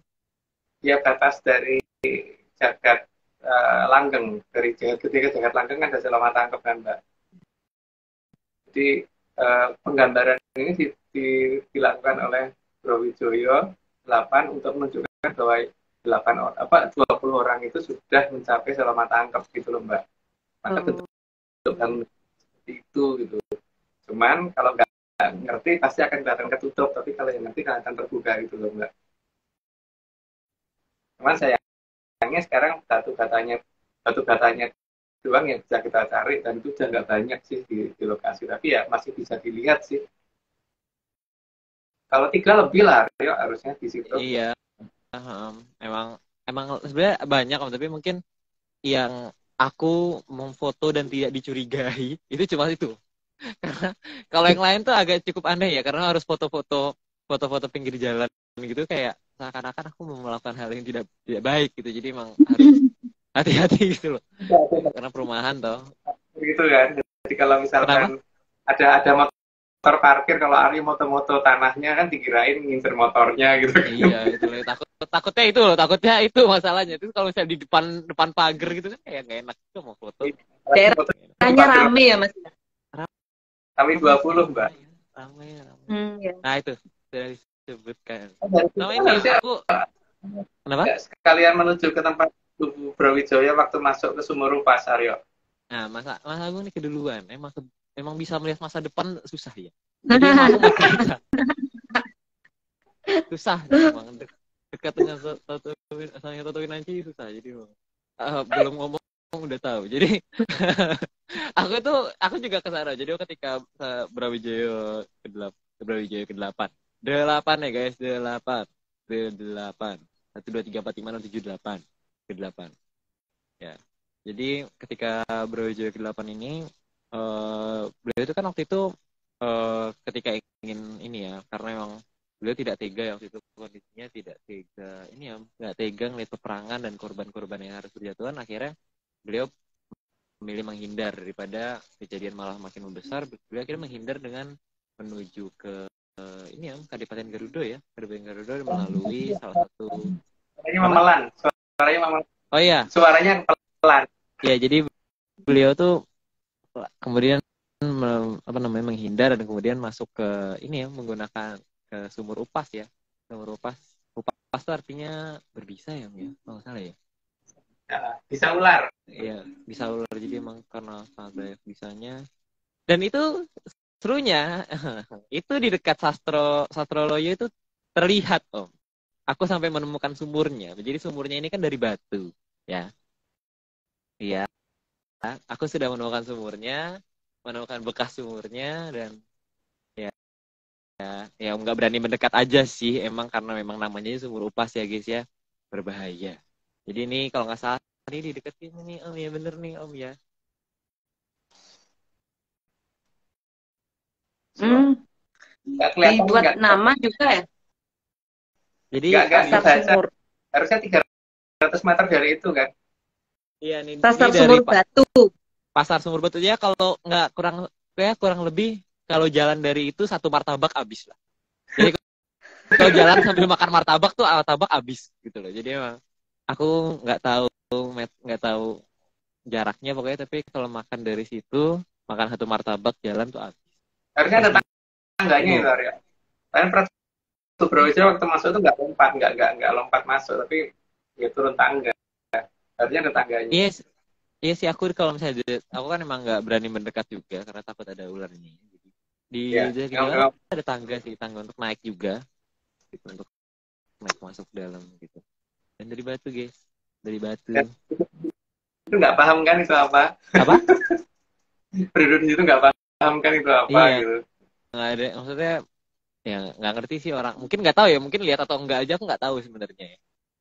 Ya batas dari Jagat Langgeng, dari Jagat Gede ke Jagat Langgeng kan ada Selomatangkep kan Mbak. Jadi penggambaran ini dilakukan oleh Brawijaya 8 untuk menunjukkan bahwa 20 orang itu sudah mencapai Selomatangkep gitu loh Mbak. Maka bentuk bangunan seperti itu gitu. Cuman kalau nggak ngerti pasti akan kelihatan ketutup, tapi kalau yang ngerti akan terbuka gitu loh Mbak. Cuman sayangnya sekarang batu batanya doang yang bisa kita cari dan itu udah nggak banyak sih di lokasi, tapi ya masih bisa dilihat sih. Kalau 3 lebih lah ya, harusnya di situ.
Iya, emang sebenarnya banyak Om, tapi mungkin yang aku memfoto dan tidak dicurigai itu cuma itu. Karena kalau yang lain tuh agak cukup aneh ya, karena harus foto-foto pinggir jalan gitu, kayak seakan-akan aku mau melakukan hal yang tidak baik gitu. Jadi emang harus hati-hati gitu loh. Karena perumahan toh.
Gitu kan. Jadi kalau misalkan ada motor parkir, kalau Ari moto-moto tanahnya kan dikirain ngincer motornya gitu.
Iya, itu loh. Takutnya itu masalahnya. Itu kalau misalnya di depan pagar gitu kan kayak nggak enak juga mau foto.
Daerahnya rame ya Mas.
Kami 20 Mbak.
Ramai.
Ya.
Nah itu sudah disebutkan.
Nah,
ini aku kenapa?
Sekalian menuju ke tempat Tugu Brawijaya waktu masuk ke Sumur Upas, Aryo.
Nah, Mas Agung ini keduluan. Emang bisa melihat masa depan susah ya. Jadi emang aku mau cerita. Susah emang dekat dengan Tatowi susah. Jadi belum ngomong udah tahu. Jadi aku juga ke sana. Jadi ketika Brawijaya ke-8. 8 ya guys, 8. 1 2 3 4 5 6 7 8. Ke-8. Ya. Jadi ketika Brawijaya ke-8 ini beliau itu kan waktu itu ketika ingin ini ya, karena memang beliau tidak tega ya waktu itu, kondisinya tidak tega. Ini ya, nggak tega ngeliat peperangan dan korban-korban yang harus berjatuhan, akhirnya beliau memilih menghindar daripada kejadian malah makin membesar. Beliau akhirnya menghindar dengan menuju ke ini ya, Kadipaten Garuda ya. Kadipaten Garuda melalui salah satu
Suaranya memelan.
Oh iya.
Suaranya pelan.
Ya, jadi beliau tuh kemudian menghindar dan kemudian masuk ke ini ya, menggunakan ke Sumur Upas ya. Sumur Upas itu artinya berbisa ya, kalau nggak salah ya.
Bisa ular.
Iya, bisa ular. Jadi emang karena sangat banyak bisanya. Dan itu serunya itu di dekat Sastroloyo itu terlihat Om. Aku sampai menemukan sumurnya. Jadi sumurnya ini kan dari batu, ya. Iya. Aku sudah menemukan sumurnya, menemukan bekas sumurnya, dan ya nggak berani mendekat aja sih, emang karena memang namanya Sumur Upas ya guys ya, berbahaya. Jadi ini kalau nggak salah ini di dekat sini nih Om ya, bener nih Om ya.
Dibuat nama juga ya.
Jadi
Pasar Sumur. Harusnya 300 meter dari itu kan.
Iya nih.
Pasar Sumur Batu.
pasar Sumur Batu aja kalau nggak kurang lebih kalau jalan dari itu 1 martabak habis lah. Jadi kalau jalan sambil makan martabak tuh martabak habis gitu loh. Jadi emang aku nggak tahu jaraknya pokoknya, tapi kalau makan dari situ makan 1 martabak jalan tuh habis.
Harusnya ada tangganya itu Arya. Kalian pernah Subrojo waktu masuk itu nggak lompat masuk, tapi ya turun tangga. Harusnya ada tangganya.
Iya sih, aku kalau misalnya aku kan emang nggak berani mendekat juga karena takut ada ularnya. Di jalan ada tangga untuk naik juga, gitu, untuk naik masuk ke dalam gitu. Dan dari batu guys, dari batu.
Itu nggak paham kan itu apa?
Apa?
Penduduk di situ nggak paham kan itu apa gitu.
Nggak ada, maksudnya ya nggak ngerti sih orang. Mungkin nggak tahu ya, mungkin lihat atau enggak aja aku nggak tahu sebenarnya ya.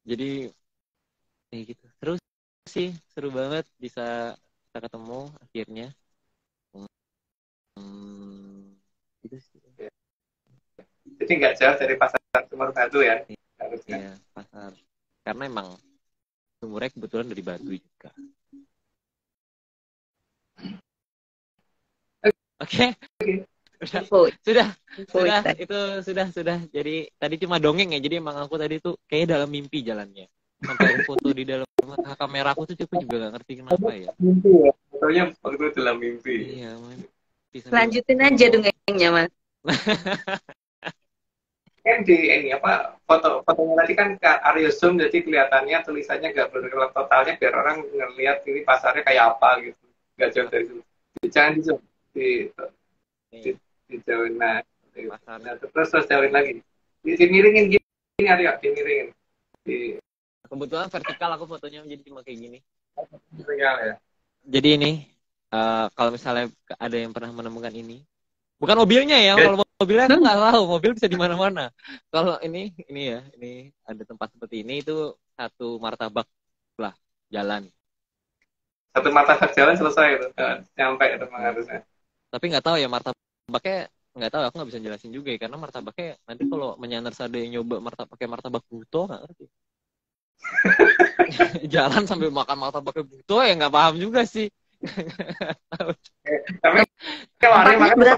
Jadi ya gitu. Terus sih seru banget bisa ketemu akhirnya. Gitu sih.
Jadi nggak jauh dari pasar Sumur Batu ya? Harusnya.
Iya, pasar. Karena emang sumurnya kebetulan dari batu juga. Oke. Sudah. Itu sudah. Jadi tadi cuma dongeng ya. Jadi emang aku tadi tuh kayak dalam mimpi jalannya. Sampai foto di dalam kamera aku tuh aku juga gak ngerti kenapa ya.
Mimpi ya. Fotonya waktu itu dalam mimpi.
Iya,
lanjutin aja dongengnya, Mas.
Kan di ini apa fotonya tadi kan Aryo zoom, jadi kelihatannya tulisannya nggak benar totalnya biar orang ngelihat ini pasarnya kayak apa gitu, nggak jauh dari itu. Jangan di zoom di jauhin, nah terus jauhin lagi, dimiringin gini Aryo, dimiringin.
Kebetulan vertikal aku fotonya jadi cuma kayak gini.
Vertikal ya.
Jadi ini kalau misalnya ada yang pernah menemukan ini, bukan mobilnya ya, kalau mobilnya aku nggak tahu, mobil bisa di mana-mana. Kalau ini ada tempat seperti ini, itu 1 martabak lah jalan.
1 martabak jalan selesai itu, nyampe itu harusnya.
Tapi nggak tahu ya martabaknya, nggak tahu, aku nggak bisa jelasin juga ya, karena martabaknya nanti kalau menyandar ada yang nyoba pakai martabak buto nggak ngerti. Jalan sambil makan martabak buto ya nggak paham juga sih.
Tapi kemarin makan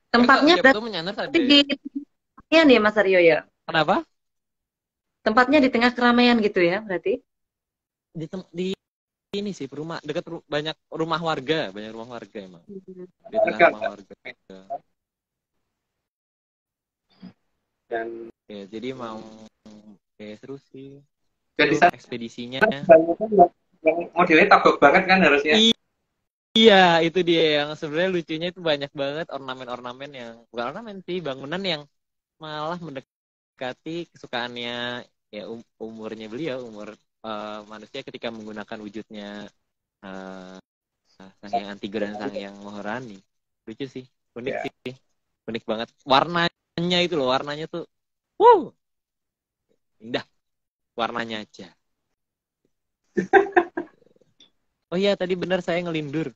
tempatnya berarti di keramaian ya Mas Aryo ya?
Kenapa?
Tempatnya di tengah keramaian gitu ya berarti?
Di ini sih dekat banyak rumah warga emang. Di tengah rumah warga.
Dan
ya, jadi mau seru sih.
Jadi
ekspedisinya.
Yang modelnya tagok banget kan harusnya.
Iya, itu dia yang sebenarnya lucunya itu banyak banget ornamen-ornamen yang bukan ornamen sih, bangunan yang malah mendekati kesukaannya ya umurnya beliau, umur manusia ketika menggunakan wujudnya Sang Hyang Antigo dan Sang Hyang Maharani. Lucu sih, unik sih, unik banget. Warnanya itu loh, warnanya tuh, indah, warnanya aja. Oh iya, tadi benar saya ngelindur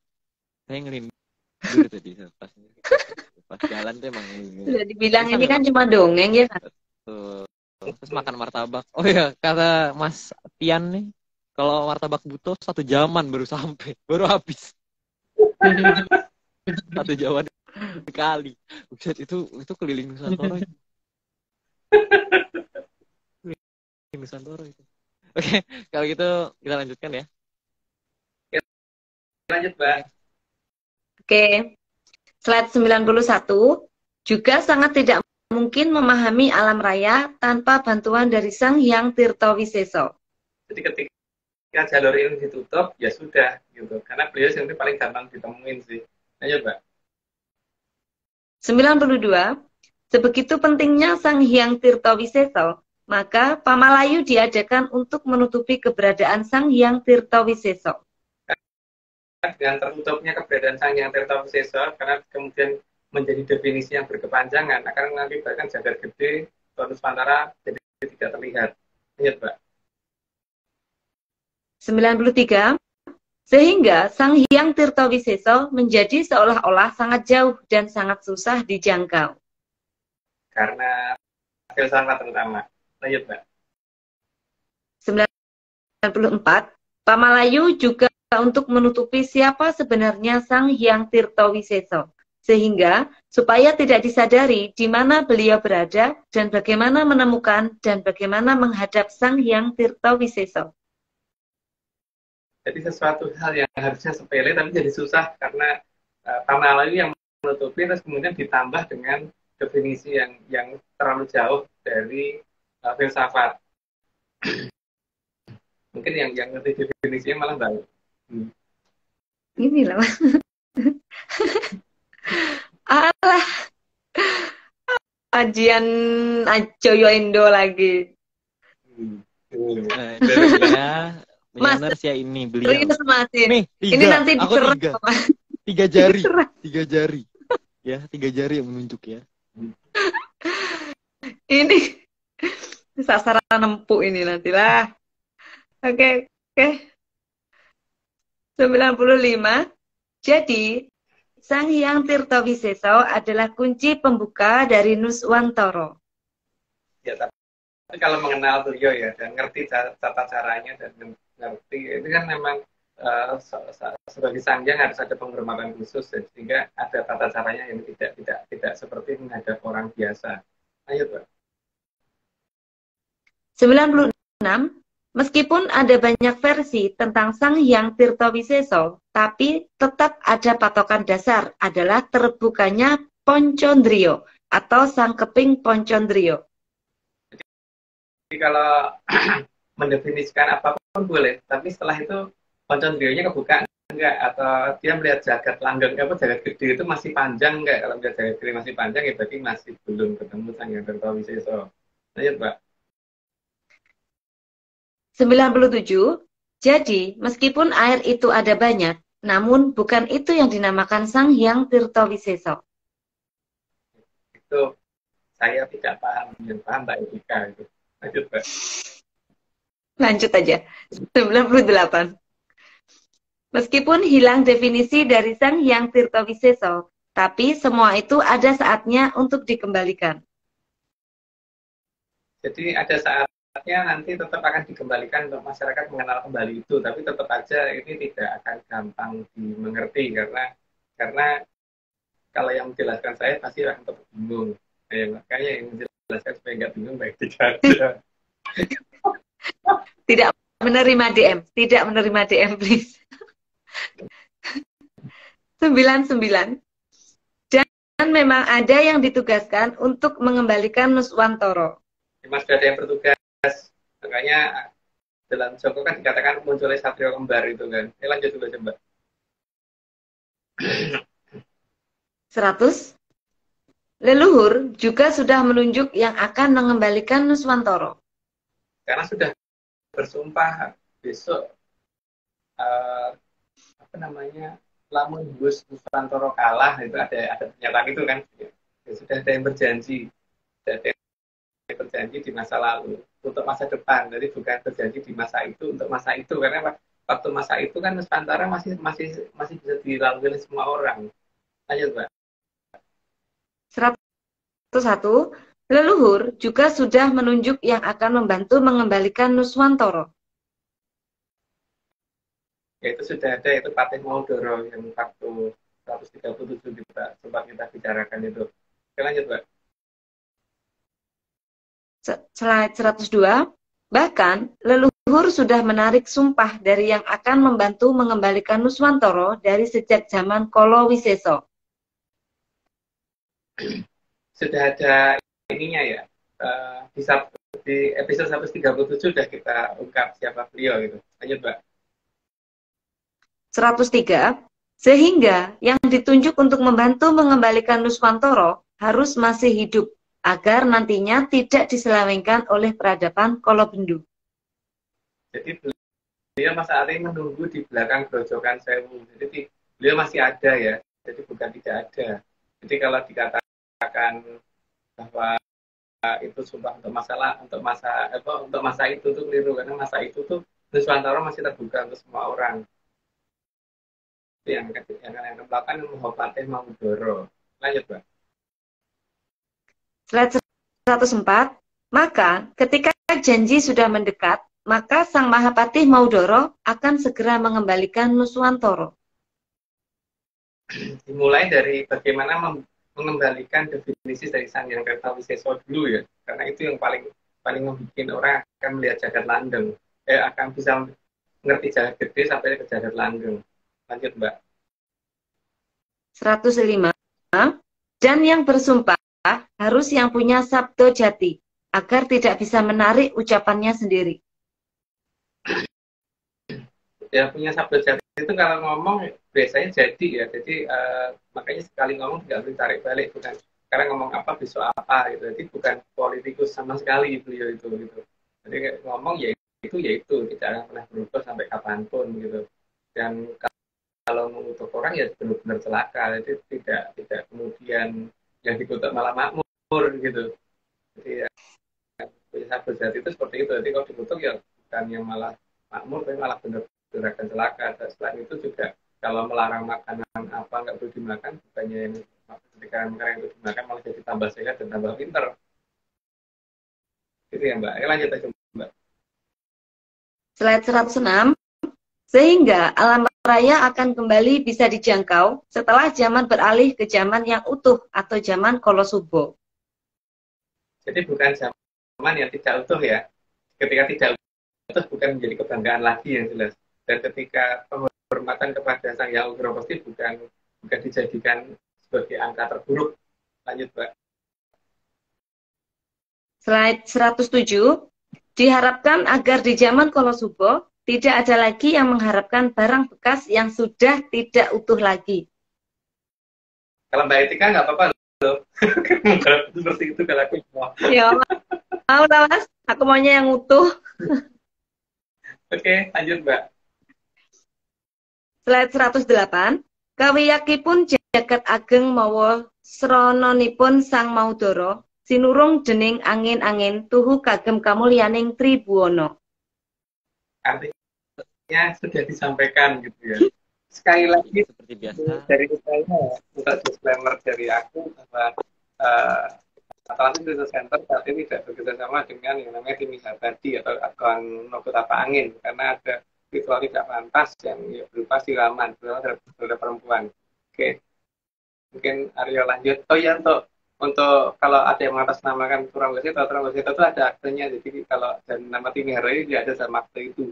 tadi pas jalan tuh emang ngelindur.
Sudah dibilang ini kan cuma dongeng ya kan?
Terus makan martabak. Oh iya, kata Mas Tian nih, kalau martabak butuh 1 jaman baru sampai, baru habis. 1 jaman sekali. Buset, itu keliling Nusantara. Keliling Nusantara itu. Oke, kalau gitu kita lanjutkan ya.
Lanjut, Mbak.
Oke. Slide 91 juga sangat tidak mungkin memahami alam raya tanpa bantuan dari Sang Hyang Tirtawiseso.
Jadi ketika jalur ini ditutup, ya sudah gitu. Karena beliau sendiri paling gampang ditemuin sih. Lanjut, Mbak.
92. Sebegitu pentingnya Sang Hyang Tirtawiseso, maka Pamalayu diadakan untuk menutupi keberadaan Sang Hyang Tirtawiseso.
Dengan tertutupnya keberadaan Sang Hyang Tirtawiseso, karena kemudian menjadi definisi yang berkepanjangan, akan mengakibatkan jagat gede atau Nusantara jadi tidak terlihat. Lihat, Mbak.
93. Sehingga Sang Hyang Tirtawiseso menjadi seolah-olah sangat jauh dan sangat susah dijangkau.
Karena filsafat terutama. Lanjut, Mbak.
94. Pamalayu juga untuk menutupi siapa sebenarnya Sang Hyang Tirtawisesa, sehingga supaya tidak disadari di mana beliau berada dan bagaimana menemukan dan bagaimana menghadap Sang Hyang Tirtawisesa.
Jadi sesuatu hal yang harusnya sepele tapi jadi susah karena Pamalayu yang menutupi, terus kemudian ditambah dengan definisi yang terlalu jauh dari filsafat. Mungkin yang ngerti definisinya malah baik.
Inilah. Alah. Ajian Ajoyo Indo lagi.
Indonesia milioner ya ini beliau.
Nih,
tiga.
Ini nanti
aku tiga jari.
Diserang.
3 jari. Ya, 3 jari yang menunjuk ya.
Ini sasaran empuk ini nantilah. Oke. 95. Jadi, Sang Hyang Tirtawisesa adalah kunci pembuka dari Nuswantara.
Ya, tapi kalau mengenal beliau ya dan ngerti tata caranya dan ngerti itu kan memang sebagai sanjang harus ada penghormatan khusus dan sehingga ada tata caranya yang tidak seperti menghadap orang biasa. Ayo, Pak.
96. Meskipun ada banyak versi tentang Sang Hyang Tirtawisesa, tapi tetap ada patokan dasar adalah terbukanya Poncondrio atau Sang Keping Poncondrio.
Jadi kalau mendefinisikan apapun boleh, tapi setelah itu Poncondrionya kebuka enggak, atau dia melihat jagat langgeng jagat gede itu masih panjang enggak? Kalau melihat jagat gede masih panjang ya berarti masih belum ketemu Sang Hyang Tirtawisesa. Lanjut, Pak.
97. Jadi, meskipun air itu ada banyak, namun bukan itu yang dinamakan Sang Hyang Tirtawisesa.
Itu saya tidak paham, yang paham Mbak Etika itu. Lanjut, Pak.
Lanjut aja. 98. Meskipun hilang definisi dari Sang Hyang Tirtawisesa, tapi semua itu ada saatnya untuk dikembalikan.
Jadi ada saatnya nanti tetap akan dikembalikan untuk masyarakat mengenal kembali itu, tapi tetap aja ini tidak akan gampang dimengerti karena kalau yang menjelaskan saya pasti akan tetap bingung. Makanya yang menjelaskan supaya nggak bingung baik tidak aja.
Tidak menerima DM, please. 99. Dan memang ada yang ditugaskan untuk mengembalikan Nuswantara.
Mas sudah ada yang bertugas, makanya dalam Joko kan dikatakan munculnya Satrio Kembar itu kan. Lanjut dulu coba.
100. Leluhur juga sudah menunjuk yang akan mengembalikan Nuswantara.
Karena sudah bersumpah besok lamun Gus Nuswantara kalah itu ada pernyataan itu kan. Ya, sudah ada yang berjanji. Berjanji di masa lalu untuk masa depan, jadi bukan berjanji di masa itu untuk masa itu, karena waktu masa itu kan Nusantara masih bisa dilalui oleh semua orang. Lanjut, Pak.
101. Leluhur juga sudah menunjuk yang akan membantu mengembalikan Nuswantara.
Ya, itu sudah ada, itu Patih Maudoro yang waktu 137 kita bicarakan itu. Oke, lanjut, Pak.
Slide 102, bahkan leluhur sudah menarik sumpah dari yang akan membantu mengembalikan Nuswantara dari sejak zaman Kala Wisesa.
Sudah ada ininya ya, di episode 137 sudah kita ungkap siapa beliau gitu. Lanjut, Pak.
103, sehingga yang ditunjuk untuk membantu mengembalikan Nuswantara harus masih hidup, agar nantinya tidak diselewengkan oleh peradaban Kolobendu.
Jadi beliau saat ini menunggu di belakang Grojogan Sewu. Jadi beliau masih ada ya. Jadi bukan tidak ada. Jadi kalau dikatakan bahwa itu sumpah untuk masa itu tuh keliru, karena masa itu tuh Nuswantara masih terbuka untuk semua orang. Itu yang melakukan Mahapatih Maudoro. Lanjut, Pak.
Slide 104, maka ketika janji sudah mendekat, maka Sang Mahapatih Maudoro akan segera mengembalikan Nuswantoro.
Dimulai dari bagaimana mengembalikan definisi dari Sang Hyang Kertawisesa dulu ya, karena itu yang paling membuat orang akan melihat jagat langgeng, akan bisa ngerti jagat gede sampai ke jagat langgeng. Lanjut Mbak.
105. Dan yang bersumpah harus yang punya sabdo jati, agar tidak bisa menarik ucapannya sendiri.
Ya, punya sabdo jati itu kalau ngomong biasanya jadi ya, jadi makanya sekali ngomong tidak boleh tarik balik, bukan sekarang ngomong apa besok apa gitu, jadi bukan politikus sama sekali beliau itu gitu. Jadi ngomong ya itu tidak akan pernah berubah sampai kapanpun gitu. Dan kalau mengutuk orang ya benar-benar celaka, jadi tidak kemudian yang dikutuk malah makmur gitu. Jadi ya, punya sabdo jati itu seperti itu, jadi kalau dikutuk ya bukan yang malah makmur, tapi malah benar-benar akan celaka. Dan selain itu juga kalau melarang makanan apa nggak boleh dimakan, bukannya yang ketika makanan itu dimakan malah jadi tambah sehat dan tambah pinter. Gitu ya Mbak. Lanjut aja Mbak.
Slide 106. Sehingga alam raya akan kembali bisa dijangkau setelah zaman beralih ke zaman yang utuh atau zaman Kolosubo.
Jadi bukan zaman yang tidak utuh ya. Ketika tidak utuh bukan menjadi kebanggaan lagi yang jelas. Dan ketika penghormatan kepada Sang Hyang Ugropasti bukan dijadikan sebagai angka terburuk. Lanjut Mbak.
Slide 107. Diharapkan agar di zaman Kolosubo tidak ada lagi yang mengharapkan barang bekas yang sudah tidak utuh lagi.
Kalau Mbak Etika nggak apa-apa loh. Kalau seperti itu kalau aku mau.
Ya, mau lah Mas. Aku maunya yang utuh.
Oke, lanjut Mbak.
Slide 108. Kawiyakipun jagat ageng mawa srananipun Sang Maudoro, sinurung dening angin-angin tuhu kagem kamulyaning Tribuwana.
Artinya sudah disampaikan gitu ya. Sekali lagi
seperti biasa
dari saya untuk disclaimer dari aku bahwa Atlantis Research Center saat ini tidak bekerjasama dengan yang namanya tim Abadi atau akun Nokut Apa Angin, karena ada ritual tidak pantas yang berupa siraman terhadap perempuan. Oke, mungkin Aryo lanjut. Oh ya, untuk kalau ada yang mengatasnamakan Turanggasita itu ada aktenya, jadi kalau dan nama Timi Hari dia ada sama akte itu.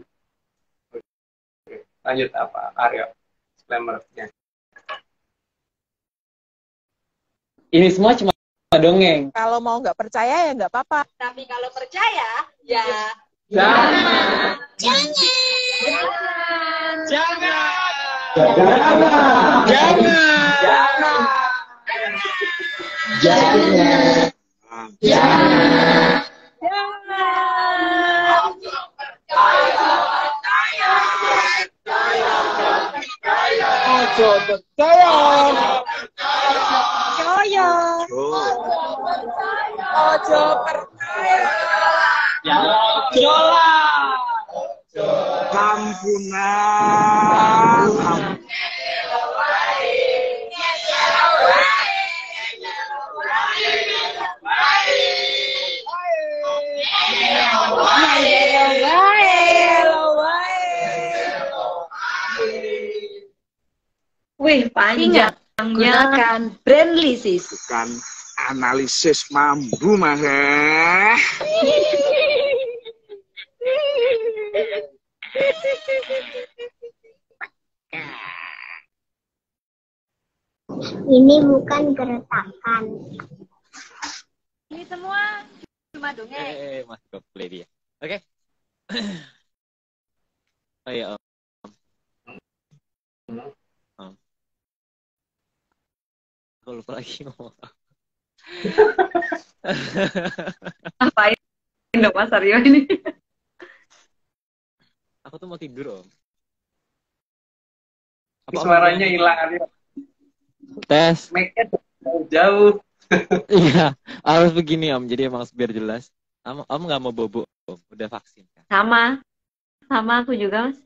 Oke. Lanjut apa Aryo? Disclaimer-nya.
ini semua cuma dongeng.
Kalau mau nggak percaya ya nggak apa-apa.
Tapi kalau percaya, ya
Jangan.
Ojo percaya.
Wih, panjangnya.
gunakan brand lisis.
Bukan analisis mambu mah.
Ini bukan gertakan.
Ini semua cuma dongeng.
Masih kok play dia. Oke. Oh iya, aku lupa lagi ngomong.
Apain dong Mas Aryo ini?
Aku tuh mau tidur, Om.
Suaranya hilang Aryo.
Tes.
Mic-nya jauh.
Iya, harus begini Om. Jadi emang biar jelas. Om nggak mau bobo, Om. Udah vaksin kan?
Sama aku juga Mas.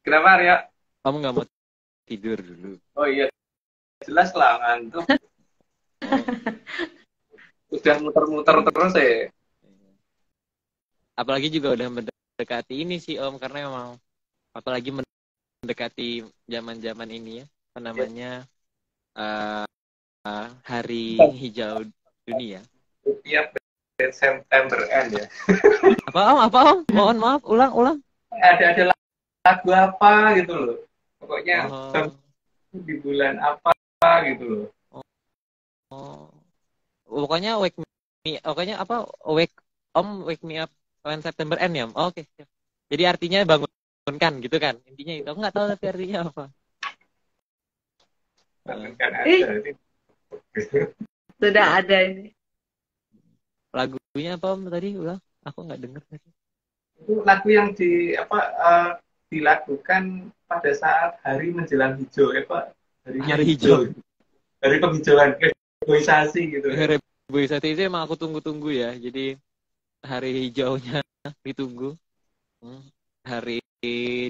Kenapa Aryo?
Om nggak mau tidur dulu.
Oh iya, jelas lah ngantuk. Udah muter-muter terus ya.
apalagi juga udah mendekati ini sih Om, karena emang apalagi mendekati zaman-zaman ini ya, apa namanya, hari hijau dunia.
Tiap September end ya.
Apa Om? Mohon maaf, ulang.
Ada lagu apa gitu loh. Pokoknya di bulan apa gitu loh.
Pokoknya wake me up when September end ya. Oke. Jadi artinya bangunkan gitu kan. Intinya itu. Aku nggak tahu tapi artinya apa.
Bangunkan aja.
Sudah ada ini.
Lagunya apa Om tadi? Ulang. Aku nggak dengar tadi.
Itu lagu yang dilakukan pada saat hari menjelang hijau, Pak.
Hari hijau.
Hari penghijauan, reboisasi gitu.
Reboisasi itu emang aku tunggu-tunggu ya. Jadi hari hijaunya ditunggu. Hari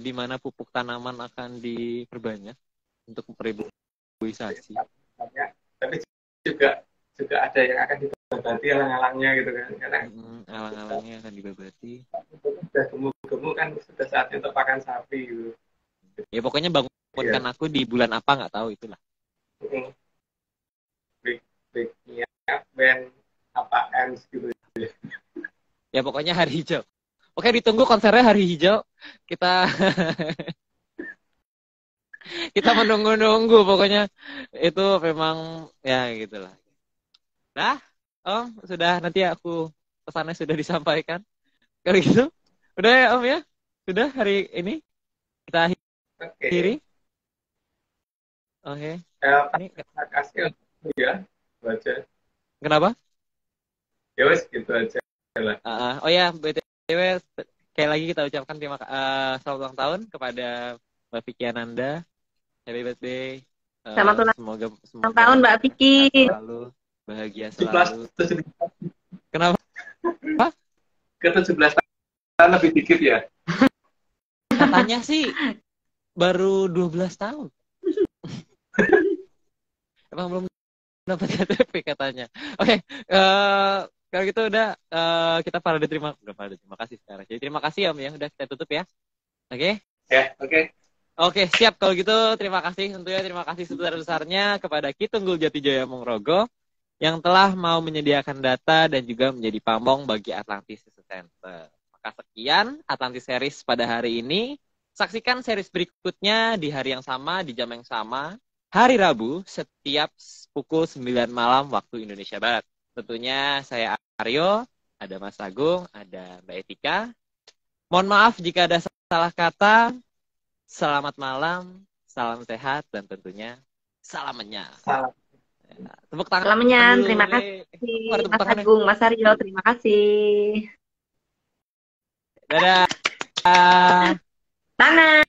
di mana pupuk tanaman akan diperbanyak untuk reboisasi.
Tapi juga ada yang akan dibabati alang-alangnya gitu kan. Karena
alang-alangnya akan dibabati.
Sudah gemuk-gemuk kan sudah saatnya untuk pakan sapi gitu.
Ya pokoknya bangunkan aku di bulan apa nggak tahu itulah.
Breaknya band apa ends gitu.
Ya pokoknya hari hijau. Oke, ditunggu konsernya hari hijau. Kita menunggu-nunggu pokoknya itu memang ya gitulah. Nah, Om, sudah nanti aku pesannya sudah disampaikan. Kalau gitu, udah ya Om ya? Sudah hari ini kita akhiri. Oke.
Terima kasih ya, baca.
Kenapa?
Ya wes gitu aja lah.
Oh ya, BTW kayak lagi kita ucapkan selamat ulang tahun kepada Mbak Vicky Ananda. Happy birthday.
Selamat
semoga
tahun Mbak Vicky.
Selalu bahagia selalu.
17.
Kenapa?
Ke 17 tahun lebih dikit ya.
Katanya sih baru 12 tahun. Emang belum dapat KTP katanya. Oke, kalau gitu udah kita terima kasih sekarang. Jadi terima kasih Om ya, udah kita tutup ya. Oke?
Ya, oke.
Oke, siap kalau gitu. Terima kasih tentunya, terima kasih sebesar-besarnya kepada Ki Tunggul Jatijaya Mongrogo yang telah mau menyediakan data dan juga menjadi pamong bagi Atlantis Center. Maka sekian Atlantis Series pada hari ini. Saksikan series berikutnya di hari yang sama, di jam yang sama, hari Rabu setiap pukul 9 malam waktu Indonesia Barat. Tentunya saya Aryo, ada Mas Agung, ada Mbak Etika. Mohon maaf jika ada salah kata. Selamat malam, salam sehat, dan tentunya salam menyan. Tepuk tangan.
Salam menyan, terima kasih. Mas Agung, Mas Aryo, terima kasih.
Dadah.
Tangan.